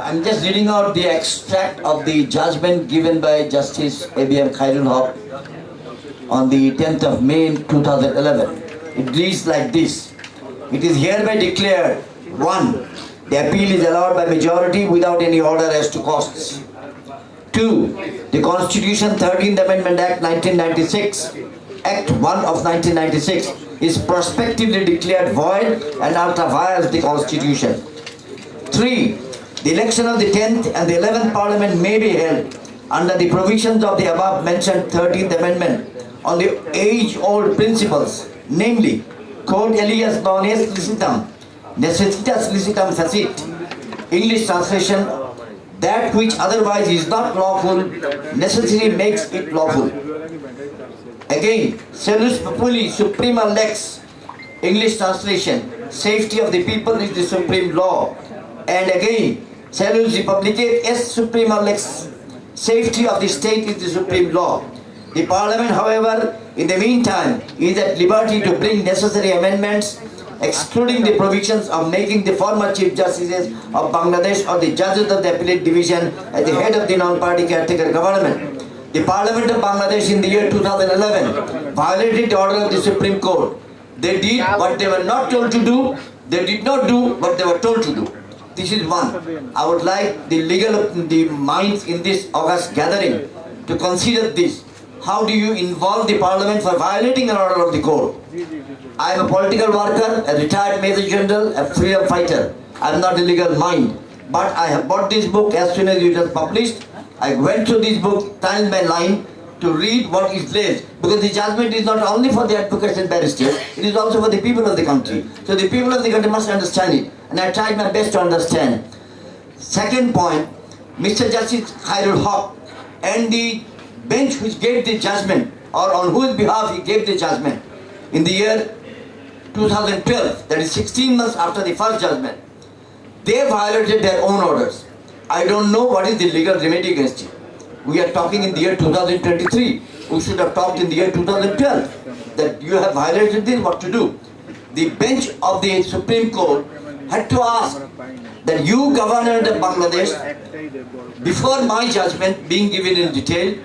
Speaker 7: I'm just reading out the extract of the judgment given by Justice A.B.M. Khairul Haq on the 10th of May 2011. It reads like this. It is hereby declared, 1. The appeal is allowed by majority without any order as to costs. 2. The Constitution 13th Amendment Act 1996, Act 1 of 1996 is prospectively declared void and ultra vires the Constitution. 3. The election of the 10th and the 11th Parliament may be held under the provisions of the above mentioned 13th Amendment on the age-old principles, namely, quod alias non est licitam, necessitas licitam facit. English translation, that which otherwise is not lawful necessarily makes it lawful. Again, salus populi suprema lex, English translation, safety of the people is the supreme law. And again, salus republicate est suprema lex, safety of the state is the supreme law. The parliament, however, in the meantime, is at liberty to bring necessary amendments, excluding the provisions of making the former Chief Justices of Bangladesh or the judges of the appellate division at the head of the non-party caretaker government. The Parliament of Bangladesh in the year 2011 violated the order of the Supreme Court. They did what they were not told to do, they did not do what they were told to do. This is one. I would like the minds in this August gathering to consider this. How do you involve the Parliament for violating an order of the court? I am a political worker, a retired Major General, a freedom fighter. I am not a legal mind. But I have bought this book as soon as it was published. I went through this book line by line to read what is placed. Because the judgment is not only for the advocates and barristers, it is also for the people of the country. So the people of the country must understand it. And I tried my best to understand. Second point, Mr. Justice Khairul Haq and the bench which gave the judgment, or on whose behalf he gave the judgment, in the year 2012, that is 16 months after the first judgment, they violated their own orders. I don't know what is the legal remedy against it. We are talking in the year 2023. We should have talked in the year 2012 that you have violated this, what to do. The bench of the Supreme Court had to ask that you, Governor of Bangladesh, before my judgment being given in detail,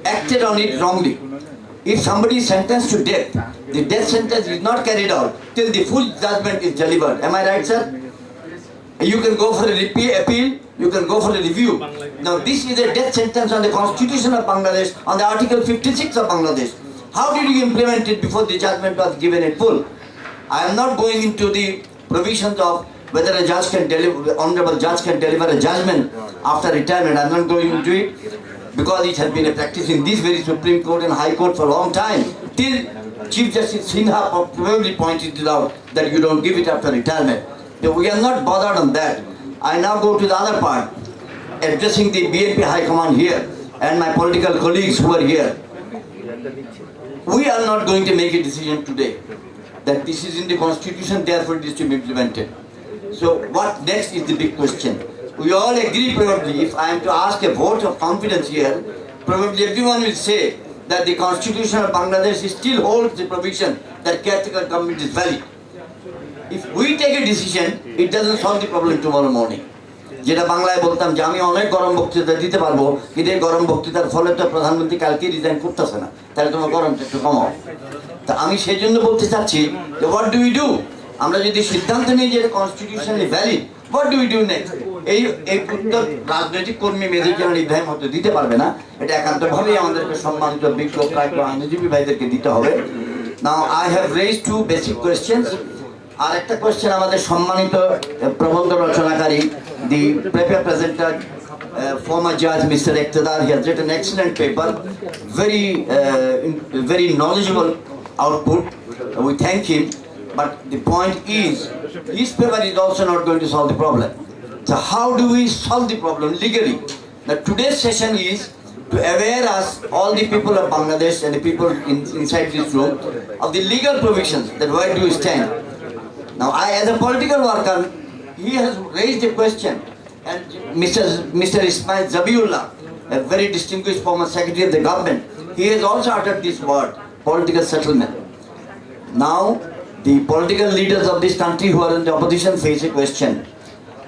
Speaker 7: acted on it wrongly. If somebody is sentenced to death, the death sentence is not carried out till the full judgment is delivered. Am I right, sir? You can go for a appeal, you can go for a review. Now this is a death sentence on the Constitution of Bangladesh, on the Article 56 of Bangladesh. How did you implement it before the judgment was given in full? I am not going into the provisions of whether a judge can deliver, honorable judge can deliver a judgment after retirement. I am not going into it because it has been a practice in this very Supreme Court and High Court for a long time. Till Chief Justice Sinha probably pointed it out that you don't give it after retirement. So we are not bothered on that. I now go to the other part, addressing the BNP High Command here and my political colleagues who are here. We are not going to make a decision today that this is in the Constitution, therefore it is to be implemented. So what next is the big question. We all agree probably, if I am to ask a vote of confidence here, probably everyone will say that the Constitution of Bangladesh still holds the provision that caretaker government is valid. If we take a decision, it doesn't solve the problem tomorrow morning. যেটা বাংলায় বলতাম যে আমি অনেক গরম বক্তৃতা দিতে পারবো, কিন্তু এই গরম বক্তৃতার ফলে তো প্রধানমন্ত্রী কালকে রিজাইন করতেছে না, তাহলে তোমার গরমটা একটু কমাও। তা আমি সেই জন্য বলতে চাচ্ছি যে হোয়াট ডু উই ডু? আমরা যদি সিদ্ধান্ত নিই যে এটা constitutionally valid, what do we do next? এই উত্তর রাজনৈতিক কর্মী মেজর জেনারেল ইব্রাহিম হয়তো দিতে পারবে না, এটা একান্তভাবেই আমাদেরকে সম্মানিত বিজ্ঞ প্রাজ্ঞ আইনজীবী ভাইদেরকে দিতে হবে। Now I have raised two basic questions. আর একটা কোয়েশ্চেন আমাদের সম্মানিত প্রবন্ধ রচনাকারী, the paper presenter, former judge Mr. Iqtidar, he has written an excellent paper, very knowledgeable output. We thank him, but the point is, his paper is also not going to solve the problem. So how do we solve the problem legally? Now today's session is to aware us, all the people of Bangladesh and the people inside this room, of the legal provisions, that where do we stand. Now I, as a political worker, he has raised a question, and Mr. Ismail Zabiullah, a very distinguished former secretary of the government, he has also uttered this word, political settlement. Now, the political leaders of this country who are in the opposition face a question.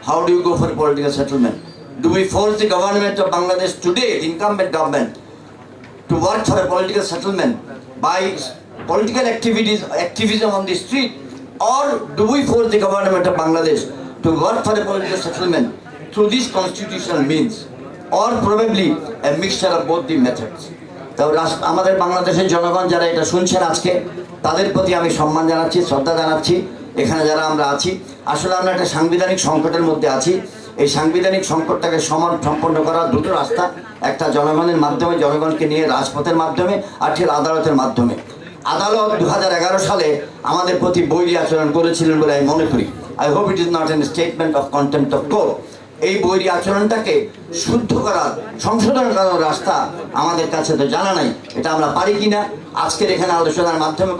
Speaker 7: How do you go for a political settlement? Do we force the government of Bangladesh today, the incumbent government, to work for a political settlement by political activism on the street? Or do we force the government of Bangladesh to work for a political settlement through these constitutional means, or probably a mixture of both the methods? তো আমাদের বাংলাদেশের জনগণ যারা এটা শুনছেন আজকে, তাদের প্রতি আমি সম্মান জানাচ্ছি, শ্রদ্ধা জানাচ্ছি। এখানে যারা আমরা আছি, আসলে আমরা একটা সাংবিধানিক সংকটের মধ্যে আছি। এই সাংবিধানিক সংকটটাকে সম্পন্ন করার দুটো রাস্তা, একটা জনগণের মাধ্যমে, জনগণকে নিয়ে রাজপথের মাধ্যমে, আর ঠিক আদালতের মাধ্যমে। আদালত 2011 সালে আমাদের প্রতি বৈরী আচরণ করেছিলেন বলে আমি মনে করি। I hope it is not a statement of contempt of court. এই বৈরী আচরণটাকে শুদ্ধ করার, সংশোধন করার রাস্তা আমাদের কাছে তো জানা নাই। এটা আমরা পারি কিনা, আজকের এখানে আলোচনার মাধ্যমে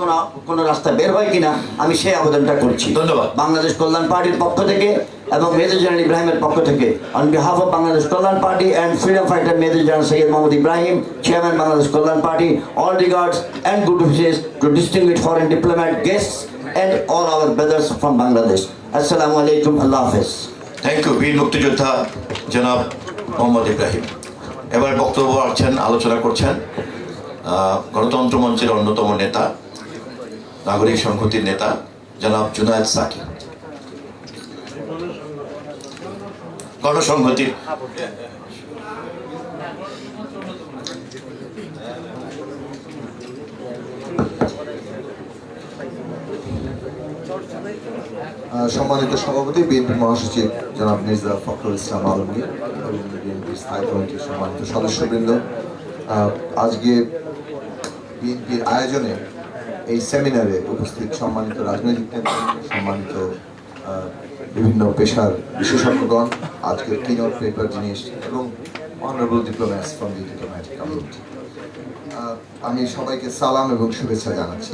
Speaker 7: কোনো রাস্তা বের হয় কিনা, আমি সেই আবেদনটা করছি।
Speaker 1: ধন্যবাদ।
Speaker 7: বাংলাদেশ কল্যাণ পার্টির পক্ষ থেকে এবং মেজর জেনারেল ইব্রাহিমের পক্ষ থেকে, on behalf of Bangladesh Kalyan party and freedom fighter major general Syed Mohammad Ibrahim, chairman Bangladesh Kalyan party, all regards and good wishes to distinguished foreign diplomat guests and all our brothers from Bangladesh. Assalamu alaikum, Allah Hafiz.
Speaker 1: Thank you বীর মুক্তিযোদ্ধা জনাব মোহাম্মদ ইব্রাহিম। এবার বক্তব্য রাখছেন, আলোচনা করছেন গণতন্ত্র মঞ্চের অন্যতম নেতা, নাগরিক সংহতির নেতা জনাব জুনায়েদ সাকি। গণসংহতির
Speaker 8: সম্মানিত সভাপতি, বিএনপি মহাসচিব জনাব মির্জা ফখরুল ইসলাম আলমগীর এবং বিএনপির স্থায়ী কমিটির সম্মানিত সদস্যবৃন্দ, আজকে বিএনপির আয়োজনে এই সেমিনারে উপস্থিত সম্মানিত রাজনৈতিক নেতা, সম্মানিত বিভিন্ন পেশার বিশেষজ্ঞগণ, আজকের কিনোট পেপার যিনি এসেছেন এবং honourable diplomats from the diplomatic community, আমি সবাইকে সালাম এবং শুভেচ্ছা জানাচ্ছি।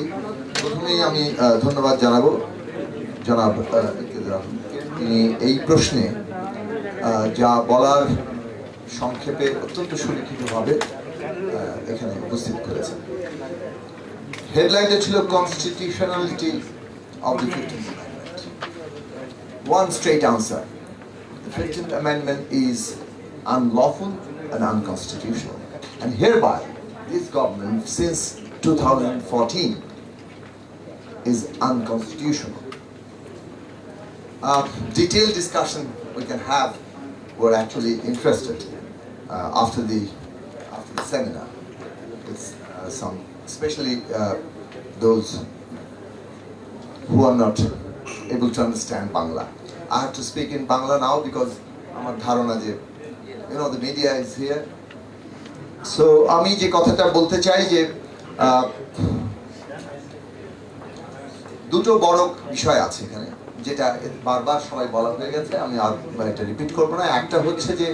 Speaker 8: প্রথমেই আমি ধন্যবাদ জানাবো জনাব তিনি এই প্রশ্নে যা বলার সংক্ষেপে অত্যন্ত সুলিখিতভাবে এখানে উপস্থিত করেছেন। হেডলাইনটা ছিল constitutionality of the 15th Amendment. One straight answer: the 15th Amendment is unlawful and unconstitutional, and hereby this government since 2014 is unconstitutional. Detailed discussion we can have. We're actually interested after the seminar with some, especially those who are not able to understand Bangla. I have to speak in Bangla now because আমার ধারণা যে the media is here. So আমি যে কথাটা বলতে চাই যে দুটো বড় বিষয় আছে এখানে, যেটা বারবার সবাই বলা হয়ে গেছে, আমি আর এটা রিপিট করব না। একটা হচ্ছে যে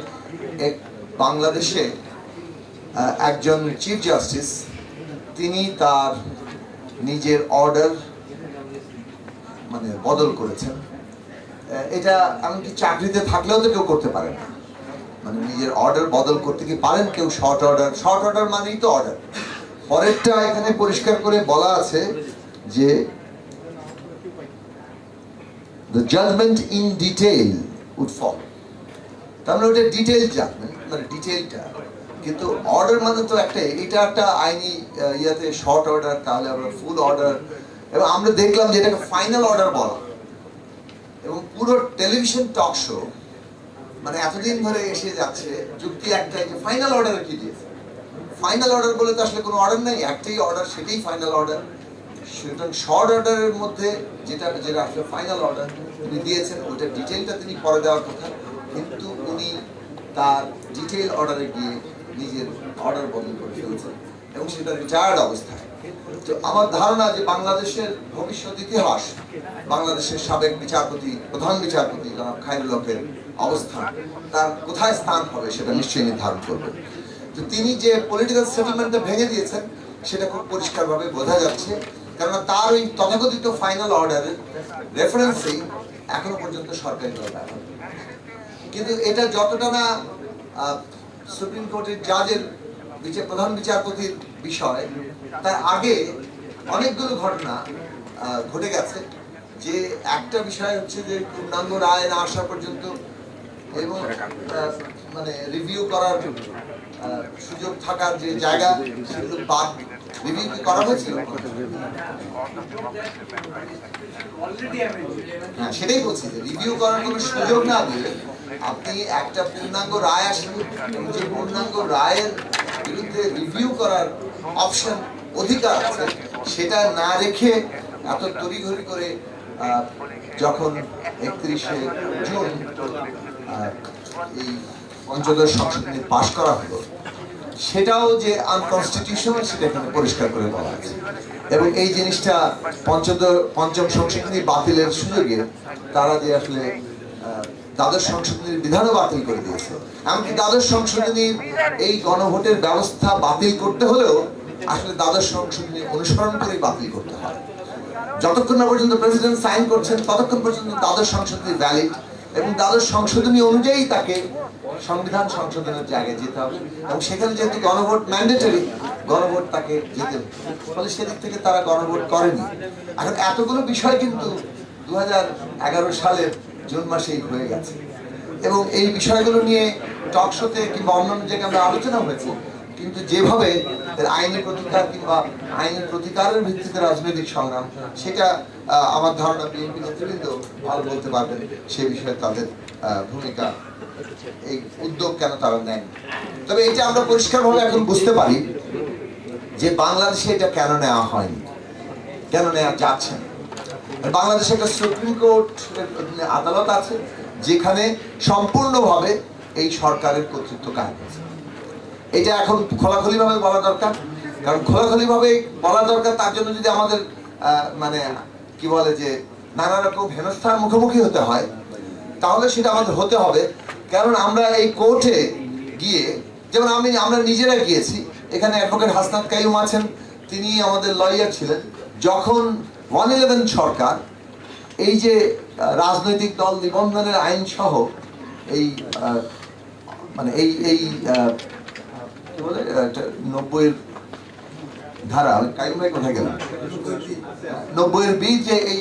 Speaker 8: বাংলাদেশে একজন চিফ জাস্টিস তিনি তার নিজের অর্ডার বদল করেছেন। এটা এমনকি চাকরিতে থাকলেও তো কেউ করতে পারে না, নিজের অর্ডার বদল করতে কি পারেন কেউ? শর্ট অর্ডার মানেই তো অর্ডার। পরেরটা এখানে পরিষ্কার করে বলা আছে যে the judgment in detail would follow. তার মানে ওটা ডিটেইল জাজমেন্ট, ডিটেইলটা। কিন্তু অর্ডার তো এটা একটা আইনি ইয়াতে শর্ট অর্ডার, তাহলে আমরা ফুল অর্ডার, এবং আমরা দেখলাম যে এটাকে ফাইনাল অর্ডার বলা। এবং পুরো টেলিভিশন টক শো এতদিন ধরে এসে যাচ্ছে যুক্তি একটাই যে ফাইনাল অর্ডার কি দিয়েছে। ফাইনাল অর্ডার বলে তো আসলে কোনো অর্ডার নেই, একটাই অর্ডার, সেটাই ফাইনাল অর্ডার। সুতরাং শর্ট অর্ডারের মধ্যে যেটা আসলে ফাইনাল অর্ডার উনি দিয়েছেন, ওইটা ডিটেইলটা তিনি পরে দেওয়ার কথা, কিন্তু উনি তার ডিটেইল অর্ডারে গিয়ে নিজের অর্ডার বদল করে ফেলছেন এবং সেটা রিটায়ার্ড অবস্থায়। তো আমার ধারণা যে বাংলাদেশের ভবিষ্যৎ ইতিহাস, বাংলাদেশের সাবেক বিচারপতি, প্রধান বিচারপতি জনাব খায়রুল হকের অবস্থান, তার কোথায় স্থান হবে সেটা নিশ্চয়ই নির্ধারণ করবে। তো তিনি যে পলিটিক্যাল সেটেলমেন্টটা ভেঙে দিয়েছেন সেটা খুব পরিষ্কারভাবে বোঝা যাচ্ছে, কারণ তার ওই তথাকথিত ফাইনাল অর্ডারের রেফারেন্সেই এখনো পর্যন্ত সরকারি দল ব্যবহার। কিন্তু এটা যতটা না সুপ্রিম কোর্টের জাজের প্রধান বিচারপতির বিষয়, তার আগে অনেকগুলো ঘটনা ঘটে গেছে। যে একটা বিষয় হচ্ছে যে পূর্ণাঙ্গ রায় না আসা পর্যন্ত এবং রিভিউ করার সুযোগ থাকার যে জায়গা, সেগুলো বাদ রিভিউ কি করা হয়েছিল? হ্যাঁ, সেটাই বলছি যে রিভিউ করার কোনো সুযোগ না দিয়ে আপনি একটা পূর্ণাঙ্গ রায় আসেন এবং যে পূর্ণাঙ্গ রায়ের বিরুদ্ধে রিভিউ করার অপশন, অধিকার আছে, সেটা না রেখে এত তড়িঘড়ি করে যখন 31শে জুন এই পঞ্চদশ সংশোধনী পাশ করা হলো, সেটাও যে আনকনস্টিটিউশনাল সেটা এখানে পরিষ্কার করে বলা আছে। এবং এই জিনিসটা পঞ্চম সংশোধনী বাতিলের সুযোগে তারা যে আসলে দ্বাদশ সংশোধনীর বিধানও বাতিল করে দিয়েছে। এমনকি দ্বাদশ সংশোধনীর এই গণভোটের ব্যবস্থা বাতিল করতে হলেও আসলে দ্বাদশ সংশোধনী অনুসরণ করেই বাতিল করতে হয়। যতক্ষণ না পর্যন্ত প্রেসিডেন্ট সাইন করছেন ততক্ষণ পর্যন্ত দ্বাদশ সংশোধনী ভ্যালিড, এবং দ্বাদশ সংশোধনী অনুযায়ী তাকে সংবিধান সংশোধনের জায়গায় যেতে হবে, এবং সেখানে যেহেতু গণভোট ম্যান্ডেটরি, গণভোট তাকে যেতে হবে। ফলে সেদিক থেকে তারা গণভোট করেনি। এখন এতগুলো বিষয় কিন্তু 2011 সালের জুন মাসেই হয়ে গেছে, এবং এই বিষয়গুলো নিয়ে টক শোতে কিংবা অন্যান্য জায়গায় আমরা আলোচনা হয়েছে, কিন্তু যেভাবে আইনি প্রতিকার কিংবা আইনি প্রতিকারের ভিত্তিতে রাজনৈতিক সংগ্রাম, সেটা আমার ধারণা বিএনপি নেতৃবৃন্দ ভালো বলতে পারবেন সে বিষয়ে তাদের ভূমিকা, এই উদ্যোগ কেন তারা নেন। তবে এটা আমরা পরিষ্কারভাবে এখন বুঝতে পারি যে বাংলাদেশে এটা কেন নেওয়া হয়নি, কেন নেওয়া যাচ্ছে না। বাংলাদেশে একটা সুপ্রিম কোর্ট আদালত আছে যেখানে সম্পূর্ণভাবে এই সরকারের কর্তৃত্ব কায়েম আছে। এটা এখন খোলাখুলিভাবে বলা দরকার, কারণ খোলাখুলিভাবে বলা দরকার। তার জন্য যদি আমাদের মানে কি বলে যে নানা রকম হেনস্থার মুখোমুখি হতে হয়, তাহলে সেটা আমাদের হতে হবে। কারণ আমরা এই কোর্টে গিয়ে, যেমন আমরা নিজেরা গিয়েছি, এখানে অ্যাডভোকেট হাসনাত কাইয়ুম আছেন, তিনি আমাদের লয়ার ছিলেন যখন 111 সরকার এই যে রাজনৈতিক দল নিবন্ধনের আইন সহ এই মানে এই 90-এর ধারা, কাইম ভাই কোথায় গেল, 90-এর বি যে এই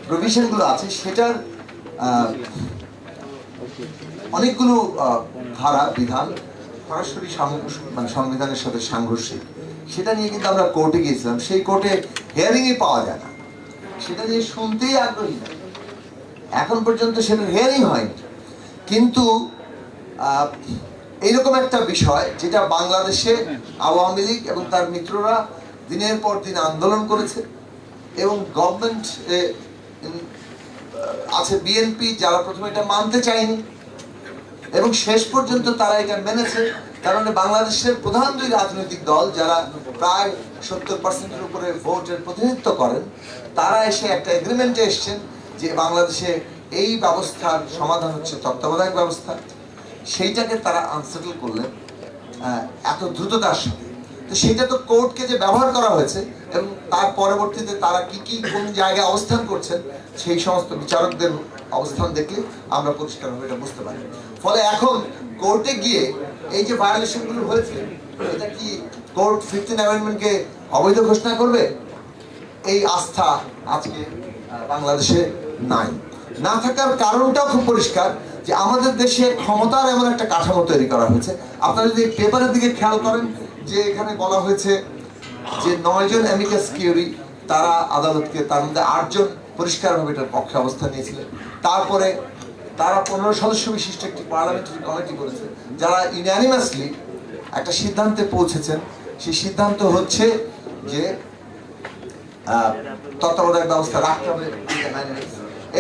Speaker 8: প্রভিশন গুলো আছে, সেটার অনেকগুলো ধারা বিধান সরাসরি মানে সংবিধানের সাথে সাংঘর্ষিক। সেটা নিয়ে কিন্তু আমরা কোর্টে গিয়েছিলাম, সেই কোর্টে হিয়ারিংই পাওয়া যায় না, সেটা নিয়ে শুনতেই আগ্রহী না, এখন পর্যন্ত সেটা হিয়ারিং হয়নি। কিন্তু এইরকম একটা বিষয় যেটা বাংলাদেশে আওয়ামী লীগ এবং তার মিত্ররা দিনের পর দিন আন্দোলন করেছে, এবং গভর্নমেন্ট আছে বিএনপি যারা প্রথমে এটা মানতে চায়নি, এবং শেষ পর্যন্ত তারা এটা মেনেছে। কারণ বাংলাদেশের প্রধান দুই রাজনৈতিক দল যারা প্রায় 70%-এর উপরে ভোটের প্রতিনিধিত্ব করেন, তারা এসে একটা এগ্রিমেন্টে এসছেন যে বাংলাদেশে এই ব্যবস্থার সমাধান হচ্ছে তত্ত্বাবধায়ক ব্যবস্থা। সেইটাকে তারা আনসেটল করলেন এত দ্রুততার সাথে। তো সেটা তো কোর্টকে যে ব্যবহার করা হয়েছে, এবং তার পরবর্তীতে তারা কি কোন জায়গায় অবস্থান করছেন, সেই সমস্ত বিচারকদের অবস্থান দেখলে আমরা পরিষ্কারভাবে এটা বুঝতে পারি। ফলে এখন কোর্টে গিয়ে এই যে ভায়োলেশনগুলো হয়েছে, এটা কি কোর্ট 15 অ্যামেন্ডমেন্টকে অবৈধ ঘোষণা করবে? এই আস্থা আজকে বাংলাদেশে নাই। না থাকার কারণটাও খুব পরিষ্কার যে আমাদের দেশে ক্ষমতার এমন একটা কাঠামো তৈরি করা হয়েছে। আপনারা যদি পেপারের দিকে খেয়াল করেন, যে এখানে বলা হয়েছে যে 9 জন অ্যামিকাস কিউরি তারা আদালতকে, তার মধ্যে 8 জন পরিষ্কারভাবে এটার পক্ষে অবস্থান নিয়েছিলেন। তারপরে তারা 15 সদস্য বিশিষ্ট একটি পার্লামেন্টারি কমিটি করেছে, যারা ইউনানিমাসলি একটা সিদ্ধান্তে পৌঁছেছেন। সেই সিদ্ধান্ত হচ্ছে যে তত্ত্বাবধায়ক ব্যবস্থা রাখতে হবে,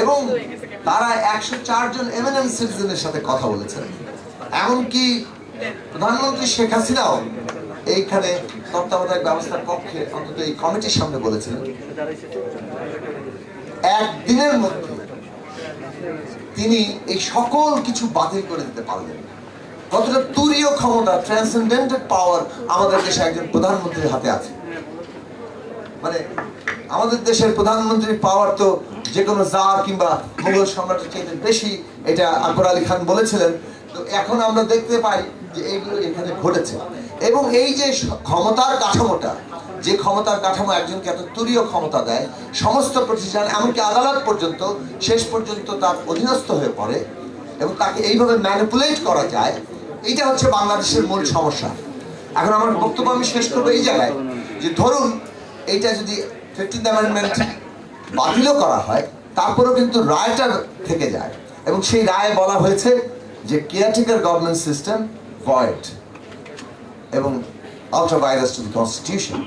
Speaker 8: এবং তারা 104 জন এমিনেন্ট সিটিজেনের সাথে কথা বলেছেন। এমনকি প্রধানমন্ত্রী শেখ হাসিনাও এইখানে তত্ত্বাবধায়ক ব্যবস্থার পক্ষে অন্তত এই কমিটির সামনে বলেছিলেন। একদিনের মধ্যে তিনি এই সকল কিছু বাতিল করে দিতে পারলেন। কতটা তুরীয় ক্ষমতা, ট্রান্সেন্ডেন্টেড পাওয়ার আমাদের দেশে একজন প্রধানমন্ত্রীর হাতে আছে। মানে আমাদের দেশের প্রধানমন্ত্রীর পাওয়ার তো যে কোনো জার কিংবা মুঘল সম্রাটের চাইতে বেশি, এটা আকবর আলী খান বলেছিলেন। তো এখন আমরা দেখতে পাই যে এইগুলো এখানে ঘটেছে, এবং এই যে ক্ষমতার কাঠামোটা, যে ক্ষমতার কাঠামো একজনকে এত তুরীয় ক্ষমতা দেয়, সমস্ত প্রতিষ্ঠান এমনকি আদালত পর্যন্ত শেষ পর্যন্ত তার অধীনস্থ হয়ে পড়ে, এবং তাকে এইভাবে ম্যানিপুলেট করা যায়, এইটা হচ্ছে বাংলাদেশের মূল সমস্যা। এখন আমার বক্তব্য আমি শেষ করবো এই জায়গায় যে ধরুন এইটা যদি 15th অ্যামেন্ডমেন্ট বাতিলও করা হয়, তারপরেও কিন্তু রায়টা থেকে যায়, এবং সেই রায়ে বলা হয়েছে যে কেয়ারটেকার গভর্নমেন্ট সিস্টেম ভয়েড এবং আল্ট্রা ভাইরাস টু কনস্টিটিউশন।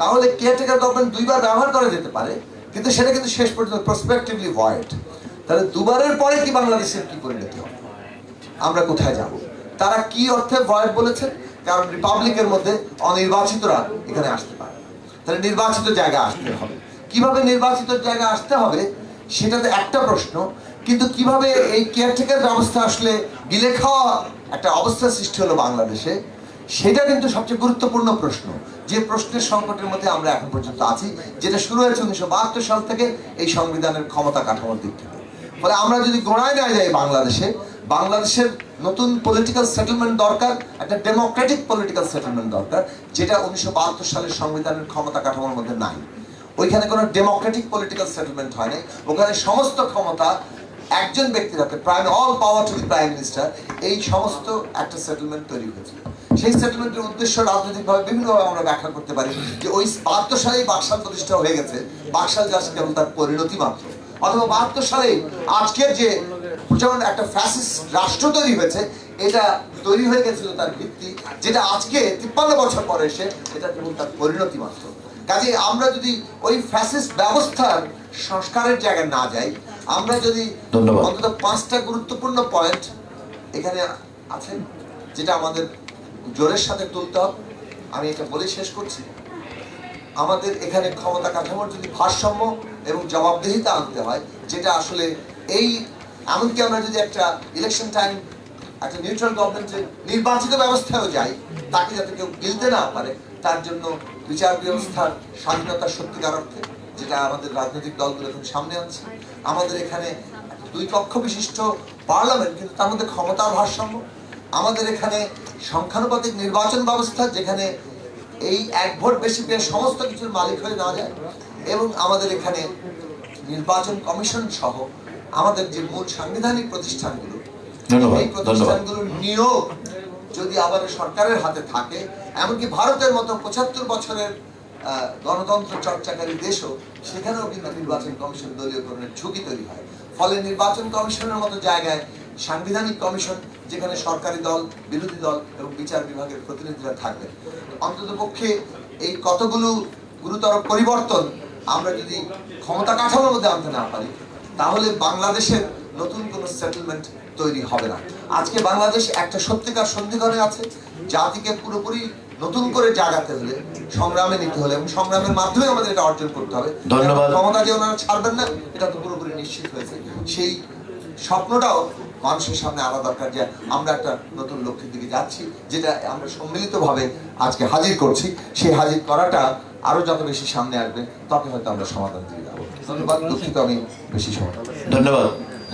Speaker 8: তাহলে কেয়ারটেকার গভর্নমেন্ট দুইবার ব্যবহার করা যেতে পারে, কিন্তু সেটা কিন্তু শেষ পর্যন্ত প্রসপেক্টিভলি ভয়েড। তাহলে দুবারের পরে কি বাংলাদেশের কি পরিণতি হবে, আমরা কোথায় যাব? তারা কি অর্থে ভয়েড বলেছেন? কারণ রিপাবলিকের মধ্যে অনির্বাচিতরা এখানে আসতে পারে, তাহলে নির্বাচিত জায়গা আসতে হবে। কিভাবে নির্বাচিত জায়গা আসতে হবে সেটাতে একটা প্রশ্ন, কিন্তু কিভাবে এই কেয়ারটেকার ব্যবস্থা আসলে গিলে খাওয়া একটা অবস্থা সৃষ্টি হলো বাংলাদেশে, সেটা কিন্তু সবচেয়ে গুরুত্বপূর্ণ প্রশ্ন, যে প্রশ্নের সংকটের মধ্যে আমরা এখন পর্যন্ত আছি, যেটা শুরু হয়েছে 1972 সাল থেকে এই সংবিধানের ক্ষমতা কাঠামোর দিক থেকে। ফলে আমরা যদি গোড়ায় না যাই বাংলাদেশের নতুন পলিটিক্যাল সেটেলমেন্ট দরকার, একটা ডেমোক্রেটিক পলিটিক্যাল সেটেলমেন্ট দরকার, যেটা 1972 সালের সংবিধানের ক্ষমতা কাঠামোর মধ্যে নাই। ওইখানে কোনো ডেমোক্রেটিক পলিটিক্যাল সেটেলমেন্ট হয় নাই, ওখানে সমস্ত ক্ষমতা একজন ব্যক্তির হাতে, all power to the prime minister, এই সমস্ত একটা সেটেলমেন্ট তৈরি হয়েছিল। সেই সেটেলমেন্টের উদ্দেশ্য রাজনৈতিকভাবে বিভিন্নভাবে আমরা ব্যাখ্যা করতে পারি, যে ওই 72 সালেই বাকশাল প্রতিষ্ঠা হয়ে গেছে, বাকশাল জাস্ট কেবল তার পরিণতি মাত্র, অথবা 72 সালে আজকের যে যেমন একটা ফ্যাসিস্ট রাষ্ট্র তৈরি হয়েছে, এটা তৈরি হয়ে গেছিল তার ভিত্তি, যেটা আজকে 53 বছর পরে এসে এটা কেবল তার পরিণতি মাত্র। কাজে আমরা যদি ওই ফ্যাসিস্ট ব্যবস্থার সংস্কারের জায়গায় না যাই, আমরা যদি অন্তত 5টা গুরুত্বপূর্ণ পয়েন্ট এখানে আছে যেটা আমাদের জোরের সাথে তুলতে হবে, আমি এটা বলে শেষ করছি। আমাদের এখানে ক্ষমতা কাঠামোর যদি ভারসাম্য এবং জবাবদিহিতা আনতে হয়, যেটা আসলে এই এমনকি আমরা যদি একটা ইলেকশন টাইম একটা নিউট্রাল গভর্নমেন্টের নির্বাচিত ব্যবস্থায়ও যাই, তাকে যাতে কেউ গিলতে না পারে, তার জন্য বিচার ব্যবস্থার স্বাধীনতার সত্যিকার অর্থে, যেটা আমাদের রাজনৈতিক দলগুলো এখন সামনে আনছে, আমাদের এখানে 2 কক্ষ বিশিষ্ট পার্লামেন্ট, কিন্তু তার মধ্যে ক্ষমতার ভারসাম্য, আমাদের এখানে সংখ্যানুপাতিক নির্বাচন ব্যবস্থা, যেখানে এই 1 ভোট বেশি পেয়ে সমস্ত কিছুর মালিক হয়ে না যায়, এবং আমাদের এখানে নির্বাচন কমিশন সহ আমাদের যে মূল সাংবিধানিক প্রতিষ্ঠানগুলো, এই প্রতিষ্ঠানগুলোর নিয়োগ যদি আবার সরকারের হাতে থাকে, এমনকি ভারতের মতো 75 বছরের গণতন্ত্র চর্চাকারী দেশও, সেখানেও কিন্তু নির্বাচন কমিশন দলীয়করণের ঝুঁকি তৈরি হয়। ফলে নির্বাচন কমিশনের মতো জায়গায় সাংবিধানিক কমিশন, যেখানে সরকারি দল, বিরোধী দল এবং বিচার বিভাগের প্রতিনিধিরা থাকবে, অন্ততপক্ষে এই কতগুলো গুরুতর পরিবর্তন আমরা যদি ক্ষমতা কাঠামোর মধ্যে আনতে না পারি, তাহলে বাংলাদেশের নতুন কোনো সেটেলমেন্ট তৈরি হবে না। আজকে বাংলাদেশ একটা সত্যিকার সন্ধিক্ষণে আছে, জাতিকে পুরোপুরি নতুন করে জাগাতে হলে, সংগ্রামে নিতে হলে, এবং সংগ্রামের মাধ্যমে আমাদের এটা অর্জন করতে হবে।
Speaker 1: ধন্যবাদ।
Speaker 8: ক্ষমতা যে ওনারা ছাড়বেন না, এটা তো পুরোপুরি নিশ্চিত হয়েছে। সেই স্বপ্নটাও মানুষের সামনে আনা দরকার, যে আমরা একটা নতুন লক্ষ্যের দিকে যাচ্ছি, যেটা আমরা সম্মিলিতভাবে আজকে হাজির করছি। সেই হাজির করাটা আরো যত বেশি সামনে আসবে, তত হয়তো আমরা সমাধান দিয়ে যাবো। ধন্যবাদ, দুঃখিত আমি বেশি সময়।
Speaker 1: ধন্যবাদ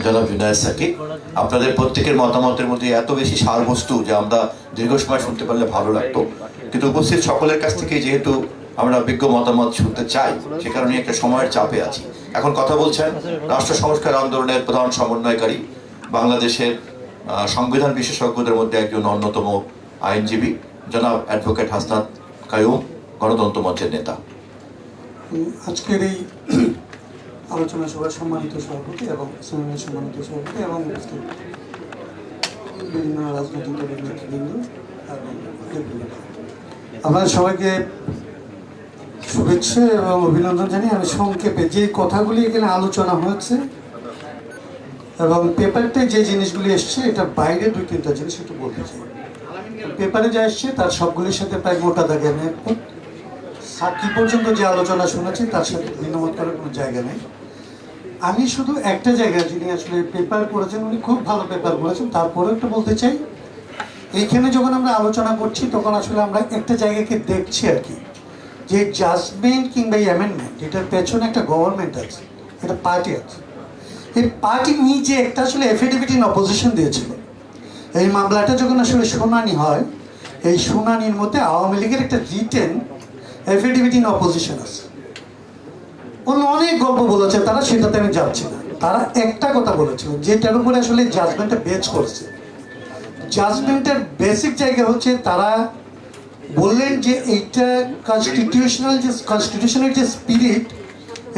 Speaker 1: জনাব জুনায়েদ সাকিব। আপনাদের প্রত্যেকের মতামতের মধ্যে এত বেশি সারবস্তু যে আমরা দীর্ঘ সময় শুনতে পারলে ভালো লাগতো, কিন্তু উপস্থিত সকলের কাছ থেকে যেহেতু আমরা বিজ্ঞ মতামত শুনতে চাই, সে কারণে একটা সময়ের চাপে আছি। এখন কথা বলছেন রাষ্ট্র সংস্কার আন্দোলনের প্রধান সমন্বয়কারী, বাংলাদেশের সংবিধান বিশেষজ্ঞদের মধ্যে একজন অন্যতম আইনজীবী জনাব অ্যাডভোকেট হাসনাত কাইয়ুম, গণতন্ত্র মঞ্চের নেতা।
Speaker 9: আজকের এই আলোচনা সভার সম্মানিত সভাপতি এবং সেমিনারের সম্মানিত সভাপতি এবং বিভিন্ন রাজনৈতিক দলের নেতৃবৃন্দ এবং আপনাদের সবাইকে শুভেচ্ছা এবং অভিনন্দন জানিয়ে আমি সংক্ষেপে যে কথাগুলি এখানে আলোচনা হয়েছে এবং পেপারটায় যে জিনিসগুলি এসছে, এটা বাইরে 2-3টা জিনিস একটু বলতে চাই। পেপারে যা এসছে তার সবগুলির সাথে প্রায় মোটা দাগে আমি একমত। সাক্ষী পর্যন্ত যে আলোচনা শুনেছি তার সাথে ভিন্নমত করার কোনো জায়গা নেই। আমি শুধু একটা জায়গায়, যিনি আসলে পেপার করেছেন উনি খুব ভালো পেপার করেছেন, তারপরেও একটু বলতে চাই, এইখানে যখন আমরা আলোচনা করছি তখন আসলে আমরা একটা জায়গাকে দেখছি আর কি, যে জাজমেন্ট কিংবা অ্যামেন্ডমেন্ট, এটার পেছনে একটা গভর্নমেন্ট আছে, একটা পার্টি আছে। এই পার্টি নিজে একটা আসলে এফিডেভিট ইন অপোজিশন দিয়েছিল। এই মামলাটা যখন আসলে শুনানি হয়, এই শুনানির মধ্যে আওয়ামী লীগের একটা রিটেন এফিডেভিট ইন অপোজিশন আছে। অন্য অনেক গল্প বলেছে তারা, সেটাতে আমি যাচ্ছি না। তারা একটা কথা বলেছিল, যেটার উপরে আসলে জাজমেন্টটা বেস করছে। জাজমেন্টের বেসিক জায়গা হচ্ছে তারা বললেন যে এইটা কনস্টিটিউশনের যে স্পিরিট,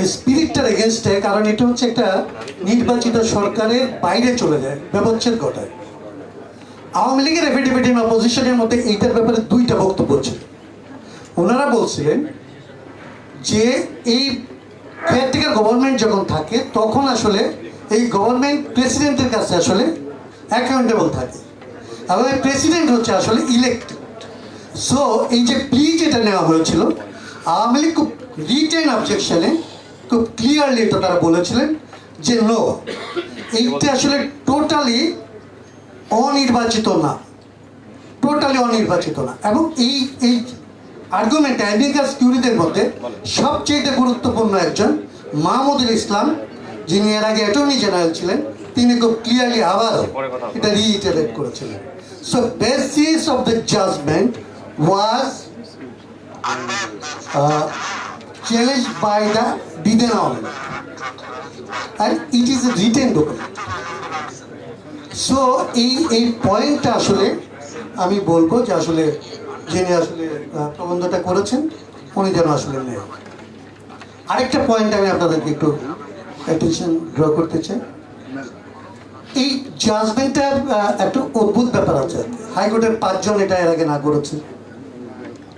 Speaker 9: এই স্পিরিটটার এগেনস্টে, কারণ এটা হচ্ছে একটা নির্বাচিত সরকারের বাইরে চলে যায়, ব্যবচ্ছেদ ঘটায়। আওয়ামী লীগের এফিডেভিট ইন অপোজিশনের মধ্যে এইটার ব্যাপারে 2টা বক্তব্য ছিল। ওনারা বলছিলেন যে এই কেয়ারটেকার গভর্নমেন্ট যখন থাকে তখন আসলে এই গভর্নমেন্ট প্রেসিডেন্টের কাছে আসলে অ্যাকাউন্টেবল থাকে, এবং এই প্রেসিডেন্ট হচ্ছে আসলে ইলেক্টেড। সো এই যে প্লি যেটা নেওয়া হয়েছিল, আওয়ামী লীগ খুব রিটেন অবজেকশনে খুব ক্লিয়ারলি এটা তারা বলেছিলেন যে নো, এইটা আসলে টোটালি অনির্বাচিত না, টোটালি অনির্বাচিত না। এবং এই আর্গুমেন্ট অ্যামিকাস কিউরিদের মধ্যে সবচেয়ে গুরুত্বপূর্ণ একজন মাহমুদুল ইসলাম, যিনি এর আগে অ্যাটর্নি জেনারেল ছিলেন, তিনি খুব ক্লিয়ারলি আবারও এটা রিইটারেট করেছিলেন। So basis of the judgement was challenged by the Didenauer, and it is a written document. So এই পয়েন্টটা আসলে আমি বলবো যে আসলে যিনি আসলে প্রবন্ধটা করেছেন উনি যেন আসলে নেয়। আরেকটা পয়েন্ট আমি আপনাদেরকে একটু অ্যাটেনশন ড্র করতে চাই। এই জাজমেন্টটার একটা অদ্ভুত ব্যাপার আছে। হাইকোর্টের 5 জন এটা এর আগে না করেছে,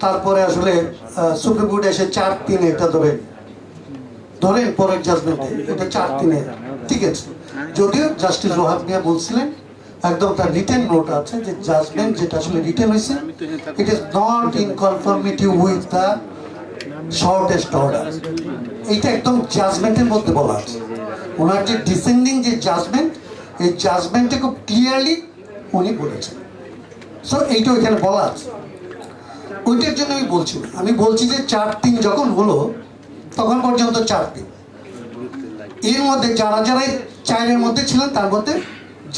Speaker 9: তারপরে আসলে সুপ্রিম কোর্ট এসে 4-3 এটা ধরেন পরের জাজমেন্টে এটা 4-3 ঠিক আছে। যদিও জাস্টিস রোহাত মিয়া বলছিলেন একদম তার রিটেন নোট আছে যে জাজমেন্ট যেটা আসলে রিটেন হয়েছে it is not in conformity with the shortest order. এইটা একদম জাজমেন্টের মধ্যে বলা আছে। ওনার যে ডিসেন্ডিং যে জাজমেন্ট, এই জাজমেন্টে খুব ক্লিয়ারলি উনি বলেছেন। সো এইটা ওইখানে বলা আছে। ওইটার জন্য আমি বলছি যে 4-3 যখন হলো তখন পর্যন্ত 4-3, এর মধ্যে যারা 4-এর মধ্যে ছিলেন তার মধ্যে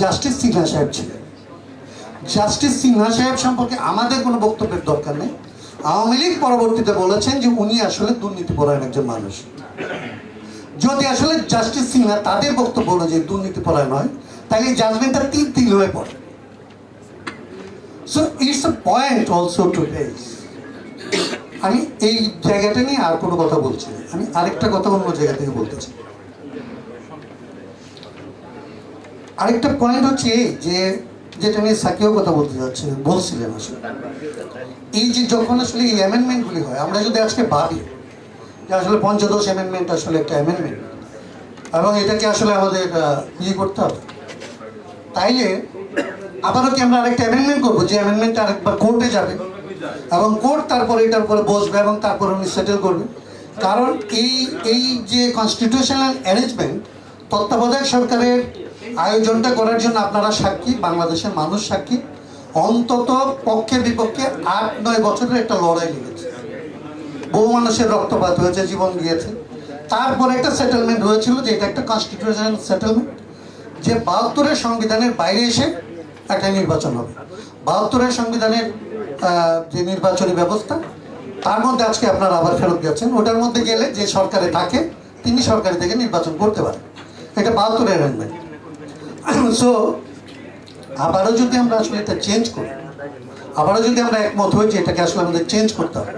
Speaker 9: জাস্টিস সিনহা সাহেব ছিলেন। জাস্টিস সিনহা সাহেব সম্পর্কে আমাদের কোনো বক্তব্যের দরকার নেই। আওয়ামী লীগ পরবর্তীতে বলেছেন যে উনি আসলে দুর্নীতিপরায়ণ একজন মানুষ। যদি আসলে জাস্টিস সিনহা তাদের বক্তব্য অনুযায়ী দুর্নীতিপরায়ণ হয় তাহলে এই জাজমেন্টটা 3-3 হয়ে পড়ে। So it's a point also to raise. আমি এই জায়গাটা নিয়ে আর কোনো কথা বলছি না, আমি আরেকটা কথা অন্য জায়গা থেকে বলতে চাই। আরেকটা পয়েন্ট হচ্ছে এই যে যেটা নিয়ে সাকিও কথা বলছিলেন আসলে এই যে যখন আসলে এই অ্যামেন্ডমেন্টগুলি হয়, আমরা যদি আজকে ভাবি যে আসলে পঞ্চদশ অ্যামেন্ডমেন্ট আসলে একটা অ্যামেন্ডমেন্ট এবং এটাকে আসলে আমাদের করতে হবে, তাইলে আবারও কি আমরা আরেকটা অ্যামেন্ডমেন্ট করবো যে অ্যামেন্ডমেন্টটা আরেকবার কোর্টে যাবে এবং কোর্ট তারপরে এটার উপরে বসবে এবং তারপরে উনি সেটেল করবে। কারণ এই যে কনস্টিটিউশনাল অ্যারেঞ্জমেন্ট তত্ত্বাবধায়ক সরকারের আয়োজনটা করার জন্য আপনারা সাক্ষী, বাংলাদেশের মানুষ সাক্ষী, অন্তত পক্ষে বিপক্ষে 8-9 বছরের একটা লড়াই লেগেছে। বহু মানুষের রক্তপাত হয়েছে, জীবন গিয়েছে। তারপরে একটা সেটেলমেন্ট হয়েছিল যে এটা একটা কনস্টিটিউশনাল সেটেলমেন্ট, যে 72-এর সংবিধানের বাইরে এসে একটা নির্বাচন হবে। 72-এর সংবিধানের যে নির্বাচনী ব্যবস্থা তার মধ্যে আজকে আপনারা আবার ফেরত যাচ্ছেন। ওটার মধ্যে গেলে যে সরকারে থাকে তিনি সরকারি থেকে নির্বাচন করতে পারেন। এটা 72-এর অ্যামেন্ডমেন্ট। সো আবারও যদি আমরা আসলে এটা চেঞ্জ করি, আবারও যদি আমরা একমত হই যে এটাকে আসলে আমাদের চেঞ্জ করতে হবে,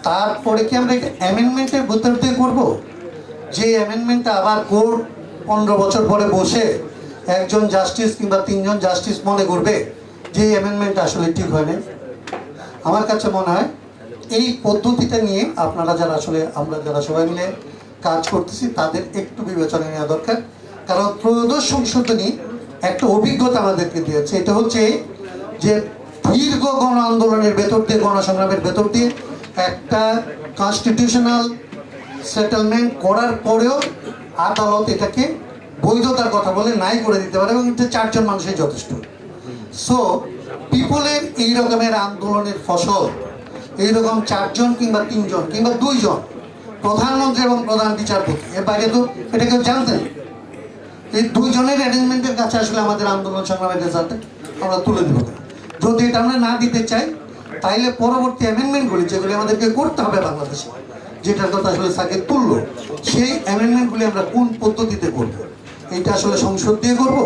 Speaker 9: তারপরে কি আমরা এটা অ্যামেন্ডমেন্টের ভিতর দিয়ে করবো? যে অ্যামেন্ডমেন্টটা আবার কোর্ট 15 বছর পরে বসে একজন জাস্টিস কিংবা 3 জন জাস্টিস মনে করবে যে অ্যামেন্ডমেন্ট আসলে ঠিক হয় না। আমার কাছে মনে হয় এই পদ্ধতিটা নিয়ে আপনারা আমরা যারা সবাই মিলে কাজ করতেছি তাদের একটু বিবেচনা নেওয়া দরকার। কারণ ত্রয়োদশ সংশোধনী একটা অভিজ্ঞতা আমাদেরকে দিয়েছে। এটা হচ্ছে যে দীর্ঘ গণ আন্দোলনের ভেতর দিয়ে, গণসংগ্রামের ভেতর দিয়ে একটা কনস্টিটিউশনাল সেটেলমেন্ট করার পরেও আদালত এটাকে বৈধতার কথা বলে নাই করে দিতে পারে, এবং এটা 4 জন মানুষের যথেষ্ট। সো পিপলের এই রকমের আন্দোলনের ফসল এইরকম 4 জন কিংবা 3 জন কিংবা 2 জন প্রধানমন্ত্রী এবং প্রধান বিচারপতি, এর বাইরে তো এটা কেউ জানতেন। এই 2 জনের অ্যারেঞ্জমেন্টের কাছে আসলে আমাদের আন্দোলন সংগ্রামের রেজাল্ট আমরা তুলে দেবো। যদি এটা আমরা না দিতে চাই তাইলে পরবর্তী অ্যামেন্ডমেন্টগুলি যেগুলি আমাদেরকে করতে হবে বাংলাদেশে, যেটার কথা আসলে সাকিব তুললো, সেই অ্যামেন্ডমেন্টগুলি আমরা কোন পদ্ধতিতে করবো? এইটা আসলে সংসদ দিয়ে করবো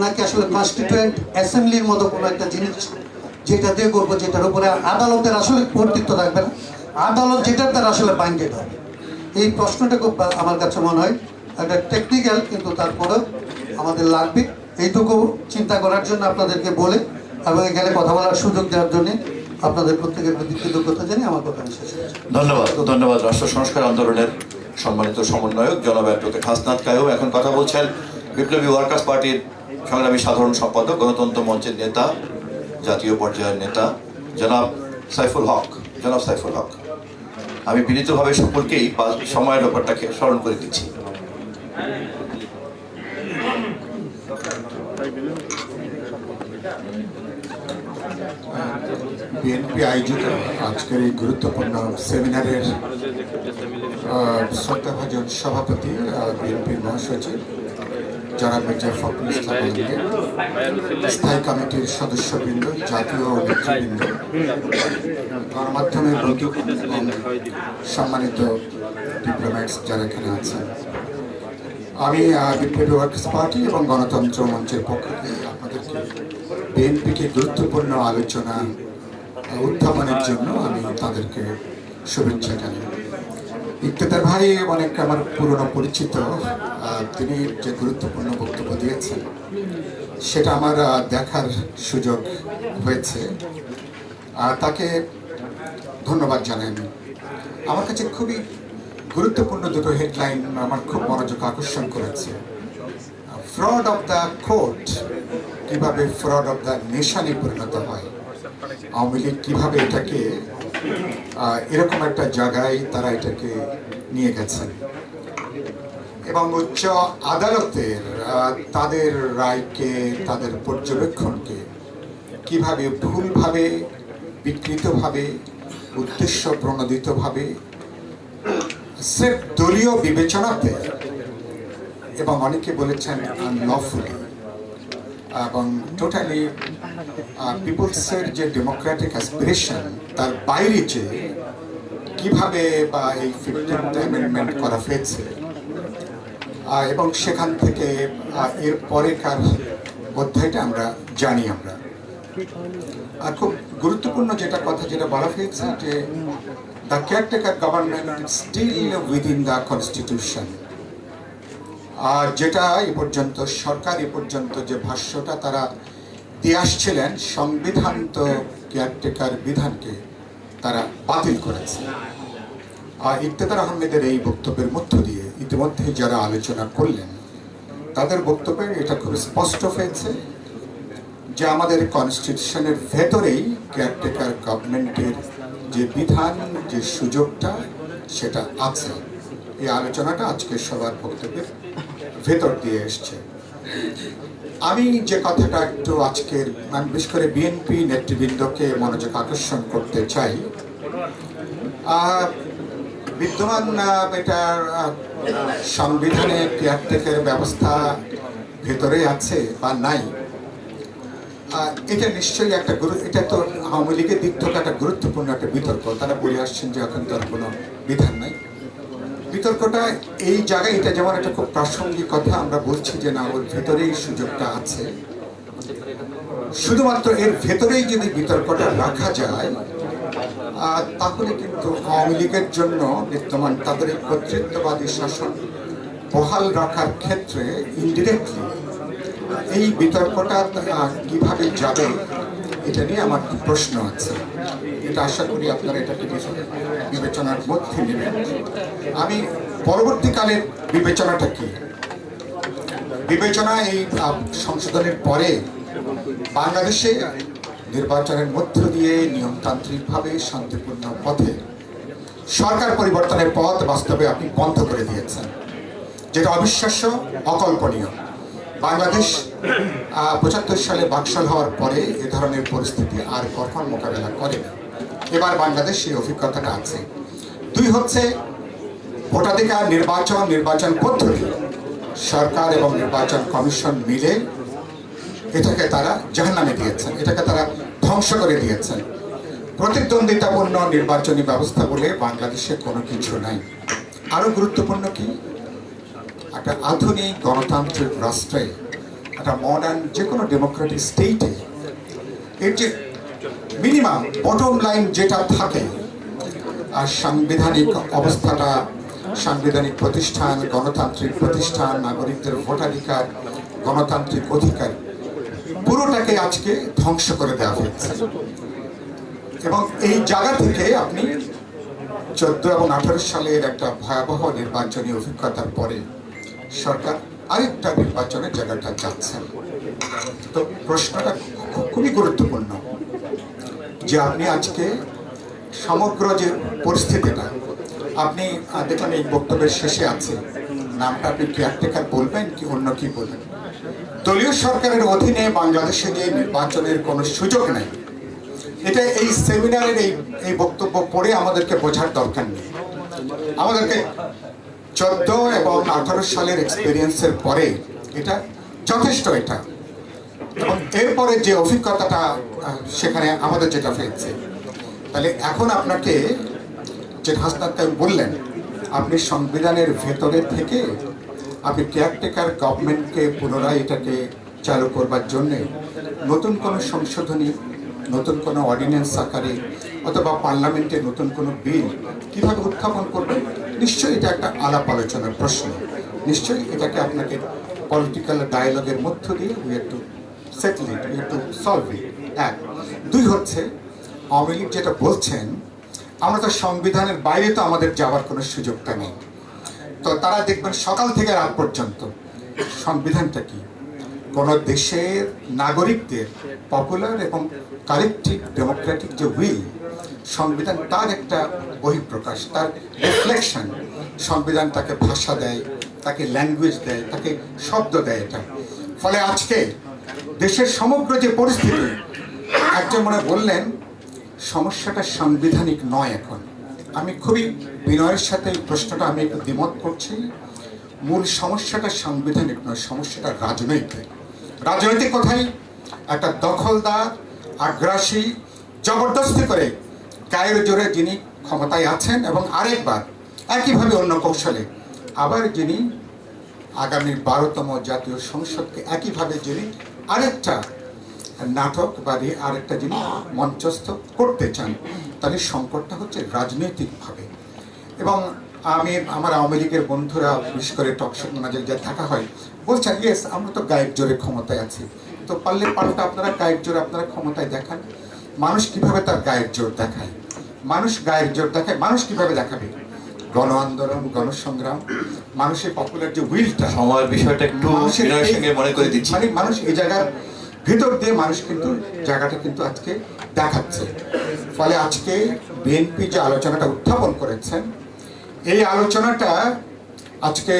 Speaker 9: নাকি আসলে কনস্টিটিউয়েন্ট অ্যাসেম্বলির মতো কোনো একটা জিনিস যেটা দিয়ে করবো, যেটার উপরে আদালতের আসলে কর্তৃত্ব থাকবে না, আদালত যেটার দ্বারা আসলে বাইন্ডেড হবে? এই প্রশ্নটা খুব আমার কাছে মনে হয় একটা টেকনিক্যাল, কিন্তু তারপরেও আমাদের লাগবে। এইটুকু চিন্তা করার জন্য আপনাদেরকে বলে এবং এখানে কথা বলার সুযোগ দেওয়ার জন্য আপনাদের প্রত্যেকের প্রতি কৃতজ্ঞতা জানিয়ে আমার কথা শেষ করছি।
Speaker 1: ধন্যবাদ রাষ্ট্র সংস্কার আন্দোলনের সম্মানিত সমন্বয়ক জনাব অ্যাডভোকেট হাসনাত কায়ুম। এখন কথা বলছেন বিপ্লবী ওয়ার্কার্স পার্টির সংগ্রামী সাধারণ সম্পাদক, গণতন্ত্র মঞ্চের নেতা, জাতীয় পর্যায়ের নেতা জনাব সাইফুল হক। আমি বিনীতভাবে সকলকেই সময়ের ব্যাপারটাকে স্মরণ করে দিচ্ছি।
Speaker 3: বিএনপি আয়োজিত আজকের এই গুরুত্বপূর্ণ সেমিনারের শ্রদ্ধাভাজন সভাপতি বিএনপির মহাসচিব যারা মির্জা ফখরুল ইসলাম আলমগীর, স্থায়ী কমিটির সদস্যবৃন্দ, জাতীয় নেতৃবৃন্দ, গণমাধ্যমের বন্ধু এবং সম্মানিত ডিপ্লোম্যাটস যারা এখানে আছেন, আমি বিপ্লবী ওয়ার্কার্স পার্টি এবং গণতন্ত্র মঞ্চের পক্ষ থেকে আপনাদেরকে বিএনপিকে গুরুত্বপূর্ণ আলোচনা উত্থাপনের জন্য আমি তাদেরকে শুভেচ্ছা জানাই। ইকতেদার ভাই অনেক আমার পুরনো পরিচিত, তিনি যে গুরুত্বপূর্ণ বক্তব্য দিয়েছেন সেটা আমার দেখার সুযোগ হয়েছে, তাকে ধন্যবাদ জানাই। আমি আমার কাছে খুবই গুরুত্বপূর্ণ দুটো হেডলাইন আমার খুব মনোযোগ আকর্ষণ করেছে। ফ্রড অফ দ্য কোর্ট কিভাবে ফ্রড অফ দ্য নেশনে পরিণত হয়, আওয়ামী লীগ কীভাবে এটাকে এরকম একটা জায়গায় তারা এটাকে নিয়ে গেছেন, এবং উচ্চ আদালতের তাদের রায়কে, তাদের পর্যবেক্ষণকে কিভাবে ভুলভাবে, বিকৃতভাবে, উদ্দেশ্য প্রণোদিতভাবে, স্রেফ দলীয় বিবেচনাতে এবং অনেকে বলেছেন আনলফুলি এবং টোটালি পিপলসের যে ডেমোক্রেটিক অ্যাসপিরেশন তার বাইরে যে কিভাবে বা এই 15th অ্যামেন্ডমেন্ট করা হয়েছে এবং সেখান থেকে এর পরেকার অধ্যায়টা আমরা জানি। আমরা খুব গুরুত্বপূর্ণ যেটা কথা যেটা বলা হয়েছে যে the caretaker government still within the constitution, আর যেটা এ পর্যন্ত সরকার এ পর্যন্ত যে ভাষ্যটা তারা দিয়ে আসছিলেন, সংবিধান তো কেয়ারটেকার বিধানকে তারা বাতিল করেছে। আর ইকতেদার আহমেদের এই বক্তব্যের মধ্য দিয়ে ইতিমধ্যে যারা আলোচনা করলেন তাদের বক্তব্যে এটা খুব স্পষ্ট হয়েছে যে আমাদের কনস্টিটিউশনের ভেতরেই কেয়ারটেকার গভর্নমেন্টের যে বিধান, যে সুযোগটা সেটা আছে। এই আলোচনাটা আজকে সবার বক্তব্যের ভেতর দিয়ে এসছে। আমি যে কথাটা একটু আজকের বিশেষ করে বিএনপি নেতৃবৃন্দকে মনোযোগ আকর্ষণ করতে চাই, বিদ্যমান এটা সংবিধানে কেয়ারটেকার ব্যবস্থা ভেতরে আছে বা নাই, এটা নিশ্চয়ই একটা এটা তো আওয়ামী লীগের দিক থেকে একটা গুরুত্বপূর্ণ একটা বিতর্ক। তারা বলে আসছেন যে এখন তার কোনো বিধান নাই। বিতর্কটা এই জায়গায় এটা যেমন একটা খুব প্রাসঙ্গিক কথা, আমরা বলছি যে না, ওর ভেতরেই সুযোগটা আছে। শুধুমাত্র এর ভেতরেই যদি বিতর্কটা রাখা যায় তাহলে কিন্তু আওয়ামী লীগের জন্য বিদ্যমান তাদের এই কর্তৃত্ববাদী শাসন বহাল রাখার ক্ষেত্রে ইনডিরেক্টলি এই বিতর্কটা কিভাবে যাবে এটা নিয়ে আমার প্রশ্ন আছে। এটা আশা করি আপনারা এটাকে বিবেচনার মধ্যে নেবেন। আমি পরবর্তীকালের বিবেচনাটা কি, বিবেচনা এই সংশোধনের পরে বাংলাদেশে নির্বাচনের মধ্য দিয়ে নিয়মতান্ত্রিকভাবে শান্তিপূর্ণ পথে সরকার পরিবর্তনের পথ বাস্তবে আপনি বন্ধ করে দিয়েছেন, যেটা অবিশ্বাস্য, অকল্পনীয়। বাংলাদেশ ৭৫ সালে বাকশাল হওয়ার পরে এ ধরনের পরিস্থিতি আর কখন মোকাবেলা করে। এবার বাংলাদেশ সেই অভিজ্ঞতাটা আছে। দুই হচ্ছে ভোটাধিকার, নির্বাচন পদ্ধতি, সরকার এবং নির্বাচন কমিশন মিলে এটাকে তারা জাহান্নামে দিয়েছেন, এটাকে তারা ধ্বংস করে দিয়েছেন। প্রতিদ্বন্দ্বিতাপূর্ণ নির্বাচনী ব্যবস্থা বলে বাংলাদেশে কোনো কিছু নাই। আরো গুরুত্বপূর্ণ কি, একটা আধুনিক গণতান্ত্রিক রাষ্ট্রে, একটা মডার্ন যে কোনো ডেমোক্রেটিক স্টেটে এর যে মিনিমাম বটম লাইন যেটা থাকে, আর সাংবিধানিক অবস্থাটা, সাংবিধানিক প্রতিষ্ঠান, গণতান্ত্রিক প্রতিষ্ঠান, নাগরিকদের ভোটাধিকার, গণতান্ত্রিক অধিকার, পুরোটাকে আজকে ধ্বংস করে দেওয়া হয়েছে। এবং এই জায়গা থেকে আপনি 14 এবং 18 সালের একটা ভয়াবহ নির্বাচনী অভিজ্ঞতার পরে সরকার আরেকটা নির্বাচনের জায়গাটা যাচ্ছে। তো প্রশ্নটা খুবই গুরুত্বপূর্ণ যে আপনি আজকে সমগ্র যে পরিস্থিতিটা, আপনি দেখলাম এই বক্তব্যের শেষে আছে নামটা আপনি কেয়ারটেকার বলবেন কি অন্য কি বলবেন,
Speaker 10: দলীয় সরকারের অধীনে বাংলাদেশে যে নির্বাচনের কোনো সুযোগ নেই, এটা এই সেমিনারের এই বক্তব্য পড়ে আমাদেরকে বোঝার দরকার নেই। আমাদেরকে 14 এবং 18 সালের এক্সপিরিয়েন্সের পরে এটা যথেষ্ট। এটা এবং এরপরে যে অভিজ্ঞতাটা সেখানে আমাদের যেটা ফেলছে, তাহলে এখন আপনাকে যে হাসনাত বললেন, আপনি সংবিধানের ভেতরে থেকে আপনি কেয়ারটেকার গভর্নমেন্টকে পুনরায় এটাকে চালু করবার জন্যে নতুন কোনো সংশোধনী, নতুন কোনো অর্ডিন্যান্স আকারে অথবা পার্লামেন্টে নতুন কোনো বিল কীভাবে উত্থাপন করবেন, নিশ্চয়ই এটা একটা আলাপ আলোচনার প্রশ্ন। নিশ্চয়ই এটাকে আপনাকে পলিটিক্যাল ডায়ালগের মধ্য দিয়ে we have to settle it, we have to solve it. এক। দুই হচ্ছে, আওয়ামী লীগ যেটা বলছেন, আমরা তো সংবিধানের বাইরে তো আমাদের যাওয়ার কোনো সুযোগটা নেই। তো তারা দেখবেন সকাল থেকে রাত পর্যন্ত সংবিধানটা কি, কোন দেশের নাগরিকদের পপুলার এবং কালেকটিভ ডেমোক্রেটিক যে উইল, সংবিধান তার একটা বহিঃপ্রকাশ, তার রিফ্লেকশন। সংবিধান তাকে ভাষা দেয়, তাকে ল্যাঙ্গুয়েজ দেয়, তাকে শব্দ দেয়। এটা ফলে আজকে দেশের সমগ্র যে পরিস্থিতি, একজন মনে বললেন সমস্যাটা সাংবিধানিক নয়। এখন আমি খুবই বিনয়ের সাথে এই প্রশ্নটা আমি একটু দ্বিমত করছি। মূল সমস্যাটা সাংবিধানিক নয়, সমস্যাটা রাজনৈতিক। রাজনৈতিক কথাই একটা দখলদার, আগ্রাসী, জবরদস্তি করে গায়ের জোরে যিনি ক্ষমতায় আছেন এবং আরেকবার একইভাবে অন্য কৌশলে আবার যিনি আগামী 12তম জাতীয় সংসদকে একইভাবে যিনি আরেকটা নাটক বা আরেকটা যিনি মঞ্চস্থ করতে চান, তাহলে সংকটটা হচ্ছে রাজনৈতিকভাবে। এবং আমার আওয়ামী লীগের বন্ধুরা, বিশেষ করে টকশো ম্যানেজার যা থাকা হয়, বলছেন ইয়েস আমরা তো গায়ের জোরে ক্ষমতায় আছি। তো পারলে পাল্টা আপনারা গায়ের জোরে আপনারা ক্ষমতায় দেখান। মানুষ কিভাবে তার গায়ের জোর দেখায়? মানুষ গায়ের জোর দেখায়, মানুষ কিভাবে দেখাবে? গণ আন্দোলন, গণসংগ্রাম, মানুষের পপুলার যে উইলটা,
Speaker 1: সময়ের বিষয়টা একটু বিনয়ের সঙ্গে মনে করে দিচ্ছি।
Speaker 10: মানে মানুষ এই জায়গার ভিতর দিয়ে মানুষ কিন্তু জায়গাটা কিন্তু আজকে দেখাচ্ছে। ফলে আজকে বিএনপি যে আলোচনাটা উত্থাপন করেছেন, এই আলোচনাটা আজকে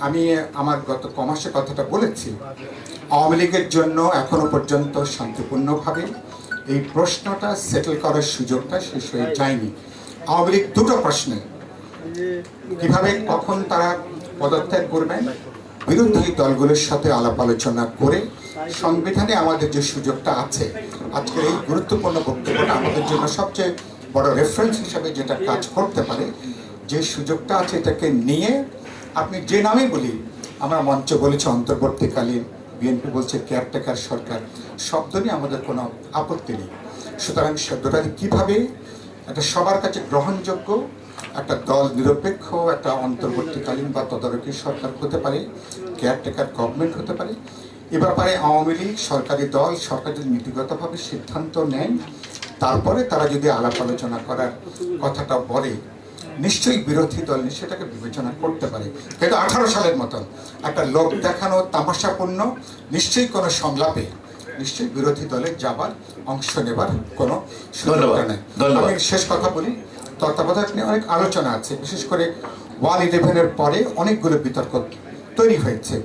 Speaker 10: আমি আমার গত কমাসে কথাটা বলেছি, আওয়ামী লীগের জন্য এখনো পর্যন্ত শান্তিপূর্ণভাবে এই প্রশ্নটা সেটেল করার সুযোগটা শেষ হয়ে যায়নি। আওয়ামী লীগ দুটো প্রশ্নে কিভাবে কখন তারা পদত্যাগ করবেন, বিরোধী দলগুলোর সাথে আলাপ আলোচনা করে সংবিধানে আমাদের যে সুযোগটা আছে, আজকের এই গুরুত্বপূর্ণ বক্তব্যটা আমাদের জন্য সবচেয়ে বড় রেফারেন্স হিসাবে যেটা কাজ করতে পারে, যে সুযোগটা আছে এটাকে নিয়ে আপনি যে নামে বলি, আমরা মঞ্চ বলেছি অন্তর্বর্তীকালীন, বিএনপি বলছে কেয়ারটেকার সরকার, শব্দ নিয়ে আমাদের কোনো আপত্তি নেই। সুতরাং শব্দটা কীভাবে একটা সবার কাছে গ্রহণযোগ্য, একটা দল নিরপেক্ষ, একটা অন্তর্বর্তীকালীন বা তদারকি সরকার হতে পারে, কেয়ারটেকার গভর্নমেন্ট হতে পারে, এ ব্যাপারে আওয়ামী লীগ সরকারি দল, সরকার যদি নীতিগতভাবে সিদ্ধান্ত নেন, তারপরে তারা যদি আলাপ আলোচনা করার কথাটা বলে, নিশ্চয়ই বিরোধী দল সেটাকে বিবেচনা করতে পারে। কিন্তু 18 সালের মতন একটা লোক দেখানো তামাশাপূর্ণ নিশ্চয়ই কোনো সংলাপে নিশ্চয়ই বিরোধী দলে যাবার, অংশ নেবার কোনো সুযোগটা নেই। আমি শেষ কথা বলি, তত্ত্বাবধায়ক নিয়ে অনেক আলোচনা আছে, বিশেষ করে 1/11-এর পরে অনেকগুলো বিতর্ক তৈরি হয়েছে।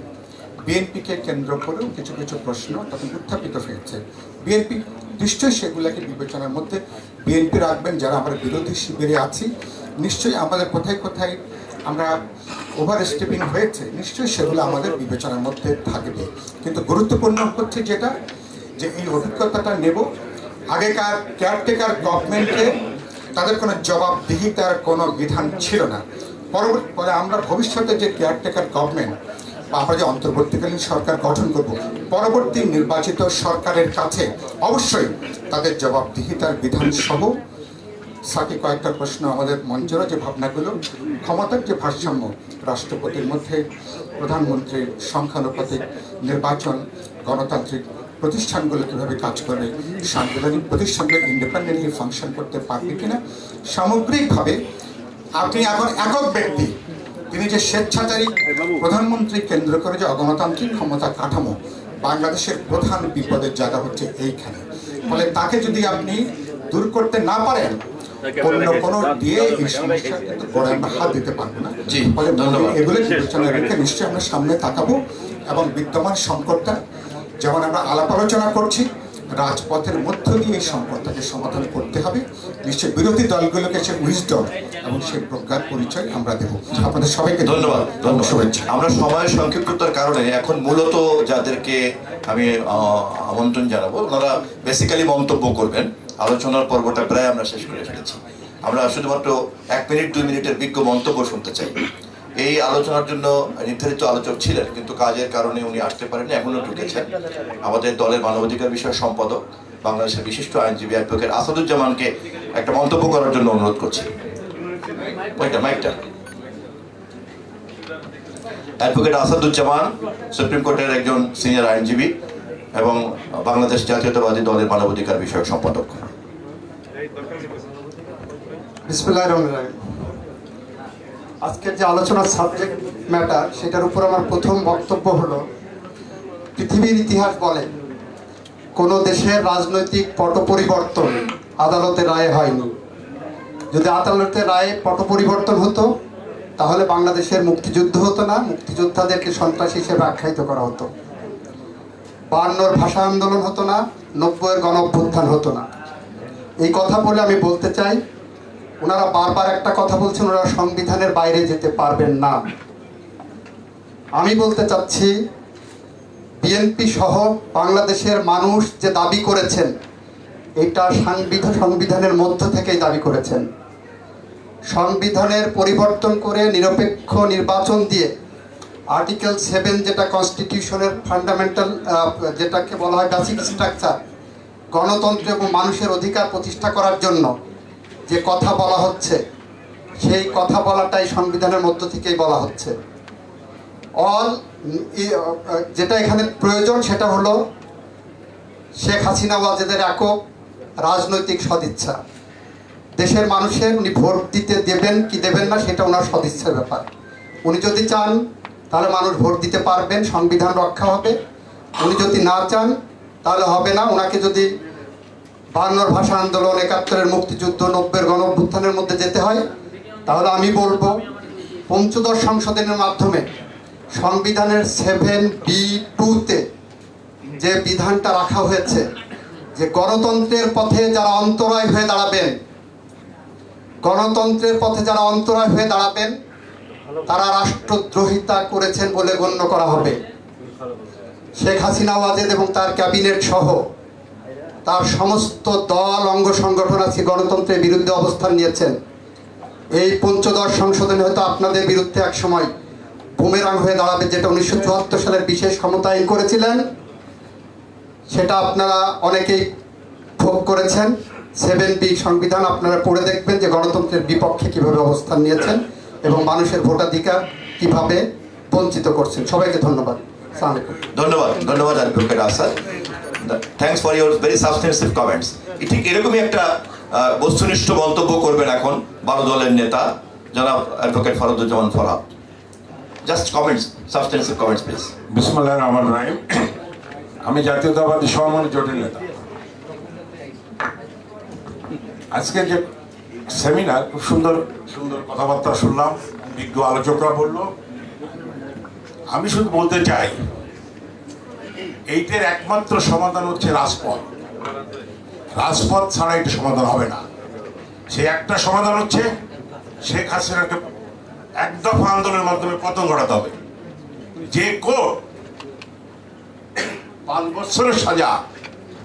Speaker 10: বিএনপিকে কেন্দ্র করেও কিছু কিছু প্রশ্ন তখন উত্থাপিত হয়েছে। বিএনপি নিশ্চয়ই সেগুলোকে বিবেচনার মধ্যে বিএনপি রাখবেন। যারা আমরা বিরোধী শিবিরে আছি, নিশ্চয়ই আমাদের কোথায় কোথায় আমরা ওভার স্টেপিং হয়েছে, নিশ্চয়ই সেগুলো আমাদের বিবেচনার মধ্যে থাকবে। কিন্তু গুরুত্বপূর্ণ হচ্ছে যেটা, যে এই অভিজ্ঞতাটা নেব। আগেকার কেয়ারটেকার গভর্নমেন্টে তাদের কোনো জবাবদিহিতার কোনো বিধান ছিল না। পরে আমরা ভবিষ্যতে যে কেয়ারটেকার গভর্নমেন্ট বা আমরা যে অন্তর্বর্তীকালীন সরকার গঠন করব, পরবর্তী নির্বাচিত সরকারের কাছে অবশ্যই তাদের জবাবদিহিতার বিধান সহ সাথে কয়েকটা প্রশ্ন আমাদের মঞ্চেরও যে ভাবনাগুলো, ক্ষমতার যে ভারসাম্য, রাষ্ট্রপতির মধ্যে প্রধানমন্ত্রীর সংখ্যানুপাতিক নির্বাচন, গণতান্ত্রিক প্রতিষ্ঠানগুলো কীভাবে কাজ করবে, সাংবিধানিক প্রতিষ্ঠানগুলো ইন্ডিপেন্ডেন্টলি ফাংশন করতে পারবে কিনা, সামগ্রিকভাবে আপনি এখন একক ব্যক্তি, তিনি যে স্বেচ্ছাচারী প্রধানমন্ত্রী কেন্দ্র করে যে অগণতান্ত্রিক ক্ষমতা কাঠামো, বাংলাদেশের প্রধান বিপদের জায়গা হচ্ছে এইখানে। ফলে তাকে যদি আপনি দূর করতে না পারেন, অন্য কোনো দিয়ে এই সমস্যা কিন্তু গড়ে আমরা হাত দিতে পারবো না। ফলে এগুলো বিবেচনায় রেখে নিশ্চয়ই আমরা সামনে তাকাবো এবং বিদ্যমান সংকটটা যেমন আমরা আলাপ আলোচনা করছি, রাজপথের মধ্য দিয়ে এই সংকটটাকে সমাধান করতে হবে। নিশ্চয় বিরোধী দলগুলোকে সে উইজডম এবং সেই প্রজ্ঞার পরিচয় আমরা দেব। আপনাদের সবাইকে
Speaker 1: ধন্যবাদ।
Speaker 10: শুভেচ্ছা।
Speaker 1: আমরা সময়ের সংক্ষিপ্ততার কারণে এখন মূলত যাদেরকে আমি আমন্ত্রণ জানাবো, ওনারা বেসিক্যালি মন্তব্য করবেন। আলোচনার পর্বটা প্রায় আমরা শেষ করে ফেলেছি। আমরা শুধুমাত্র 1 মিনিট 2 মিনিটের বিজ্ঞ মন্তব্য শুনতে চাই। এই আলোচনার জন্য নির্ধারিত আলোচক ছিলেন, কিন্তু কাজের কারণে উনি আসতে পারেননি, এখনো ঢুকেছেন। আমাদের দলের মানবাধিকার বিষয়ক সম্পাদক, বাংলাদেশের বিশিষ্ট আইনজীবী অ্যাডভোকেট আসাদুজ্জামানকে একটা মন্তব্য করার জন্য অনুরোধ করছি। মাইকটা অ্যাডভোকেট আসাদুজ্জামান সুপ্রিম কোর্টের একজন সিনিয়র আইনজীবী এবং বাংলাদেশ জাতীয়তাবাদী দলের মানবাধিকার বিষয়ক সম্পাদক।
Speaker 9: বিসমিল্লাহির রহমানির রহিম। আজকের যে আলোচনার সাবজেক্ট ম্যাটার, সেটার উপর আমার প্রথম বক্তব্য হলো, পৃথিবীর ইতিহাস বলে কোনো দেশের রাজনৈতিক পট পরিবর্তন আদালতের রায়ে হয়নি। যদি আদালতের রায়ে পট পরিবর্তন হতো তাহলে বাংলাদেশের মুক্তিযুদ্ধ হতো না, মুক্তিযোদ্ধাদেরকে সন্ত্রাসী হিসেবে আখ্যায়িত করা হতো। 52-র ভাষা আন্দোলন হতো না, 90-এর গণ অভ্যুত্থান হতো না। এই কথা বলে আমি বলতে চাই, ওনারা বারবার একটা কথা বলছেন, ওনারা সংবিধানের বাইরে যেতে পারবেন না। আমি বলতে চাচ্ছি, বিএনপি সহ বাংলাদেশের মানুষ যে দাবি করেছেন, এটা সংবিধানের মধ্য থেকেই দাবি করেছেন। সংবিধানের পরিবর্তন করে নিরপেক্ষ নির্বাচন দিয়ে আর্টিকেল 7 যেটা কনস্টিটিউশনের ফান্ডামেন্টাল, যেটাকে বলা হয় বেসিক স্ট্রাকচার, গণতন্ত্র এবং মানুষের অধিকার প্রতিষ্ঠা করার জন্য যে কথা বলা হচ্ছে, সেই কথা বলাটাই সংবিধানের মধ্য থেকেই বলা হচ্ছে। যেটা এখানে প্রয়োজন সেটা হলো শেখ হাসিনা ওয়াজেদের একক রাজনৈতিক সদিচ্ছা। দেশের মানুষের উনি ভোট দিতে দেবেন কি দেবেন না সেটা ওনার সদিচ্ছার ব্যাপার। উনি যদি চান তাহলে মানুষ ভোট দিতে পারবেন, সংবিধান রক্ষা হবে। উনি যদি না চান তাহলে হবে না। ওনাকে যদি 52-র ভাষা আন্দোলন, 71-এর মুক্তিযুদ্ধ, 90-এর গণ অভ্যুত্থানের মধ্যে যেতে হয়, তাহলে আমি বলবো পঞ্চদশ সংশোধনের মাধ্যমে সংবিধানের 7B(2)তে যে বিধানটা রাখা হয়েছে, যে গণতন্ত্রের পথে যারা অন্তরায় হয়ে দাঁড়াবেন, গণতন্ত্রের পথে যারা অন্তরায় হয়ে দাঁড়াবেন তারা রাষ্ট্রদ্রোহিতা করেছেন বলে গণ্য করা হবে। শেখ হাসিনা ওয়াজেদ এবং তার ক্যাবিনেট সহ তার সমস্ত দল, অঙ্গ সংগঠন আছে গণতন্ত্রের বিরুদ্ধে অবস্থান নিয়েছেন। এই পঞ্চদশ সংশোধনে হয়তো আপনাদের বিরুদ্ধে এক সময় বুমেরাং হয়ে দাঁড়াবে, যেটা 1974 সালের বিশেষ ক্ষমতা আইন করেছিলেন, সেটা আপনারা অনেকেই ভোগ করেছেন। 7B সংবিধান আপনারা পড়ে দেখবেন যে গণতন্ত্রের বিপক্ষে কিভাবে অবস্থান নিয়েছেন এবং মানুষের ভোটাধিকার কিভাবে বঞ্চিত করছেন। সবাইকে ধন্যবাদ। আসসালামু আলাইকুম।
Speaker 1: ধন্যবাদ advocate Asad. Thanks for your very substantive comments. ঠিক এরকমই একটা বস্তুনিষ্ঠ মন্তব্য করবেন এখন 12 দলের নেতা জনাব advocate Farhaduzzaman Farhad. Just comments, substantive comments please.
Speaker 11: বিসমিল্লাহির রহমানির রহিম। আমি জাতীয়তাবাদী সমমনা জোটের নেতা। আজকে যে সেমিনার, খুব সুন্দর সুন্দর কথাবার্তা শুনলাম, বিজ্ঞ আলোচকরা বলল। আমি শুধু বলতে চাই, এইটার একমাত্র সমাধান হচ্ছে রাজপথ। রাজপথ ছাড়া এটা সমাধান হবে না। সেই একটা সমাধান হচ্ছে শেখ হাসিনাকে এক দফা আন্দোলনের মাধ্যমে পতন ঘটাতে হবে। যে কোর্ট 5 বছরের সাজা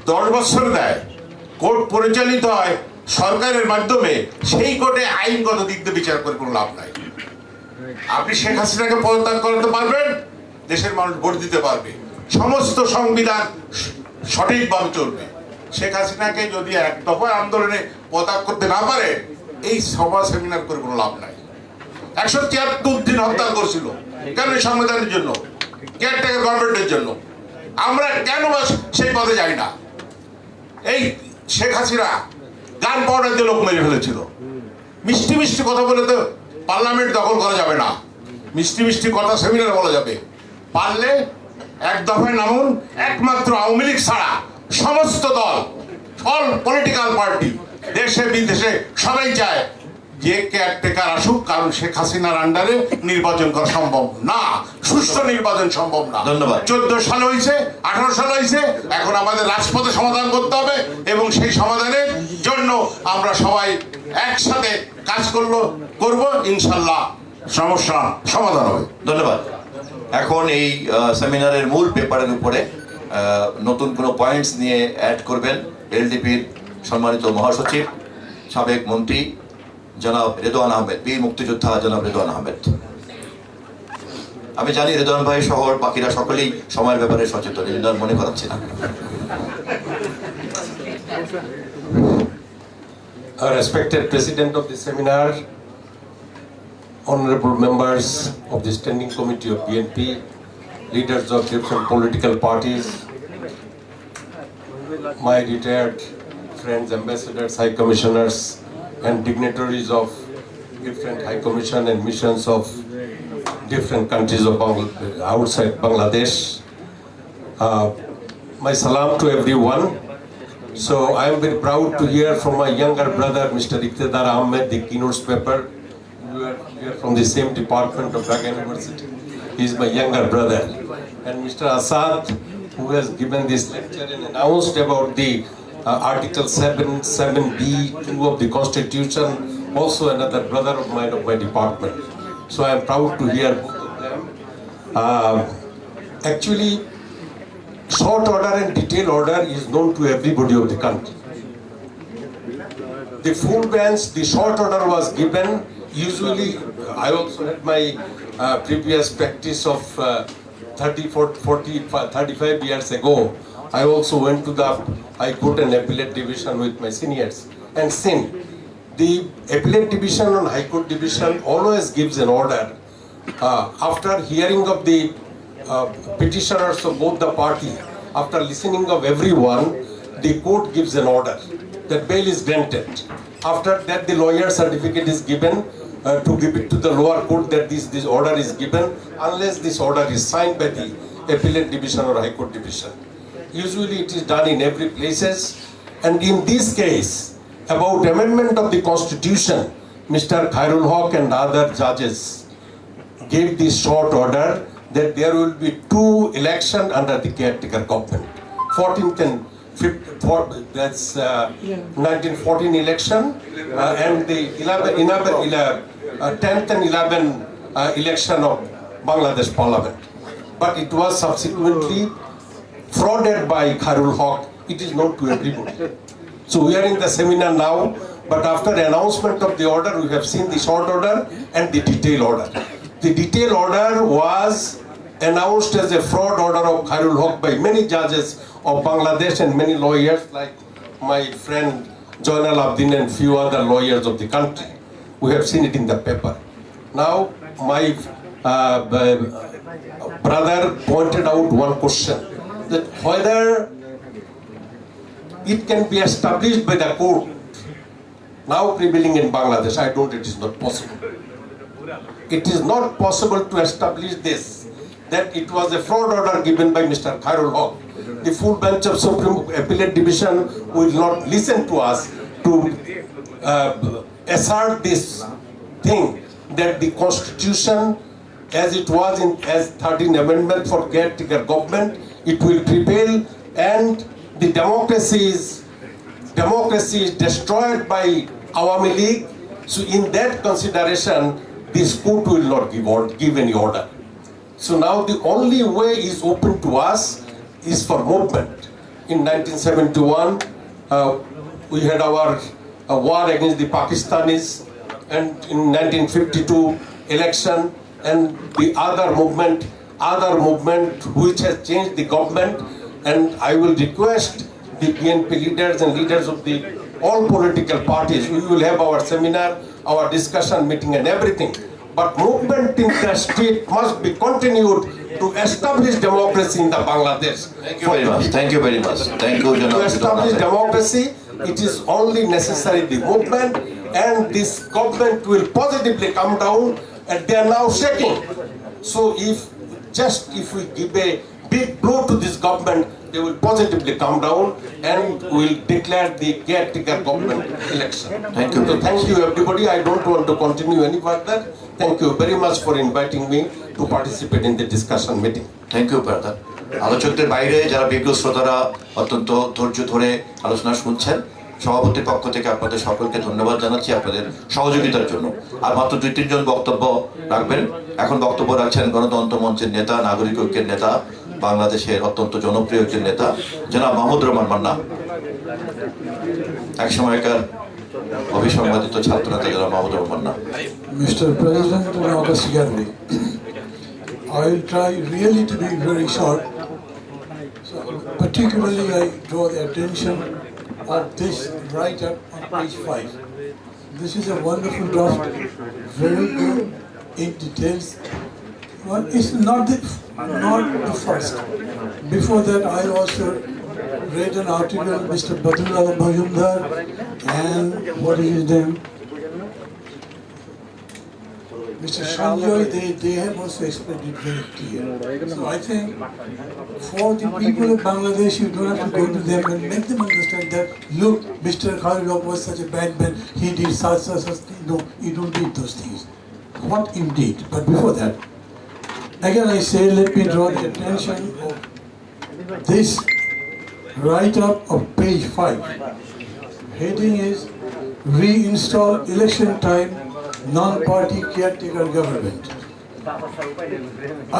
Speaker 11: 10 বছর দেয়, কোর্ট পরিচালিত হয় সরকারের মাধ্যমে, সেই কোর্টে আইনগত দিক দিয়ে বিচার করে কোনো লাভ নাই। আপনি শেখ হাসিনাকে পদত্যাগ করাতে পারবেন, দেশের মানুষ ভোট দিতে পারবে, সমস্ত সংবিধান সঠিকভাবে চলবে। শেখ হাসিনাকে যদি এক দফা আন্দোলনে পদত্যাগ করতে না পারে, এই সভা সেমিনার করে কোনো লাভ নাই। 173 দিন হত্যা করছিল কেন? সংবিধানের জন্য, কেয়ারটেকার গভর্নমেন্টের জন্য। আমরা কেন সেই পথে যাই না? এই শেখ হাসিনা গান পাউডার দিয়ে লোক মেরে ফেলেছিল। মিষ্টি মিষ্টি কথা বলে তো পার্লামেন্ট দখল করা যাবে না। মিষ্টি মিষ্টি কথা সেমিনার বলা যাবে। পারলে এক দফায় নামুন। একমাত্র আওয়ামী লীগ ছাড়া সমস্ত দল, অল পলিটিক্যাল পার্টি, দেশে বিদেশে সবাই চায় যে কেয়ারটেকার আসুক, কারণ শেখ হাসিনার আন্ডারে নির্বাচন করা সম্ভব না, সুষ্ঠু নির্বাচন সম্ভব না।
Speaker 1: ধন্যবাদ।
Speaker 11: 14 সাল হয়েছে, 18 সাল হয়েছে, এখন আমাদের রাজপথে সমাধান করতে হবে এবং সেই সমাধানের জন্য আমরা সবাই একসাথে কাজ করব, ইনশাল্লাহ সমস্যা সমাধান হবে।
Speaker 1: ধন্যবাদ। এখন এই সেমিনারের মূল পেপারের উপরে নতুন কোনো পয়েন্টস নিয়ে অ্যাড করবেন এলডিপির সম্মানিত মহাসচিব, সাবেক মন্ত্রী জনাব রেদওয়ান আহমেদ, বীর মুক্তিযোদ্ধা জনাব রেদওয়ান আহমেদ। আমি জানি রেদওয়ান ভাই সহ বাকিরা সকলেই সময়ের ব্যাপারে সচেতন, এই জন্য আর মনে করাচ্ছি না।
Speaker 12: Respected President of the seminar, honorable members of the Standing Committee of BNP, leaders of different political parties, my retired friends, ambassadors, high commissioners, and dignitaries of different high commission and missions of different countries of outside Bangladesh. My salam to everyone. So I am very proud to hear from my younger brother, Mr. Iqtidar Ahmed, the keynote speaker. We are from the same department of Dhaka University. He is my younger brother. And Mr. Asad, who has given this lecture and announced about the Article 7B2 of the Constitution, also another brother of mine of my department. So I am proud to hear both of them. Actually, short order and detailed order is known to everybody of the country. The full bench, the short order was given. Usually, I also had my previous practice of 35 years ago. I also went to the High Court and Appellate Division with my seniors and seen the Appellate Division and High Court Division always gives an order after hearing of the petitioners of both the party. After listening of everyone, the court gives an order that bail is granted. After that, the lawyer certificate is given to give it to the lower court that this order is given, unless this order is signed by the Appellate Division or High Court Division. Usually it is done in every places, and in this case, about amendment of the Constitution, Mr. Khairul Haq and other judges gave this short order that there will be 2 elections under the caretaker government. 14th and 5th, that's 1914 election and the 10th and 11th election of Bangladesh Parliament. But it was subsequently frauded by Khairul Haq. It is known to everybody. So we are in the seminar now, but after announcement of the order, we have seen the short order and the detailed order. The detailed order was announced as a fraud order of Khairul Haq by many judges of Bangladesh and many lawyers like my friend Joynal Abdin and few other lawyers of the country. We have seen it in the paper. Now my brother pointed out one question, that whether it can be established by the court now prevailing in Bangladesh. I don't, it is not possible. It is not possible to establish this, that it was a fraud order given by Mr. Khairul Haq. The full bench of Supreme Appellate Division will not listen to us to assert this thing, that the Constitution as it was as 13th Amendment for caretaker government, it will prevail, and the democracy is destroyed by Awami League. So in that consideration, this court will not give any order. So now the only way is open to us is for movement. In 1971, we had our war against the Pakistanis, and in 1952 election, and the other movement which has changed the government. And I will request the BNP leaders and leaders of the all political parties, we will have our seminar, our discussion meeting and everything. But movement in the state must be continued to establish democracy in the Bangladesh.
Speaker 1: Thank you very much. Thank you very much. Thank you, Janab.
Speaker 12: To establish democracy, it is only necessary the movement, and this government will positively come down, and they are now shaking. So if we give a big blow to this government, they will positively come down and will declare the caretaker government election.
Speaker 1: Thank you.
Speaker 12: So thank you everybody. I don't want to continue any further. Thank you very much for inviting me to participate in the discussion meeting.
Speaker 1: Thank you brother. আলোচকদের বাইরে যারা বিজ্ঞ শ্রোতারা অত্যন্ত ধৈর্য ধরে আলোচনা শুনছেন, সভাপতির পক্ষ থেকে আপনাদের সকলকে ধন্যবাদ জানাচ্ছি আপনাদের সহযোগিতার জন্য। আর মাত্র 2-3 জন বক্তব্য রাখবেন। এখন বক্তব্য রাখছেন গণতন্ত্র মঞ্চের নেতা, নাগরিক ঐক্যের নেতা, বাংলাদেশের অত্যন্ত জনপ্রিয় একজন নেতা জনাব মাহমুদুর রহমান মান্না, এক সময়কার অবিসংবাদিত ছাত্র নেতা জনাব Mahmudur Rahman Manna.
Speaker 13: Mr. President and August Gathering, I will try really to be very short. So, particularly, I draw the attention of this write-up on page 5. This is a wonderful draft, very good in details. Well, it's not the first. Before that, I also read an article, Mr. Badrullah Bhajumdar and what is his name? Mr. Sanjoy, they have also explained it very clear. So I think for the people of Bangladesh, you don't have to go to them and make them understand that, look, Mr. Khalilov was such a bad man, he did such. No, you don't need those things. What indeed? But before that, again I say, let me draw the attention of this write-up of page 5. Heading is Reinstall Election Time Non-Party Caretaker Government.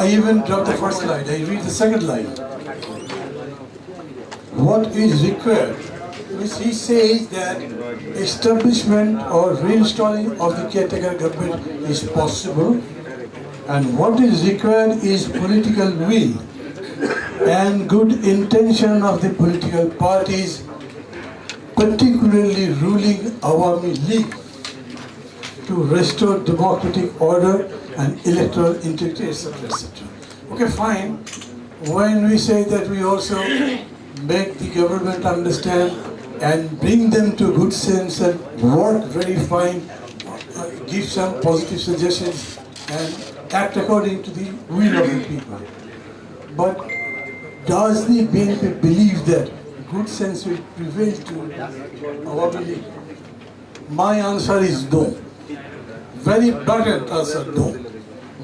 Speaker 13: I even dropped the first line, I read the second line. What is required? Which he says that establishment or reinstalling of the caretaker government is possible, and what is required is political will and good intention of the political parties, particularly ruling Awami League, to restore democratic order and electoral integrity, etc., etc. Okay, fine. When we say that, we also make the government understand and bring them to good sense and work very fine, give some positive suggestions and act according to the will of the people. But does the BNP believe that good sense will prevail to our belief? My answer is no. Very blunt answer, no.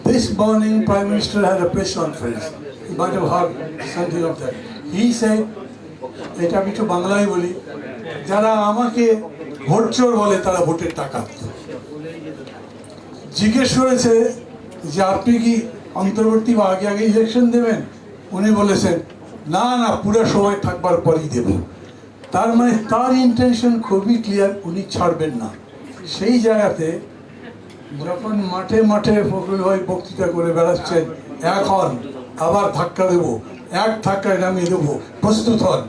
Speaker 13: This morning, Prime Minister had a press conference. You might have heard something of that. He said, এটা আমি একটু বাংলায় বলি, যারা আমাকে vote চোর বলে তারা ভোটের টাকা জিজ্ঞেস করেছে যে আপনি কি অন্তর্বর্তী বা আগে আগে ইলেকশন দেবেন? উনি বলেছেন না না, পুরো সময় থাকবার পরই দেব। তার মানে তার ইন্টেনশন খুবই ক্লিয়ার, উনি ছাড়বেন না। সেই জায়গাতে যখন মাঠে মাঠে ফখরুল ভাই বক্তৃতা করে বেড়াচ্ছেন, এখন আবার ধাক্কা দেবো, এক ধাক্কায় নামিয়ে দেবো, প্রস্তুত হন।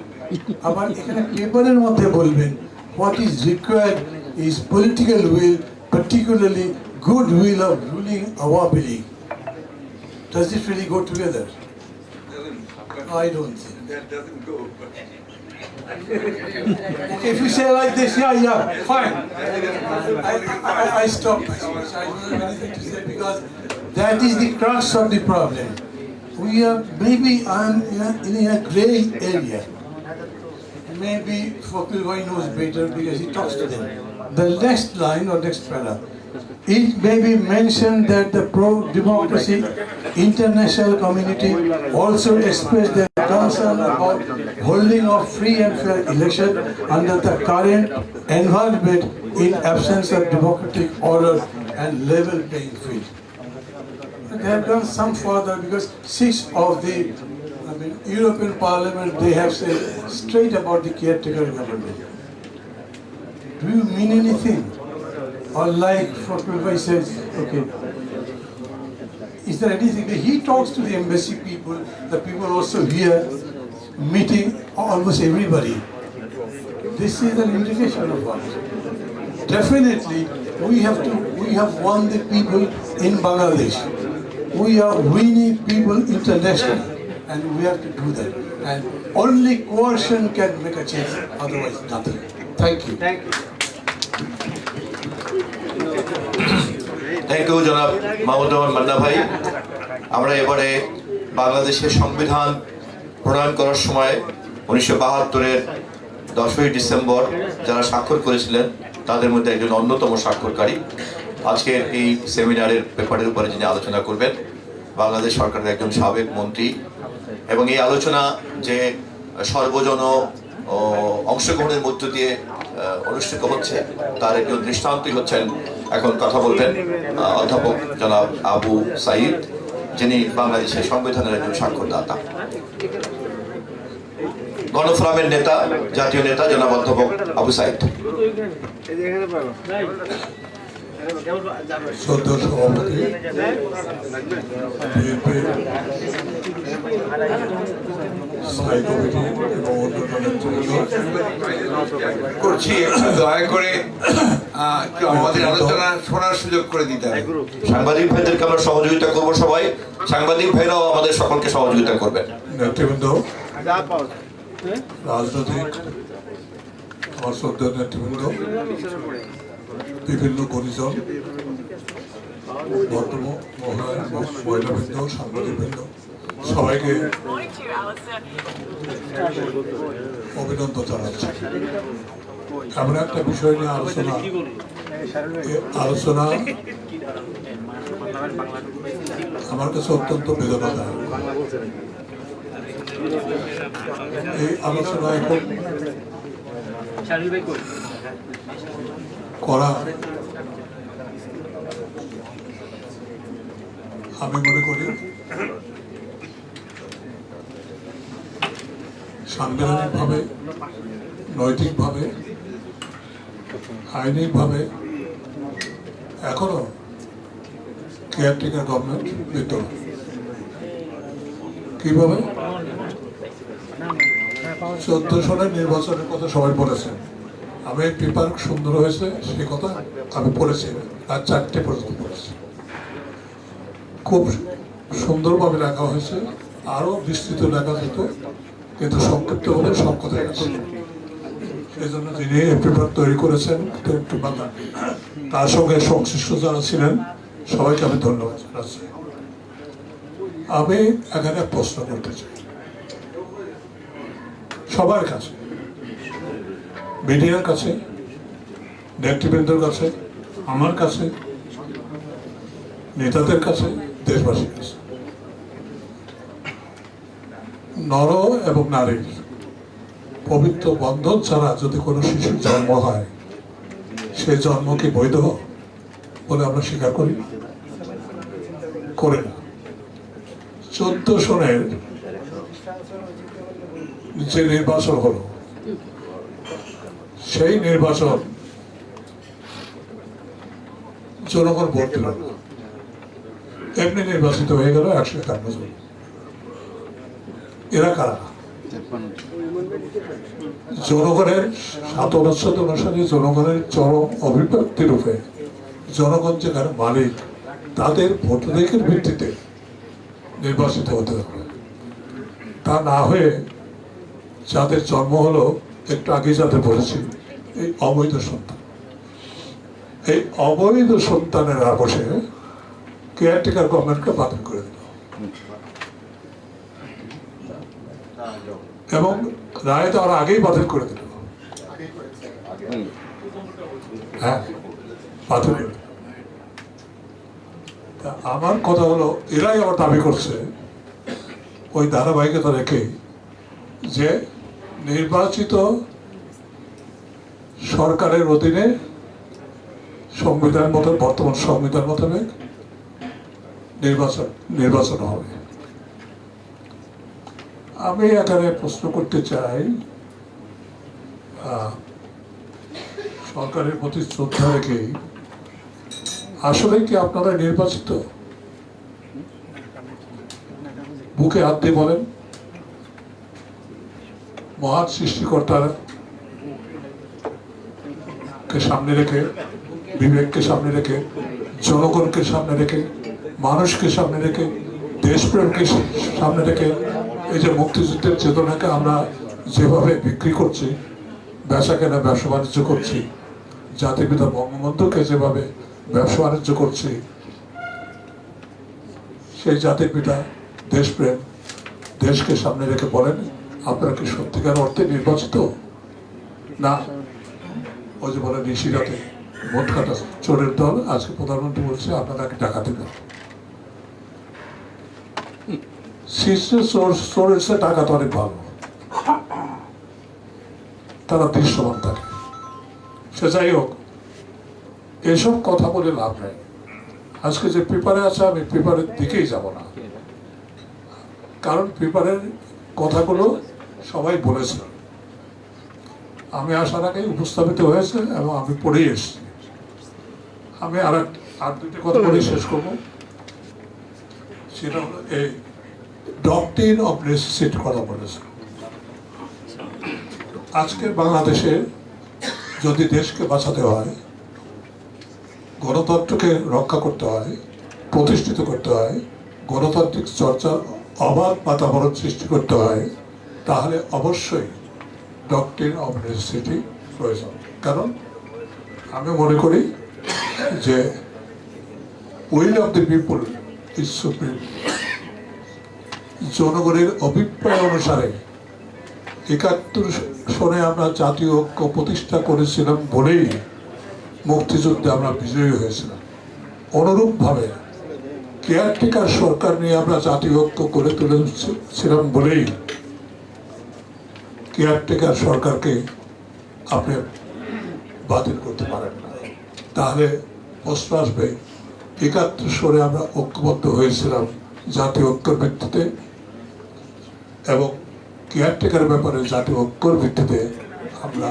Speaker 13: আবার এখানে পেপারের মধ্যে বলবেন what is required is political will, particularly good will of ruling Awami League. Does it really go together? I don't think.
Speaker 4: That doesn't go.
Speaker 13: Okay, if you say like this, yeah, fine. I stop. I don't have anything to say because that is the crux of the problem. We are maybe in a grey area. Maybe Fokul Bhai knows better because he talks to them. The next line or next para, it may be mentioned that the pro-democracy international community also expressed their concern about holding of free and fair election under the current environment in absence of democratic order and level playing field. They have gone some further because 6 of the European Parliament, they have said straight about the caretaker government. Do you mean anything? Or like Fokul Bhai says, okay, is there anything that he talks to the embassy people, the people also here, meeting almost everybody. This is an indication of what. Definitely, we have won the people in Bangladesh. We are winning people internationally, and we have to do that. And only coercion can make a change, otherwise nothing. Thank you.
Speaker 1: Thank you জনাব মাহমুদুর রহমান মান্না ভাই। আমরা এবারে বাংলাদেশের সংবিধান প্রণয়ন করার সময় 1972-এর 10ই December যারা স্বাক্ষর করেছিলেন তাদের মধ্যে একজন অন্যতম স্বাক্ষরকারী। আজকের এই সেমিনারের পেপারের উপরে যিনি আলোচনা করবেন বাংলাদেশ সরকারের একজন সাবেক মন্ত্রী, এবং এই আলোচনা যে সর্বজন অংশগ্রহণের মধ্য দিয়ে অনুষ্ঠিত হচ্ছে তার একজন দৃষ্টান্তই হচ্ছেন এখন কথা বলবেন অধ্যাপক জনাব আবু সাইদ, যিনি বাংলাদেশের সংবিধানের একজন স্বাক্ষরদাতা। গণফোরামের নেতা, জাতীয় নেতা জনাব অধ্যাপক আবু সাইদ।
Speaker 13: শ্রদ্ধেয় সভাপতি, স্থায়ী কমিটি এবং অন্যান্য নেতৃবৃন্দ,
Speaker 8: করছি দয়া করে একটু আমাদের আলোচনা শোনার সুযোগ করে দিতে হবে।
Speaker 1: সাংবাদিক ভাইদেরকে আমরা সহযোগিতা করবো, সবাই সাংবাদিক ভাইরাও আমাদের সকলকে সহযোগিতা করবেন।
Speaker 13: নেতৃবৃন্দ, রাজনৈতিক আমার শ্রদ্ধেয় নেতৃবৃন্দ, বিভিন্ন পরিজন, মহিলাবৃন্দ, সাংবাদিকবৃন্দ, সবাইকে অভিনন্দন জানাচ্ছি। এমন একটা বিষয় নিয়ে আলোচনা আমার কাছে অত্যন্ত বেদনাদায়ক। এই আলোচনা এখন করা আমি মনে করি সাংবিধানিকভাবে, নৈতিকভাবে, আইনিকভাবে এখনো কেয়ারটেকার গভর্নমেন্ট বিদ্যমান। কিভাবে 14 সালের নির্বাচনের কথা সবাই বলেছেন, আমি পেপার সুন্দর হয়েছে সে কথা আমি পড়েছি, আর 4টে পর্যন্ত পড়েছি, খুব সুন্দরভাবে লেখা হয়েছে, আরো বিস্তৃত লেখা যেত, কিন্তু সংক্ষিপ্ত হলে সব কথাই আছে। সেই জন্য যিনি এই পেপার তৈরি করেছেন তার সঙ্গে সংশ্লিষ্ট যারা ছিলেন সবাইকে আমি ধন্যবাদ জানাচ্ছি। আমি এখানে প্রশ্ন করতে চাই সবার কাছে, মিডিয়ার কাছে, নেতৃবৃন্দের কাছে, আমার কাছে, নেতাদের কাছে, দেশবাসীর কাছে। নর এবং নারীর পবিত্র বন্ধন ছাড়া যদি কোনো শিশুর জন্ম হয়, সে জন্ম কি বৈধ বলে আমরা স্বীকার করি? করি না। 14 সনের যে নির্বাচন হলো, সেই নির্বাচন জনগণ ভোট দিল না, এমনি নির্বাচিত হয়ে গেল 151 জন। এরা কারা? জনগণের 7 অনুচ্ছেদ অনুসারে জনগণের চরম অভিব্যক্তি রূপে জনগণ যেখানে মালিক, তাদের ভোটাধিকারের ভিত্তিতে নির্বাচিত হতে হবে। তা না হয়ে যাদের জন্ম হলো, একটু আগে যাদের বলেছি, এই অবৈধ সন্তান, এই অবৈধ সন্তানের বসে কেয়ারটেকার গভর্নমেন্টকে বাতিল করে দিল, এবং রায় দেওয়ার আগেই বাতিল করে দিল। হ্যাঁ, বাতিল করে দিল। আমার কথা হলো, এরাই আবার দাবি করছে ওই ধারাবাহিকতা রেখে যে নির্বাচিত সরকারের অধীনে সংবিধান মতো, বর্তমান সংবিধান মোতাবেক নির্বাচন হবে। আমি এখানে প্রশ্ন করতে চাই, সরকারের প্রতি শ্রদ্ধা রেখে, আসলে কি আপনারা নির্বাচিত? বুকে হাত দিয়ে বলেন, মহান সৃষ্টিকর্তার কে সামনে রেখে, বিবেককে সামনে রেখে, জনগণকে সামনে রেখে, মানুষকে সামনে রেখে, দেশপ্রেমকে সামনে রেখে, এই যে মুক্তিযুদ্ধের চেতনাকে আমরা যেভাবে বিক্রি করছি, বেচা কেনা, ব্যবসা বাণিজ্য করছি, জাতির পিতা বঙ্গবন্ধুকে যেভাবে ব্যবসা বাণিজ্য করছি, সেই জাতির পিতা, দেশপ্রেম,
Speaker 14: দেশকে সামনে রেখে বলেন আপনারা কি সত্যিকার অর্থে নির্বাচিত না ওই যে বলে নিশিরাতে ভোট কাটা চোরের দল। আজকে প্রধানমন্ত্রী বলছে আপনারা কি ডাকাতি না, শীর্ষে চোরের সে টাকা তো অনেক ভালো, তারা দৃশ্যমান থাকে। সে যাই হোক, এসব কথা বলে লাভ নাই। আজকে যে পেপারে আছে আমি পেপারের দিকেই যাব না, কারণ পেপারের কথাগুলো সবাই বলেছে, আমি আসার আগেই উপস্থাপিত হয়েছে এবং আমি পড়েই এসেছি। আমি আর দুইটা কথা বলে শেষ করব। সেটা হলো এই ডক্ট্রিন অফ নেসেসিটি কথা বলেছে। আজকে বাংলাদেশে যদি দেশকে বাঁচাতে হয়, গণতন্ত্রকে রক্ষা করতে হয়, প্রতিষ্ঠিত করতে হয়, গণতান্ত্রিক চর্চার অবাধ বাতাবরণ সৃষ্টি করতে হয়, তাহলে অবশ্যই ডক্ট্রিন অফ নেসেসিটি প্রয়োজন। কারণ আমি মনে করি যে will of the people is supreme. জনগণের অভিপ্রায় অনুসারে ৭১ সনে আমরা জাতীয় ঐক্য প্রতিষ্ঠা করেছিলাম বলেই মুক্তিযুদ্ধে আমরা বিজয়ী হয়েছিলাম। অনুরূপভাবে কেয়ারটেকার সরকার নিয়ে আমরা জাতীয় ঐক্য গড়ে তুলেছিলাম বলেই কেয়ারটেকার সরকারকে আপনি বাতিল করতে পারেন না। তাহলে প্রশ্ন আসবে ৭১ সনে আমরা ঐক্যবদ্ধ হয়েছিলাম জাতীয় ঐক্যের ভিত্তিতে এবং কেয়ারটেকার ব্যাপারে জাতীয় ঐক্যের ভিত্তিতে আমরা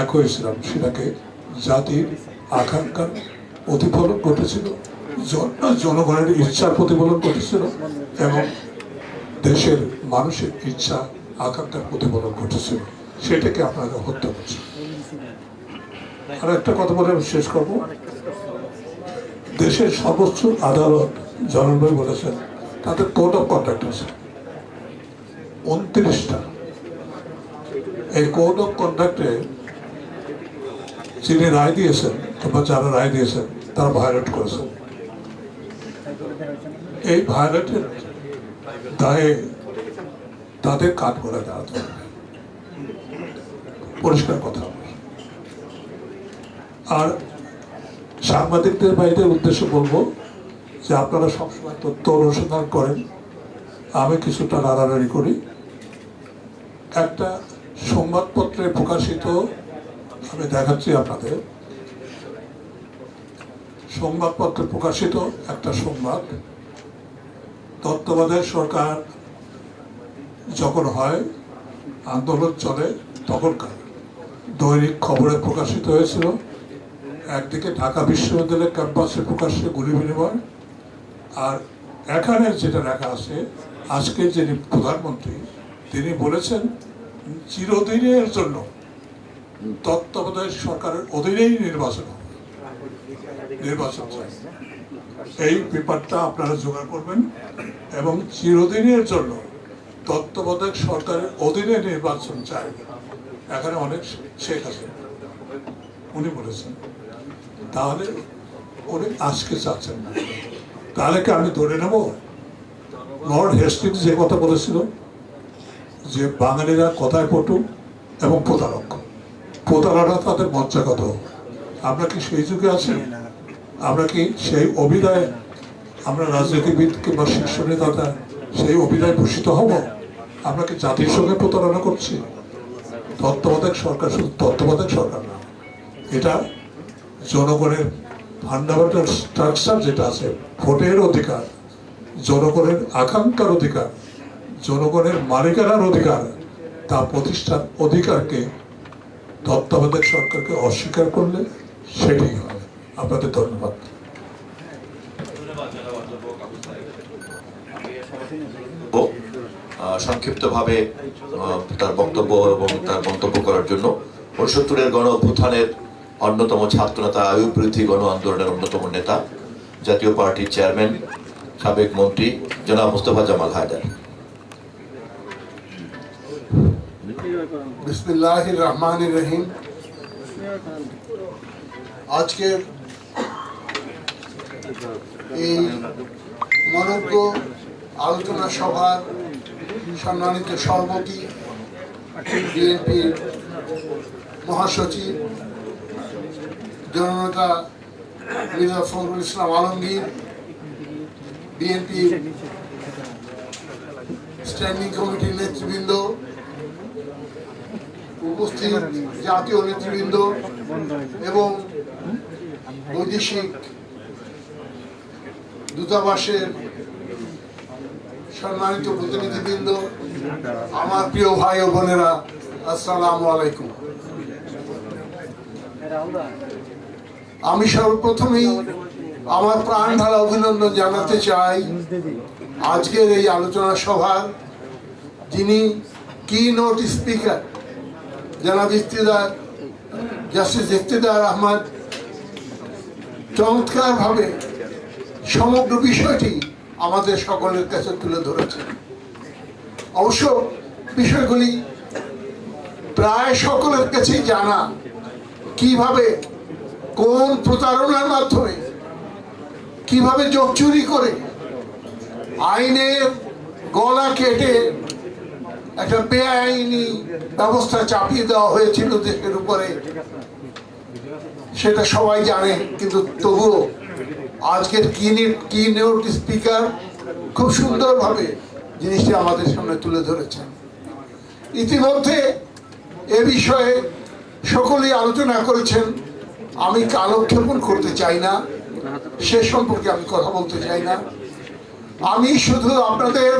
Speaker 14: এক হয়েছিলাম। সেটাকে জাতির আকাঙ্ক্ষার প্রতিফলন ঘটেছিল, জনগণের ইচ্ছার প্রতিফলন ঘটেছিল এবং দেশের মানুষের ইচ্ছা আকাঙ্ক্ষার প্রতিফলন ঘটেছিল। সেটাকে আপনারা হত্যা করছেন। আর একটা কথা বলে আমি শেষ করব। দেশের সর্বোচ্চ আদালত জনরল ভাই বলেছেন তাদের কোড অফ কন্ডাক্ট আছে 29টা। এই কোড অফ কন্ডাক্টে যিনি রায় দিয়েছেন কিংবা যারা রায় দিয়েছেন তারা ভায়োলেট করেছেন। এই ভায়োলেটের দায়ে তাদের কাঠ করে দেওয়া হবে, পরিষ্কার কথা। আর সাংবাদিকদের ভাইদের উদ্দেশ্যে বলবো যে আপনারা সবসময় তথ্য অনুসন্ধান করেন, আমি কিছুটা নাড়ানাড়ি করি। একটা সংবাদপত্রে প্রকাশিত, আমি দেখাচ্ছি আপনাদের, সংবাদপত্রে প্রকাশিত একটা সংবাদ। তত্ত্বাবধায়ক সরকার যখন হয়, আন্দোলন চলে, তখনকার দৈনিক খবরে প্রকাশিত হয়েছিল। একদিকে ঢাকা বিশ্ববিদ্যালয়ের ক্যাম্পাসে প্রকাশ্যে গুলি বিনিময়, আর এখানে যেটা লেখা আছে আজকে যিনি প্রধানমন্ত্রী তিনি বলেছেন চিরদিনের জন্য তত্ত্বাবধায়ক সরকারের অধীনেই নির্বাচন চাই। এই পেপারটা আপনারা জোগাড় করবেন এবং চিরদিনের জন্য তত্ত্বাবধায়ক সরকারের অধীনে নির্বাচন চাই। এখানে অনেক শেখ আছে, উনি বলেছেন। তাহলে উনি আজকে চাচ্ছেন না, তাহলে কি আমি ধরে নেব লর্ড হেস্টিংস যে কথা বলেছিল যে বাঙালিরা কথায় পটু এবং প্রতারক, প্রতারণা তাদের মজ্জাগত। আমরা কি সেই যুগে আছি? আমরা কি সেই অভিধায়, আমরা রাজনীতিবিদ কিংবা শীর্ষ নেতারা সেই অভিধায় ভূষিত হব? আমরা কি জাতির সঙ্গে প্রতারণা করছি? তত্ত্বাবধায়ক সরকার শুধু তত্ত্বাবধায়ক সরকার না, এটা জনগণের ফান্ডামেন্টাল স্ট্রাকচার যেটা আছে, ভোটের অধিকার, জনগণের আকাঙ্ক্ষার অধিকার, জনগণের মালিকানার অধিকার, তা প্রতিষ্ঠার অধিকারকে তত্ত্বাবধায়ক সরকারকে অস্বীকার করলে সেটি হয়। আপনাদের ধন্যবাদ।
Speaker 1: সংক্ষিপ্তভাবে তার বক্তব্য এবং তার মন্তব্য করার জন্য ৬৯-এর গণ অভ্যুত্থানের অন্যতম ছাত্রনেতা, আয়ুব বৃদ্ধি গণ আন্দোলনের অন্যতম নেতা, জাতীয় পার্টির চেয়ারম্যান, সাবেক মন্ত্রী জনাব মোস্তফা জামাল হায়দার।
Speaker 15: বিসমিল্লাহির রহমানির রহিম। আজকের এই মনোজ্ঞ আলোচনা সভার সম্মানিত সভাপতি, বিএনপির মহাসচিব জননেতা মির্জা ফখরুল ইসলাম আলমগীর, বিএনপির স্ট্যান্ডিং কমিটির নেতৃবৃন্দ, উপস্থিত জাতীয় নেতৃবৃন্দ এবং বৈদেশিক দূতাবাসের সম্মানিত প্রতিনিধিবৃন্দ, আমার প্রিয় ভাই ও বোনেরা, আসসালামু আলাইকুম। আমি সর্বপ্রথমেই আমার প্রাণ ঢালা অভিনন্দন জানাতে চাই আজকের এই আলোচনা সভার যিনি কি নোট স্পিকার জনাব জাস্টিস ইফতিদার আহমদ চমৎকারভাবে সমগ্র বিষয়টি আমাদের সকলের কাছে তুলে ধরেছেন। অবশ্য বিষয়গুলি প্রায় সকলের কাছেই জানা, কিভাবে কোন প্রতারণার মাধ্যমে কিভাবে যোগ চুরি করে আইনের গলা কেটে একটা বেআইনি ব্যবস্থা চাপিয়ে দেওয়া হয়েছিল দেশের উপরে, সেটা সবাই জানে। কিন্তু তবুও আজকের কি নোট স্পিকার খুব সুন্দরভাবে জিনিসটি আমাদের সামনে তুলে ধরেছেন। ইতিমধ্যে এ বিষয়ে সকলেই আলোচনা করেছেন, আমি কালক্ষেপণ করতে চাই না, সে সম্পর্কে আমি কথা বলতে চাই না। আমি শুধু আপনাদের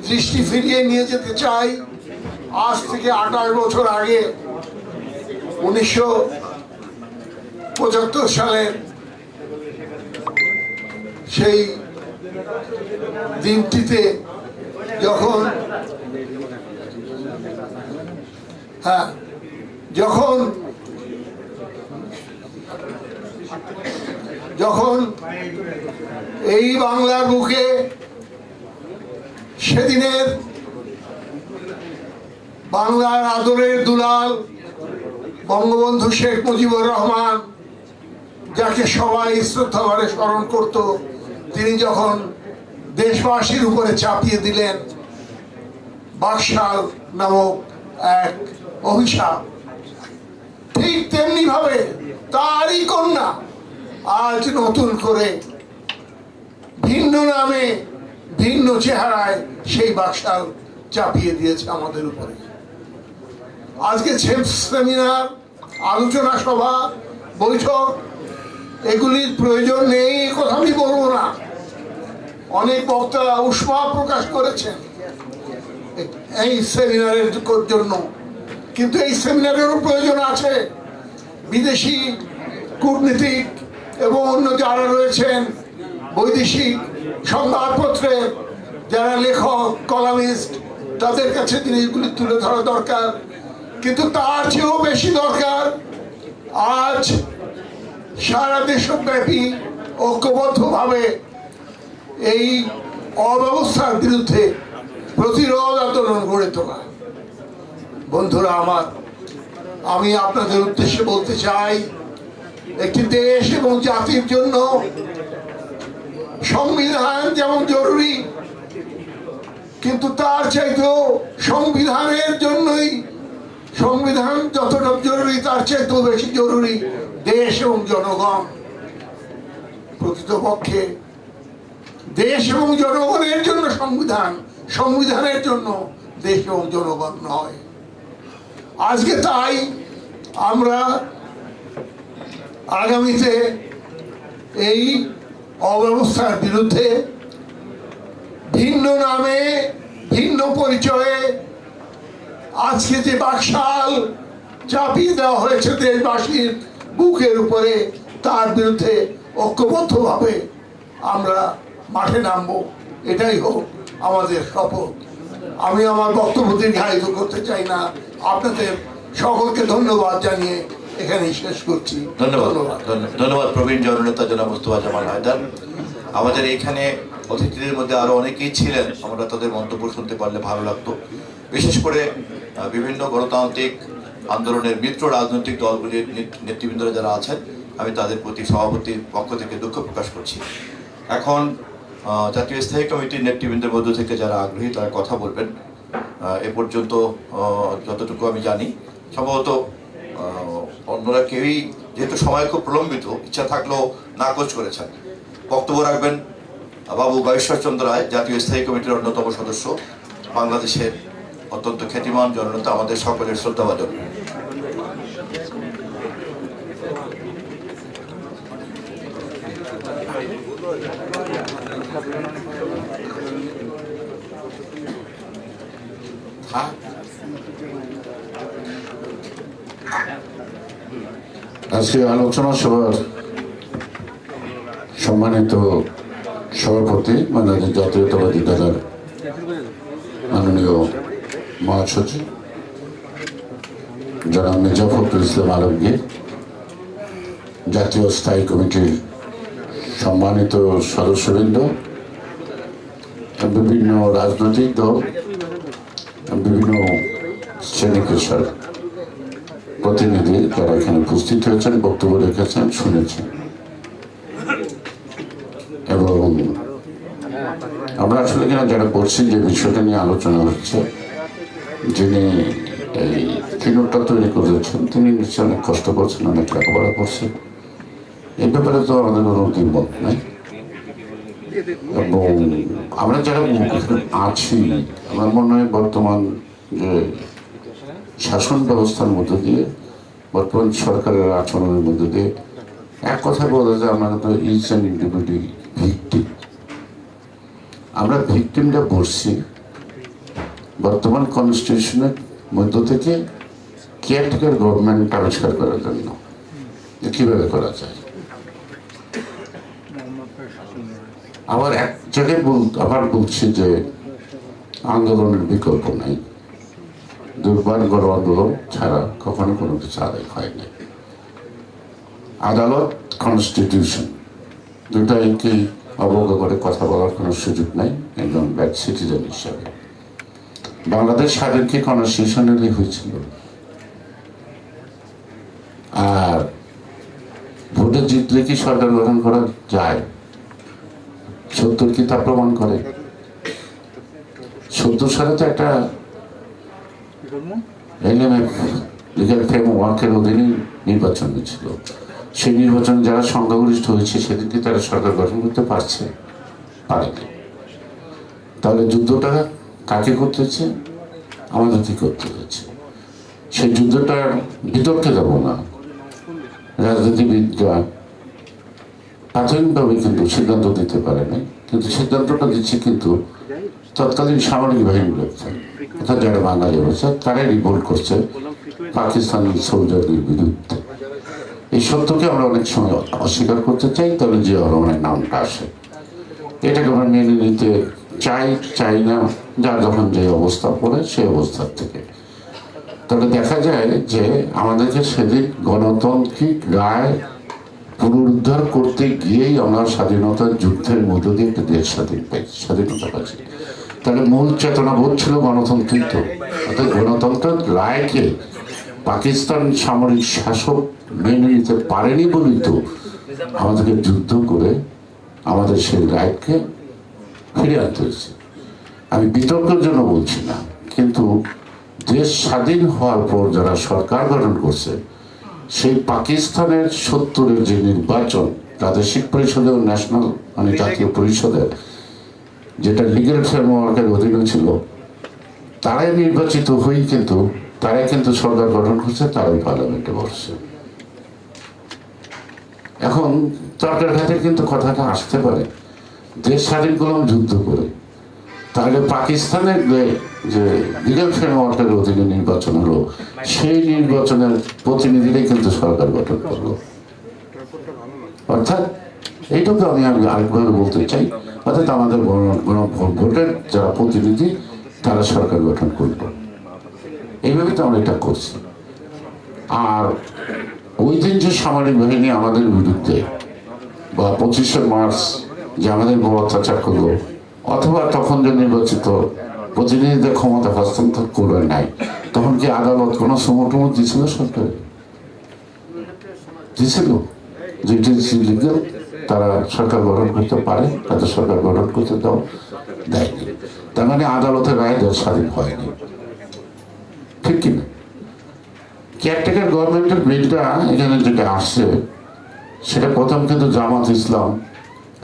Speaker 15: দৃষ্টি ফিরিয়ে নিয়ে যেতে চাই আজ থেকে 28 বছর আগে 1975 সালের সেই দিনটিতে যখন এই বাংলার বুকে সেদিনের বাংলার আদরের দুলাল বঙ্গবন্ধু শেখ মুজিবুর রহমান, যাকে সবাই শ্রদ্ধা ভরে স্মরণ করত, তিনি যখন দেশবাসীর উপরে চাপিয়ে দিলেন বাকশাল নামক এক অভিশাপ, ঠিক তেমনি ভাবে তারই কন্যা আজ নতুন করে ভিন্ন নামে ভিন্ন চেহারায় সেই বাকশাল চাপিয়ে দিয়েছে আমাদের উপরে। আজকে সেমিনার, আলোচনা সভা, বৈঠক এগুলির প্রয়োজন নেই কথা আমি বলবো না। অনেক বক্তারা উষ্মা প্রকাশ করেছেন এই সেমিনারের জন্য, কিন্তু এই সেমিনারেরও প্রয়োজন আছে। বিদেশি কূটনীতিক এবং অন্য যারা রয়েছেন, বৈদেশিক সংবাদপত্রের যারা লেখক, কলামিস্ট, তাদের কাছে জিনিসগুলি তুলে ধরা দরকার। কিন্তু তার চেয়েও বেশি দরকার আজ সারা দেশব্যাপী ঐক্যবদ্ধভাবে এই অব্যবস্থার বিরুদ্ধে প্রতিরোধ আন্দোলন গড়ে তোলা। বন্ধুরা আমার, আমি আপনাদের উদ্দেশ্যে বলতে চাই, একটি দেশ এবং জাতির জন্য সংবিধান যেমন জরুরি, কিন্তু তার চাইতেও সংবিধানের জন্যই, সংবিধান যতটা জরুরি তার চাইতেও বেশি জরুরি দেশ এবং জনগণ। প্রকৃতপক্ষে দেশ এবং জনগণের জন্য সংবিধান, সংবিধানের জন্য দেশ এবং জনগণ নয়। আজকে তাই আমরা আগামীতে এই অব্যবস্থার বিরুদ্ধে ভিন্ন নামে ভিন্ন পরিচয়ে আজকে যে বাকশাল চাপিয়ে দেওয়া হয়েছে দেশবাসীর বুকের উপরে, তার বিরুদ্ধে ঐক্যবদ্ধভাবে আমরা মাঠে নামবো, এটাই হোক আমাদের শপথ। আমি আমার বক্তব্য দীর্ঘায়িত করতে চাই না, আপনাদের সকলকে ধন্যবাদ জানিয়ে এখানেই শেষ করছি।
Speaker 1: ধন্যবাদ প্রবীণ জননেতা জনাব মোস্তফা জামাল হায়দার। আমাদের এখানে অতিথিদের মধ্যে আরো অনেকেই ছিলেন, আমরা তাদের মন্তব্য শুনতে পারলে ভালো লাগতো। বিশেষ করে বিভিন্ন গণতান্ত্রিক আন্দোলনের মিত্র রাজনৈতিক দলগুলির নেতৃবৃন্দরা যারা আছেন, আমি তাদের প্রতি সভাপতির পক্ষ থেকে দুঃখ প্রকাশ করছি। এখন জাতীয় স্থায়ী কমিটির নেতৃবৃন্দের মধ্য থেকে যারা আগ্রহী তারা কথা বলবেন। এ পর্যন্ত যতটুকু আমি জানি সম্ভবত অন্যরা কেউই, যেহেতু সময় খুব প্রলম্বিত, ইচ্ছা থাকলেও নাকচ করেছেন। বক্তব্য রাখবেন বাবু গয়েশ্বরচন্দ্র রায়, জাতীয় স্থায়ী কমিটির অন্যতম সদস্য, বাংলাদেশের অত্যন্ত খ্যাতিমান জননেতা, আমাদের সকলের শ্রদ্ধাভাজন।
Speaker 16: আজকে আলোচনা সভার সম্মানিত সভাপতি বাংলাদেশ জাতীয়তাবাদী দলের মাননীয় মহাসচিব জনাব মির্জা ফখরুল ইসলাম আলমগীর, জাতীয় স্থায়ী কমিটির সম্মানিত সদস্যবৃন্দ, বিভিন্ন রাজনৈতিক দল, বিভিন্ন শ্রেণী পেশার প্রতিনিধি যারা এখানে উপস্থিত হয়েছেন, বক্তব্য রেখেছেন, শুনেছেন, এবং আমরা আসলে এখানে যারা করছি যে বিষয়টা নিয়ে আলোচনা হচ্ছে, যিনি এই কিনোটটা তৈরি করেছেন তিনি নিশ্চয়ই অনেক কষ্ট করছেন, অনেক লেখাপড়া করছেন। এই ব্যাপারে তো আমাদের কোনো দ্বিমত নাই। এবং আমরা যারা আছি, আমার মনে হয় বর্তমান যে শাসন ব্যবস্থার মধ্যে দিয়ে, বর্তমান সরকারের আচরণের মধ্যে দিয়ে এক কথা বলা যায়, আমরা তো ইচ অ্যান্ড ইন্ডিভিডুয়াল ভিকটিম। আমরা ভিকটিমটা বসছি বর্তমান কনস্টিটিউশনের মধ্য থেকে কেয়ারটেকার গভর্নমেন্ট আবিষ্কার করার জন্য কিভাবে করা যায়। আবার এক জায়গায় আবার বলছি যে আন্দোলনের বিকল্প নাই, দুর্বার গণ আন্দোলন ছাড়া কখনো কোনো কিছু আদায় হয় না। আদালত, কনস্টিটিউশন দুটাইকে অবজ্ঞা করে কথা বলার কোনো সুযোগ নাই একজন ব্যাড সিটিজেন হিসাবে। বাংলাদেশ স্বাধীন কি কনস্টিটিউশনালি হয়েছিল? আর ভোটে জিতলে কি সরকার গঠন করা যায়? ৭০ কি তা প্রমাণ করে? ৭০ সালে তো একটা এলএমএফ লিগ্যাল ফ্রেমওয়ার্কের অধীনে নির্বাচন হয়েছিল। সেই নির্বাচনে যারা সংখ্যাগরিষ্ঠ হয়েছে সেদিনকে তারা সরকার গঠন করতে পারছে, পারেনি। তাহলে যুদ্ধটা কাকে করতে হচ্ছে? আমাদেরকে করতে হচ্ছে। সেই যুদ্ধটার বিতর্কে যাব না। রাজনীতিবিদরা প্রাথমিকভাবে কিন্তু সিদ্ধান্ত দিতে পারে নাই, কিন্তু সিদ্ধান্তটা দিচ্ছে কিন্তু তৎকালীন সামরিক বাহিনীর লোকজন, অর্থাৎ যারা বাঙালি হয়েছে তারাই রিভোল্ট করছে পাকিস্তানি সোলজারদের বিরুদ্ধে। এই সত্যকে আমরা অনেক সময় অস্বীকার করতে চাই, তবে জিয়া রহমানের নামটা আসে। এটাকে আমরা মেনে নিতে চাই না, যার যখন যে অবস্থা পড়ে সেই অবস্থার থেকে। তাহলে দেখা যায় যে আমাদেরকে সেদিন গণতান্ত্রিক রায় পুনরুদ্ধার করতে গিয়েই আমরা স্বাধীনতার যুদ্ধের মধ্য দিয়ে একটা দেশ স্বাধীনতা পাচ্ছি। তাহলে মূল চেতনাবোধ ছিল গণতান্ত্রিক, অর্থাৎ গণতন্ত্রের রায়কে পাকিস্তান সামরিক শাসক মেনে নিতে পারেনি বলেই তো আমাদেরকে যুদ্ধ করে আমাদের সেই রায়কে ফিরে আনতে হয়েছে। আমি বিতর্কের জন্য বলছি না, কিন্তু দেশ স্বাধীন হওয়ার পর যারা সরকার গঠন করছে, সেই পাকিস্তানের ৭০-এর যে নির্বাচন প্রাদেশিক পরিষদে ও ন্যাশনাল জাতীয় পরিষদের, যেটা লিগ্যাল ফ্রেমওয়ার্কের অধীনে ছিল, তারাই নির্বাচিত হয়েই কিন্তু তারাই কিন্তু সরকার গঠন করছে, তারাই পার্লামেন্টে বসছে। এখন তাদের কাছে কিন্তু কথাটা আসতে পারে, দেশ স্বাধীন করলাম যুদ্ধ করে, তাহলে পাকিস্তানের যে লিগ্যাল ফ্রেমওয়ার্কের অধীনে নির্বাচন হলো, সেই নির্বাচনের প্রতিনিধিরাই কিন্তু সরকার গঠন করলো। অর্থাৎ এইটুকু আমি আরেকভাবে বলতে চাই, অর্থাৎ আমাদের ভোটের যারা প্রতিনিধি তারা সরকার গঠন করলো। এইভাবে তো আমরা এটা করছি। আর ওই দিন যে সামরিক বাহিনী আমাদের বিরুদ্ধে বা 25শে মার্চ যে আমাদের বড় অত্যাচার করলো, অথবা তখন যে নির্বাচিত প্রতিনিধিদের ক্ষমতা হস্তান্তর করে নাই, তখন কি আদালত কোনো সমর্থন দিয়েছিল? সরকার দিয়েছিল? যে ইট ইজ ইলিগাল, তারা সরকার গঠন করতে পারে, তাদের সরকার গঠন করতে দেয়নি। তার মানে আদালতের রায় দেশ স্বাধীন হয়নি, ঠিক কিনা? কেয়ারটেকার গভর্নমেন্টের বিলটা এখানে যেটা আসছে সেটা প্রথম কিন্তু জামাত ইসলাম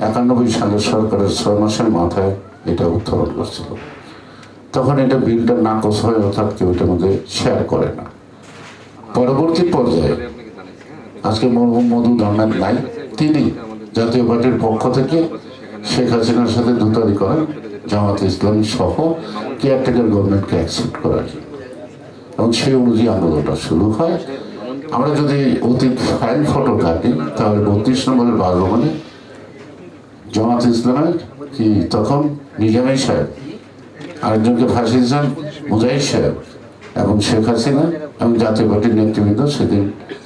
Speaker 16: 91 সালের সরকারের 6 মাসের মাথায় এটা উত্থাপন করছিল। তখন এটা বিলটা নাকচ হয়, অর্থাৎ কেউ এটার মধ্যে শেয়ার করে না। পরবর্তী পর্যায়ে আজকে মধু আহমেদ নাই, তিনি জাতীয় পার্টির পক্ষ থেকে শেখ হাসিনার সাথে দুতারি করেন জামাত ইসলাম সহ কেয়ারটেকার গভর্নমেন্টকে অ্যাকসেপ্ট করার জন্য, এবং সেই অনুযায়ী আন্দোলনটা শুরু হয়। আমরা যদি অতীত ফাইল ফটো কাটি তাহলে 32 নম্বরের বারোমানে জামাত ইসলামের কি তখন নিজামী সাহেব, আরেকজনকে ফাঁসি দিয়েছেন মুজাহিদ সাহেব, এবং শেখ হাসিনা এবং জাতীয় পার্টির নেতৃবৃন্দ সেদিন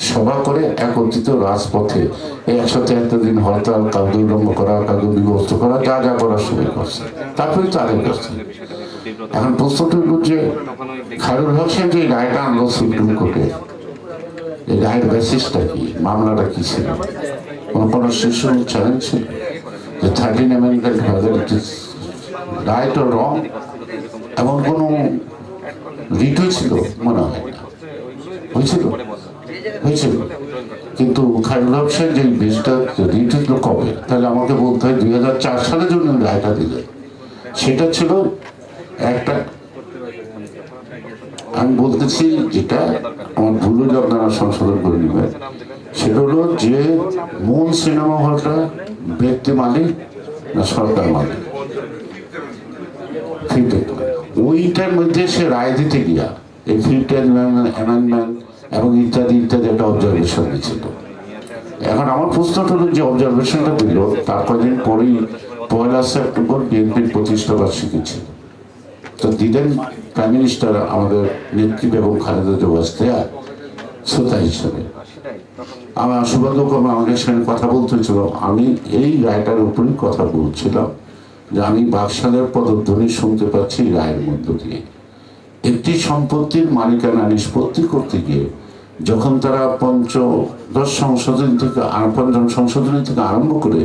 Speaker 16: সভা করে একত্রিত রাজপথে এই 173 দিন হরতাল, কাউকে বিলম্ব করা, কাউকে বিভক্ত করা, যা যা করার শুরু করছে। তারপরে তাদের কাছে এখন প্রশ্নটা হল যে খায়রুল হোসেন যে রায়টা আনলো সুপ্রিম কোর্টে, এই রায়ের বেসিসটা কি, মামলাটা কি ছিল? কোনো শিশু চ্যালেঞ্জ ছিল যে 13 amendment whether it is right or wrong, এমন কোনো রিট হয়েছিল? মনে হয় না হয়েছিল, হয়েছিল। কিন্তু খায়রুল হোসেন যে বেশটা রিট হয়েছিল কবে? তাহলে আমাকে বলতে হয় 2004 সালের জন্য রায়টা দিলেন। সেটা ছিল একটা, আমি বলতেছি যেটা আমার ভুল হলে আপনারা সংশোধন করে নেবেন, সেটা হলো যে মূল সিনেমা হলটা ব্যক্তি মালিক না সরকার মালিক, ওইটার মধ্যে সে রায় দিতে গিয়া এই ফিফথ অ্যামেন্ডমেন্ট এবং ইত্যাদি ইত্যাদি একটা অবজারভেশন দিয়েছিল। এখন আমার প্রশ্নটা হলো যে অবজারভেশনটা দিল তার কয়েকদিন পরেই 1 সেপ্টেম্বর বিএনপির প্রতিষ্ঠা বার্ষিকী ছিল। তো দিলেন প্রাইম মিনিস্টার আমাদের নেত্রী বেগম খালেদা জিয়া শ্রোতা হিসাবে। আমার সৌভাগ্যক্রমে আমাদের সঙ্গে কথা বলতে হয়েছিল, আমি এই রায়টার উপরই কথা বলছিলাম যে আমি বাকশালের পদধ্বনি শুনতে পাচ্ছি রায়ের মধ্য দিয়ে। একটি সম্পত্তির মালিকানা নিষ্পত্তি করতে গিয়ে যখন তারা পঞ্চম সংশোধনী থেকে আরম্ভ করে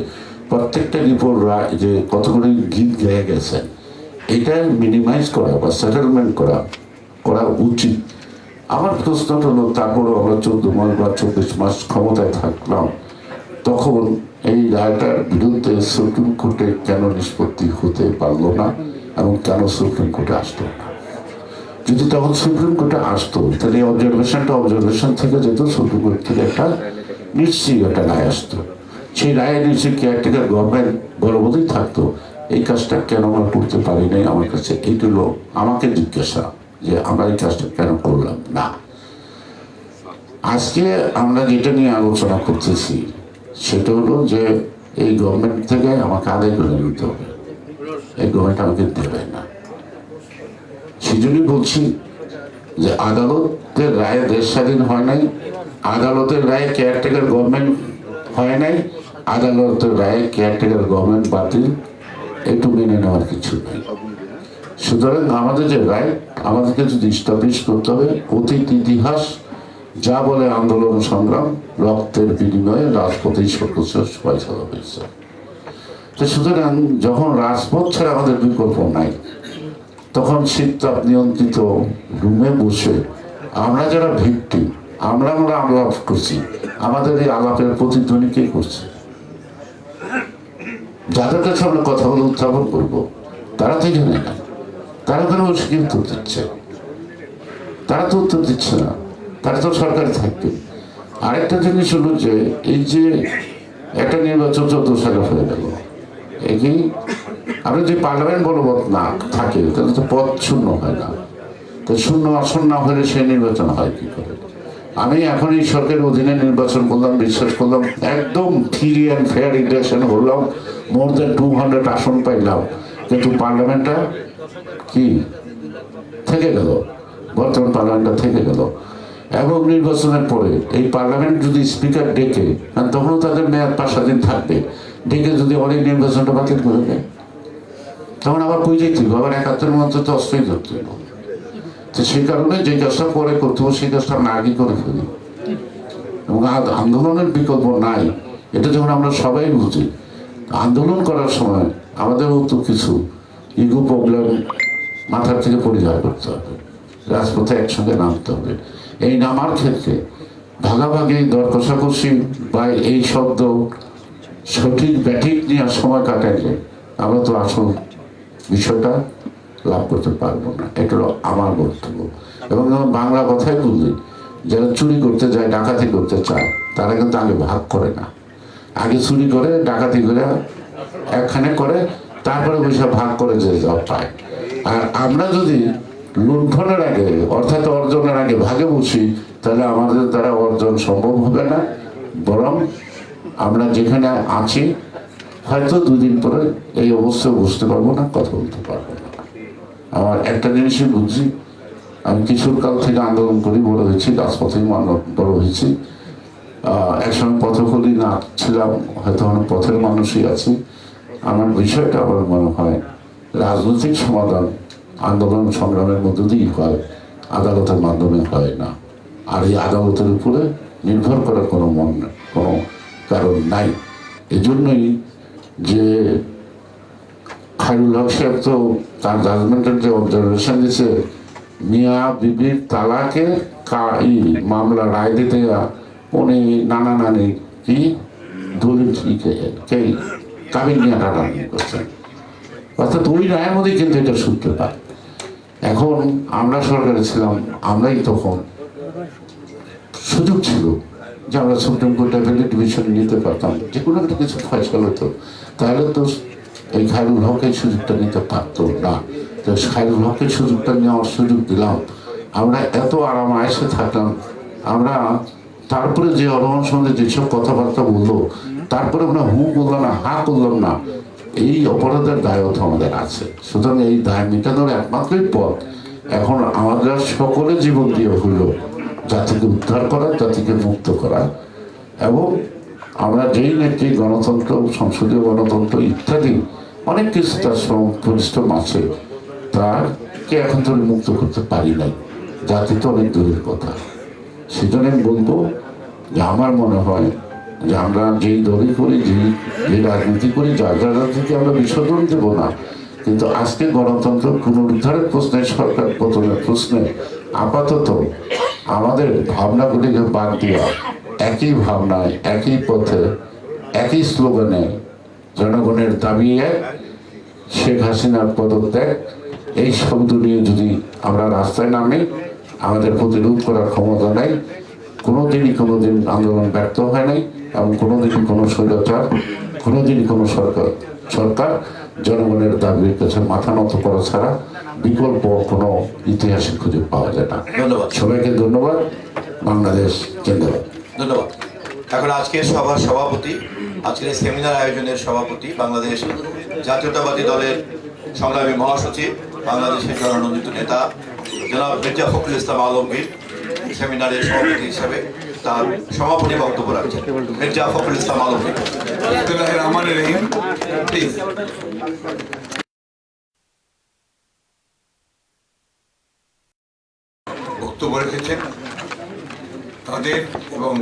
Speaker 16: প্রত্যেকটা রিপোর্ট যে কতগুলি গীত গেয়ে গেছেন, এটা মিনিমাইজ করা বা সেটেলমেন্ট করা উচিত। আমার প্রশ্নটা হলো তারপরে আমরা 14 মাস বা 24 মাস ক্ষমতায় থাকলাম, তখন এই রায়টার বিরুদ্ধে সুপ্রিম কোর্টে কেন নিষ্পত্তি হতে পারলো না এবং কেন সুপ্রিম কোর্টে আসতো না? যদি তখন সুপ্রিম কোর্টে আসতো তাহলে অবজারভেশন থেকে যেত, সুপ্রিম কোর্ট থেকে একটা নিশ্চয়ই একটা রায় আসতো। সেই রায়ে নিশ্চয়ই কেয়ারটেকার গভর্নমেন্ট বলবতই থাকতো। এই কাজটা কেন আমরা করতে পারি নাই? আমার কাছে এইগুলো আমাকে জিজ্ঞাসা যে আমরা এই কাজটা কেন করলাম না। আজকে আমরা যেটা নিয়ে আলোচনা করতেছি সেটা হলো যে এই গভর্নমেন্ট থেকে আমাকে আদায় করে নিতে হবে, এই গভর্নমেন্ট আমাকে দেবে না। সেই জন্যই বলছি যে আদালতের রায়ে দেশ স্বাধীন হয় নাই, আদালতের রায়ে কেয়ারটেকার গভর্নমেন্ট হয় নাই, আদালতের রায়ে কেয়ারটেকার গভর্নমেন্ট বাতিল, একটু মেনে নেওয়ার কিছু নেই। সুতরাং আমাদের যে রায়, আমাদেরকে যদি ইস্টাবলিশ করতে হবে অতীত ইতিহাস যা বলে আন্দোলন সংগ্রাম রক্তের বিনিময়ে রাজপথেই সর্বোচ্চ ফয়সালা হয়েছে। তো সুতরাং যখন রাজপথ ছাড়া আমাদের বিকল্প নাই, তখন শীততাপ নিয়ন্ত্রিত রুমে বসে আমরা যারা ভিক্টিম, আমরা আলাপ করছি, আমাদের এই আলাপের প্রতিধ্বনি কে করছে? যাদের কাছে আমরা কথা বলে উত্থাপন করবো তারা তো জানে না, তারা কেন কি উত্তর দিচ্ছে? তারা তো উত্তর দিচ্ছে না, তারা তো সরকারে থাকবে। আরেকটা জিনিস হলো যে এই যে একটা নির্বাচন 14 সালে হয়ে গেল, এই আমরা যে পার্লামেন্ট বলবৎ না থাকে তাহলে তো পদ শূন্য হয় না, তো শূন্য আসন না হলে সেই নির্বাচন হয় কি করে? আমি এখন এই সরকারের অধীনে নির্বাচন করলাম, বিশ্বাস করলাম একদম ফ্রি অ্যান্ড ফেয়ার ইলেকশন হলাম, মোর দেন 200 আসন পাইলাম, কিন্তু পার্লামেন্টটা কি থেকে গেল, বর্তমান পার্লামেন্টটা থেকে গেল। এবং নির্বাচনের পরে এই পার্লামেন্ট যদি স্পিকার ডেকে, তখনও তাদের মেয়াদ 5-7 দিন থাকবে, ডেকে যদি অনেক নির্বাচনটা বাতিল করে দেয়, তখন আবার কই যেতে হবে, আবার 71 মধ্যে তো অস্ত্রই ধরতে হবে। তো সেই কারণে যে কাজটা পরে করতে হবে সেই কাজটা আমরা আগে করে ফেলি। এবং আন্দোলনের বিকল্প নাই, এটা যখন আমরা সবাই বুঝি, আন্দোলন করার সময় আমাদেরও তো কিছু ইগো প্রবলেম মাথার থেকে পরিহার করতে হবে, রাজপথে একসঙ্গে নামতে হবে। এই নামার ক্ষেত্রে ভাগাভাগি দর কষাকষি বা এই শব্দ সঠিক ব্যাঠিক নেওয়ার সময় কাটাইলে আমরা তো আসল বিষয়টা লাভ করতে পারবো না। এটা হলো আমার বক্তব্য। এবং বাংলা কথাই বললি, যারা চুরি করতে যায়, ডাকাতি করতে চায়, তারা কিন্তু আগে ভাগ করে না, আগে চুরি করে ডাকাতি করে একখানে করে, তারপরে পয়সা ভাগ করে যে যা পায়। আর আমরা যদি লুণ্ঠনের আগে অর্থাৎ অর্জনের আগে ভাগে বসি, তাহলে আমাদের দ্বারা অর্জন সম্ভব হবে না, বরং আমরা যেখানে আছি হয়তো দুদিন পরে এই অবস্থায় বুঝতে পারবো না, কথা বলতে পারবো না। আমার একটা জিনিসই বুঝছি, আমি কিশোরকাল থেকে আন্দোলন করি বড় হয়েছি, রাজপথেই বড় হয়েছি। একসময় পথকলি না ছিলাম, হয়তো অনেক পথের মানুষই আছি। আমার বিষয়টা আমার মনে হয় রাজনৈতিক সমাধান আন্দোলন সংগ্রামের মধ্য দিয়েই হয়, আদালতের মাধ্যমে হয় না। আর এই আদালতের উপরে নির্ভর করার কোনো কারণ নাই। এজন্যই যে খায়রুল হক সাহেব তো তার জাজমেন্টের যে অবজারভেশন দিচ্ছে, মিয়া বিবির তালাকে মামলা রায় দিতে উনি নানা নানি কি দলিল কাবিন নিয়ে টানাটানি করছেন, অর্থাৎ ওই রায়ের মধ্যে কিন্তু এটা সূত্র পায়। এখন আমরা সরকারে ছিলাম, আমরাই তখন সুযোগ ছিল যে আমরা সুপ্রিম কোর্টে অ্যাপেলেট ডিভিশন নিতে পারতাম, যে কোনো একটা কিছু ফয়সাল হতো, তাহলে তো এই খায়রুল হকের সুযোগটা নিতে পারতো না। তো খায়রুল হকের সুযোগটা নেওয়ার সুযোগ দিলাম, আমরা এত আরাম আয়েসে থাকলাম। আমরা তারপরে যে অরহন সঙ্গে যেসব কথাবার্তা বললো, তারপরে আমরা হু করলাম না, হা করলাম না, এই অপরাধের দায়ত্ব আমাদের আছে। সুতরাং এই দায় মেটানোর একমাত্রই পথ এখন আমাদের সকলে জীবন দিয়ে হইল জাতিকে উদ্ধার করা, জাতিকে মুক্ত করা। এবং আমরা যেই নেত্রী গণতন্ত্র, সংসদীয় গণতন্ত্র ইত্যাদি অনেক কিছু তার পরিশ্রম আছে, তারকে এখন তো মুক্ত করতে পারি নাই, জাতি তো অনেক দূরের কথা। সেজন্য আমি বলবো যে আমার মনে হয় যে আমরা যেই দলই করি, যে রাজনীতি করি, যার রাজনীতি আমরা বিসর্জন দেব না, কিন্তু আজকে গণতন্ত্র পুনরুদ্ধারের প্রশ্নে, সরকার পতনের প্রশ্নে আপাতত আমাদের ভাবনাগুলিকে বাদ দিয়া একই ভাবনায়, একই পথে, একই স্লোগানে জনগণের দাবি এক, শেখ হাসিনার পদত্যাগ, এই শব্দ নিয়ে যদি আমরা রাস্তায় নামি, আমাদের প্রতিরোধ করার ক্ষমতা নাই। কোনোদিন আন্দোলন ব্যর্থ হয় নাই, এবং কোনোদিনই কোনো স্বৈরাচার, কোনোদিনই কোনো সরকার জনগণের দাবির কাছে মাথা নত করা ছাড়া বিকল্প কোনো ইতিহাসে খুঁজে পাওয়া যায় না।
Speaker 1: ধন্যবাদ
Speaker 16: সবাইকে, ধন্যবাদ। বাংলাদেশ জিন্দাবাদ।
Speaker 1: ধন্যবাদ। এখন আজকের সভার সভাপতি, আজকের এই সেমিনার আয়োজনের সভাপতি, বাংলাদেশ জাতীয়তাবাদী দলের সংগ্রামী মহাসচিব, বাংলাদেশের জননন্দিত নেতা জনাব মির্জা ফখরুল ইসলাম আলমগীর সেমিনারের সভাপতি হিসেবে তার সমাপনী বক্তব্য রাখছেন। মির্জা ফখরুল ইসলাম আলমগীর।
Speaker 10: বক্তব্য রেখেছেন তাদের এবং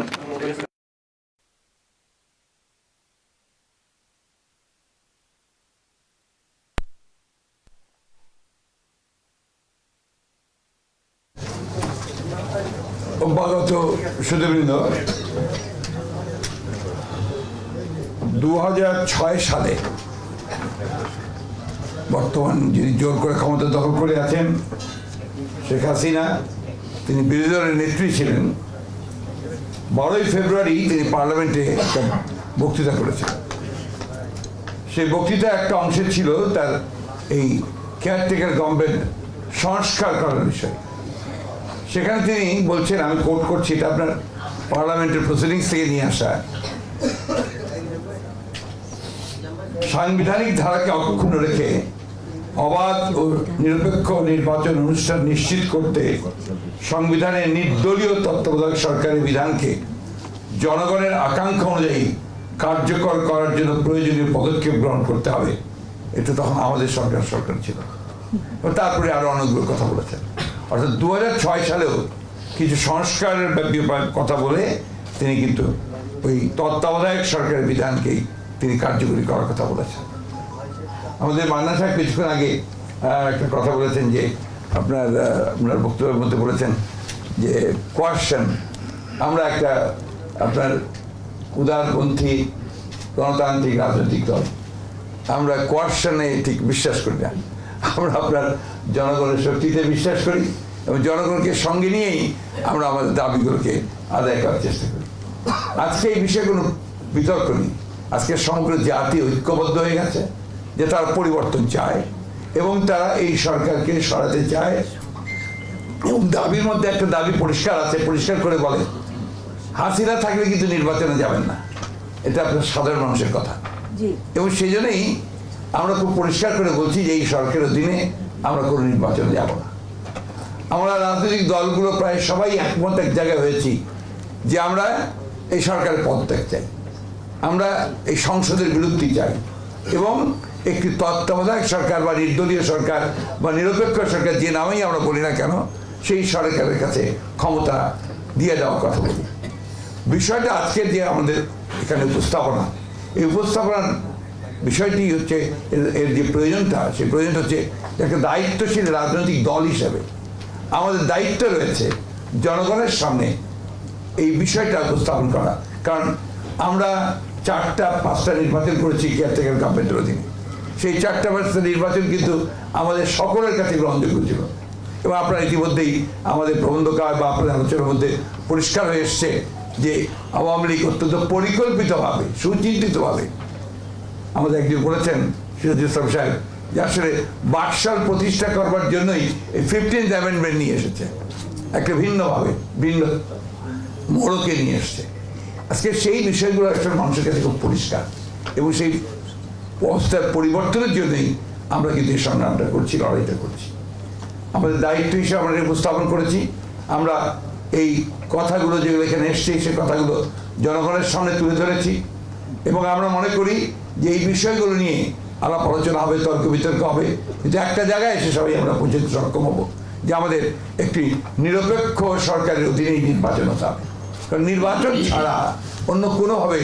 Speaker 15: অভ্যাগত সুধীবৃন্দ, 2006 সালে বর্তমান যিনি জোর করে ক্ষমতা দখল করে আছেন শেখ হাসিনা, তিনি বিরোধী দলের নেত্রী ছিলেন। 12ই ফেব্রুয়ারি তিনি পার্লামেন্টে একটা বক্তৃতা করেছেন। সেই বক্তৃতা একটা অংশে ছিল তার এই কেয়ারটেকার গভর্নমেন্ট সংস্কার করার বিষয়। সেখানে তিনি বলছেন, আমি কোট করছি, এটা আপনার পার্লামেন্টের প্রসিডিংস থেকে নিয়ে আসা, সাংবিধানিক ধারাকে অক্ষুণ্ণ রেখে অবাধ ও নিরপেক্ষ নির্বাচন অনুষ্ঠান নিশ্চিত করতে সংবিধানের নির্দলীয় তত্ত্বাবধায়ক সরকারের বিধানকে জনগণের আকাঙ্ক্ষা অনুযায়ী কার্যকর করার জন্য প্রয়োজনীয় পদক্ষেপ গ্রহণ করতে হবে। এটা তখন আমাদের সরকার ছিল। তারপরে আরো অনেকগুলো কথা বলেছেন। অর্থাৎ 2006 সালেও কিছু সংস্কারের কথা বলে
Speaker 17: তিনি কিন্তু ওই তত্ত্বাবধায়ক সরকারের বিধানকেই তিনি কার্যকরী করার কথা বলেছেন। আমাদের মান্না সাহেব কিছুক্ষণ আগে একটা কথা বলেছেন যে আপনার বক্তব্যের মধ্যে বলেছেন যে কোয়ার্শন, আমরা একটা আপনার উদারপন্থী গণতান্ত্রিক রাজনৈতিক দল, আমরা কোয়ার্শনে ঠিক বিশ্বাস করি না। আমরা আপনার জনগণের শক্তিতে বিশ্বাস করি এবং জনগণকে সঙ্গে নিয়েই আমরা আমাদের দাবিগুলোকে আদায় করার চেষ্টা করি। আজকে এই বিষয়ে কোনো বিতর্ক নেই। আজকে সমগ্র জাতি ঐক্যবদ্ধ হয়ে গেছে যে তারা পরিবর্তন চায় এবং তারা এই সরকারকে সরাতে চায় এবং দাবির মধ্যে একটা দাবি পরিষ্কার আছে, পরিষ্কার করে বলে হাসিনা থাকলে কিন্তু নির্বাচনে যাবেন না। এটা আপনার সাধারণ মানুষের কথা এবং সেই জন্যই আমরা খুব পরিষ্কার করে বলছি যে এই সরকারের অধীনে আমরা কোনো নির্বাচনে যাব না। আমরা রাজনৈতিক দলগুলো প্রায় সবাই একমত এক জায়গায় হয়েছি যে আমরা এই সরকারের পদত্যাগ চাই, আমরা এই সংসদের বিলুপ্তি চাই এবং একটি তত্ত্বাবধায়ক সরকার বা নির্দলীয় সরকার বা নিরপেক্ষ সরকার, যে নামেই আমরা বলি না কেন, সেই সরকারের কাছে ক্ষমতা দিয়ে দেওয়ার কথা বলি। বিষয়টা আজকের যে আমাদের এখানে উপস্থাপনা, এই উপস্থাপনার বিষয়টি হচ্ছে এর যে প্রয়োজনটা, সেই প্রয়োজনটা হচ্ছে একটা দায়িত্বশীল রাজনৈতিক দল হিসাবে আমাদের দায়িত্ব রয়েছে জনগণের সামনে এই বিষয়টা উপস্থাপন করা। কারণ আমরা 4-5টা নির্বাচন করেছি কেয়ারটেকার গভর্নমেন্টের অধীনে। সেই 4-5টা নির্বাচন কিন্তু আমাদের সকলের কাছে গ্রহণযোগ্য ছিল এবং আপনারা ইতিমধ্যেই আমাদের প্রবন্ধকার বা আপনাদের আলোচনার মধ্যে পরিষ্কার হয়ে এসছে যে আওয়ামী লীগ অত্যন্ত পরিকল্পিতভাবে, সুচিন্তিতভাবে, আমাদের একজন বলেছেন সিরাজুল ইসলাম সাহেব, যে আসলে বাকশাল প্রতিষ্ঠা করবার জন্যই এই 15th অ্যামেন্ডমেন্ট নিয়ে এসেছে, একটা ভিন্নভাবে ভিন্ন মোড়কে নিয়ে এসছে। আজকে সেই বিষয়গুলো আসলে মানুষের কাছে খুব পরিষ্কার এবং সেই অবস্থার পরিবর্তনের জন্যই আমরা কিন্তু এই সংগ্রামটা করছি, লড়াইটা করছি। আমাদের দায়িত্ব হিসেবে আমরা উপস্থাপন করেছি। আমরা এই কথাগুলো যেগুলো এখানে এসছে সেই কথাগুলো জনগণের সামনে তুলে ধরেছি এবং আমরা মনে করি যে এই বিষয়গুলো নিয়ে আলাপ আলোচনা হবে, তর্ক বিতর্ক হবে, কিন্তু একটা জায়গায় এসে সবাই আমরা পৌঁছতে সক্ষম হব যে আমাদের একটি নিরপেক্ষ সরকারের অধীনেই নির্বাচন হতে হবে। কারণ নির্বাচন ছাড়া অন্য কোনোভাবে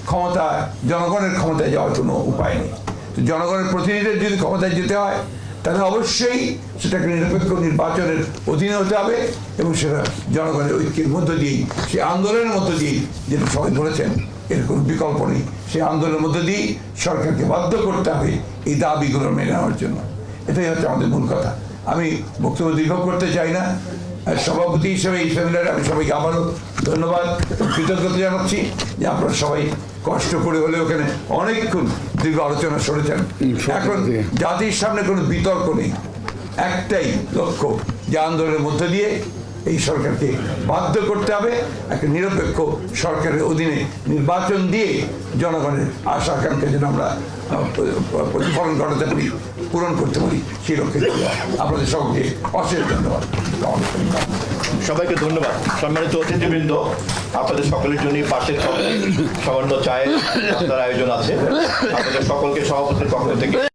Speaker 17: ক্ষমতা, জনগণের ক্ষমতায় যাওয়ার কোনো উপায় নেই। তো জনগণের প্রতিনিধিদের যদি ক্ষমতায় যেতে হয় তাহলে অবশ্যই সেটাকে নিরপেক্ষ নির্বাচনের অধীনে হতে হবে এবং সেটা জনগণের ঐক্যের মধ্য দিয়েই, সেই আন্দোলনের মধ্য দিয়েই, যেটা সবাই বলেছেন এর কোনো বিকল্প নেই, সেই আন্দোলনের মধ্য দিয়েই সরকারকে বাধ্য করতে হবে এই দাবিগুলো মেনে নেওয়ার জন্য। এটাই হচ্ছে আমাদের মূল কথা। আমি বক্তব্য দীর্ঘ করতে চাই না। সভাপতি হিসেবে এই সেমিনারে আমি সবাইকে আবারও ধন্যবাদ, কৃতজ্ঞতা জানাচ্ছি যে আপনারা সবাই কষ্ট করে হলেও ওখানে অনেকক্ষণ দীর্ঘ আলোচনা শুনেছেন। এখন জাতির সামনে কোনো বিতর্ক নেই, একটাই লক্ষ্য যে আন্দোলনের মধ্যে দিয়ে এই সরকারকে বাধ্য করতে হবে একটা নিরপেক্ষ সরকারের অধীনে নির্বাচন দিয়ে জনগণের আশা আকাঙ্ক্ষা যেন আমরা প্রতিফলন ঘটাতে পারি, পূরণ করতে পারি, সেই লক্ষ্যে আপনাদের সকলকে অশেষ ধন্যবাদ।
Speaker 1: সবাইকে ধন্যবাদ। সম্মানিত অতিথিবৃন্দ, আপনাদের সকলের জন্য পাশের সামান্য চায়ের আয়োজন আছে। আপনাদের সকলকে সভাপতির পক্ষ থেকে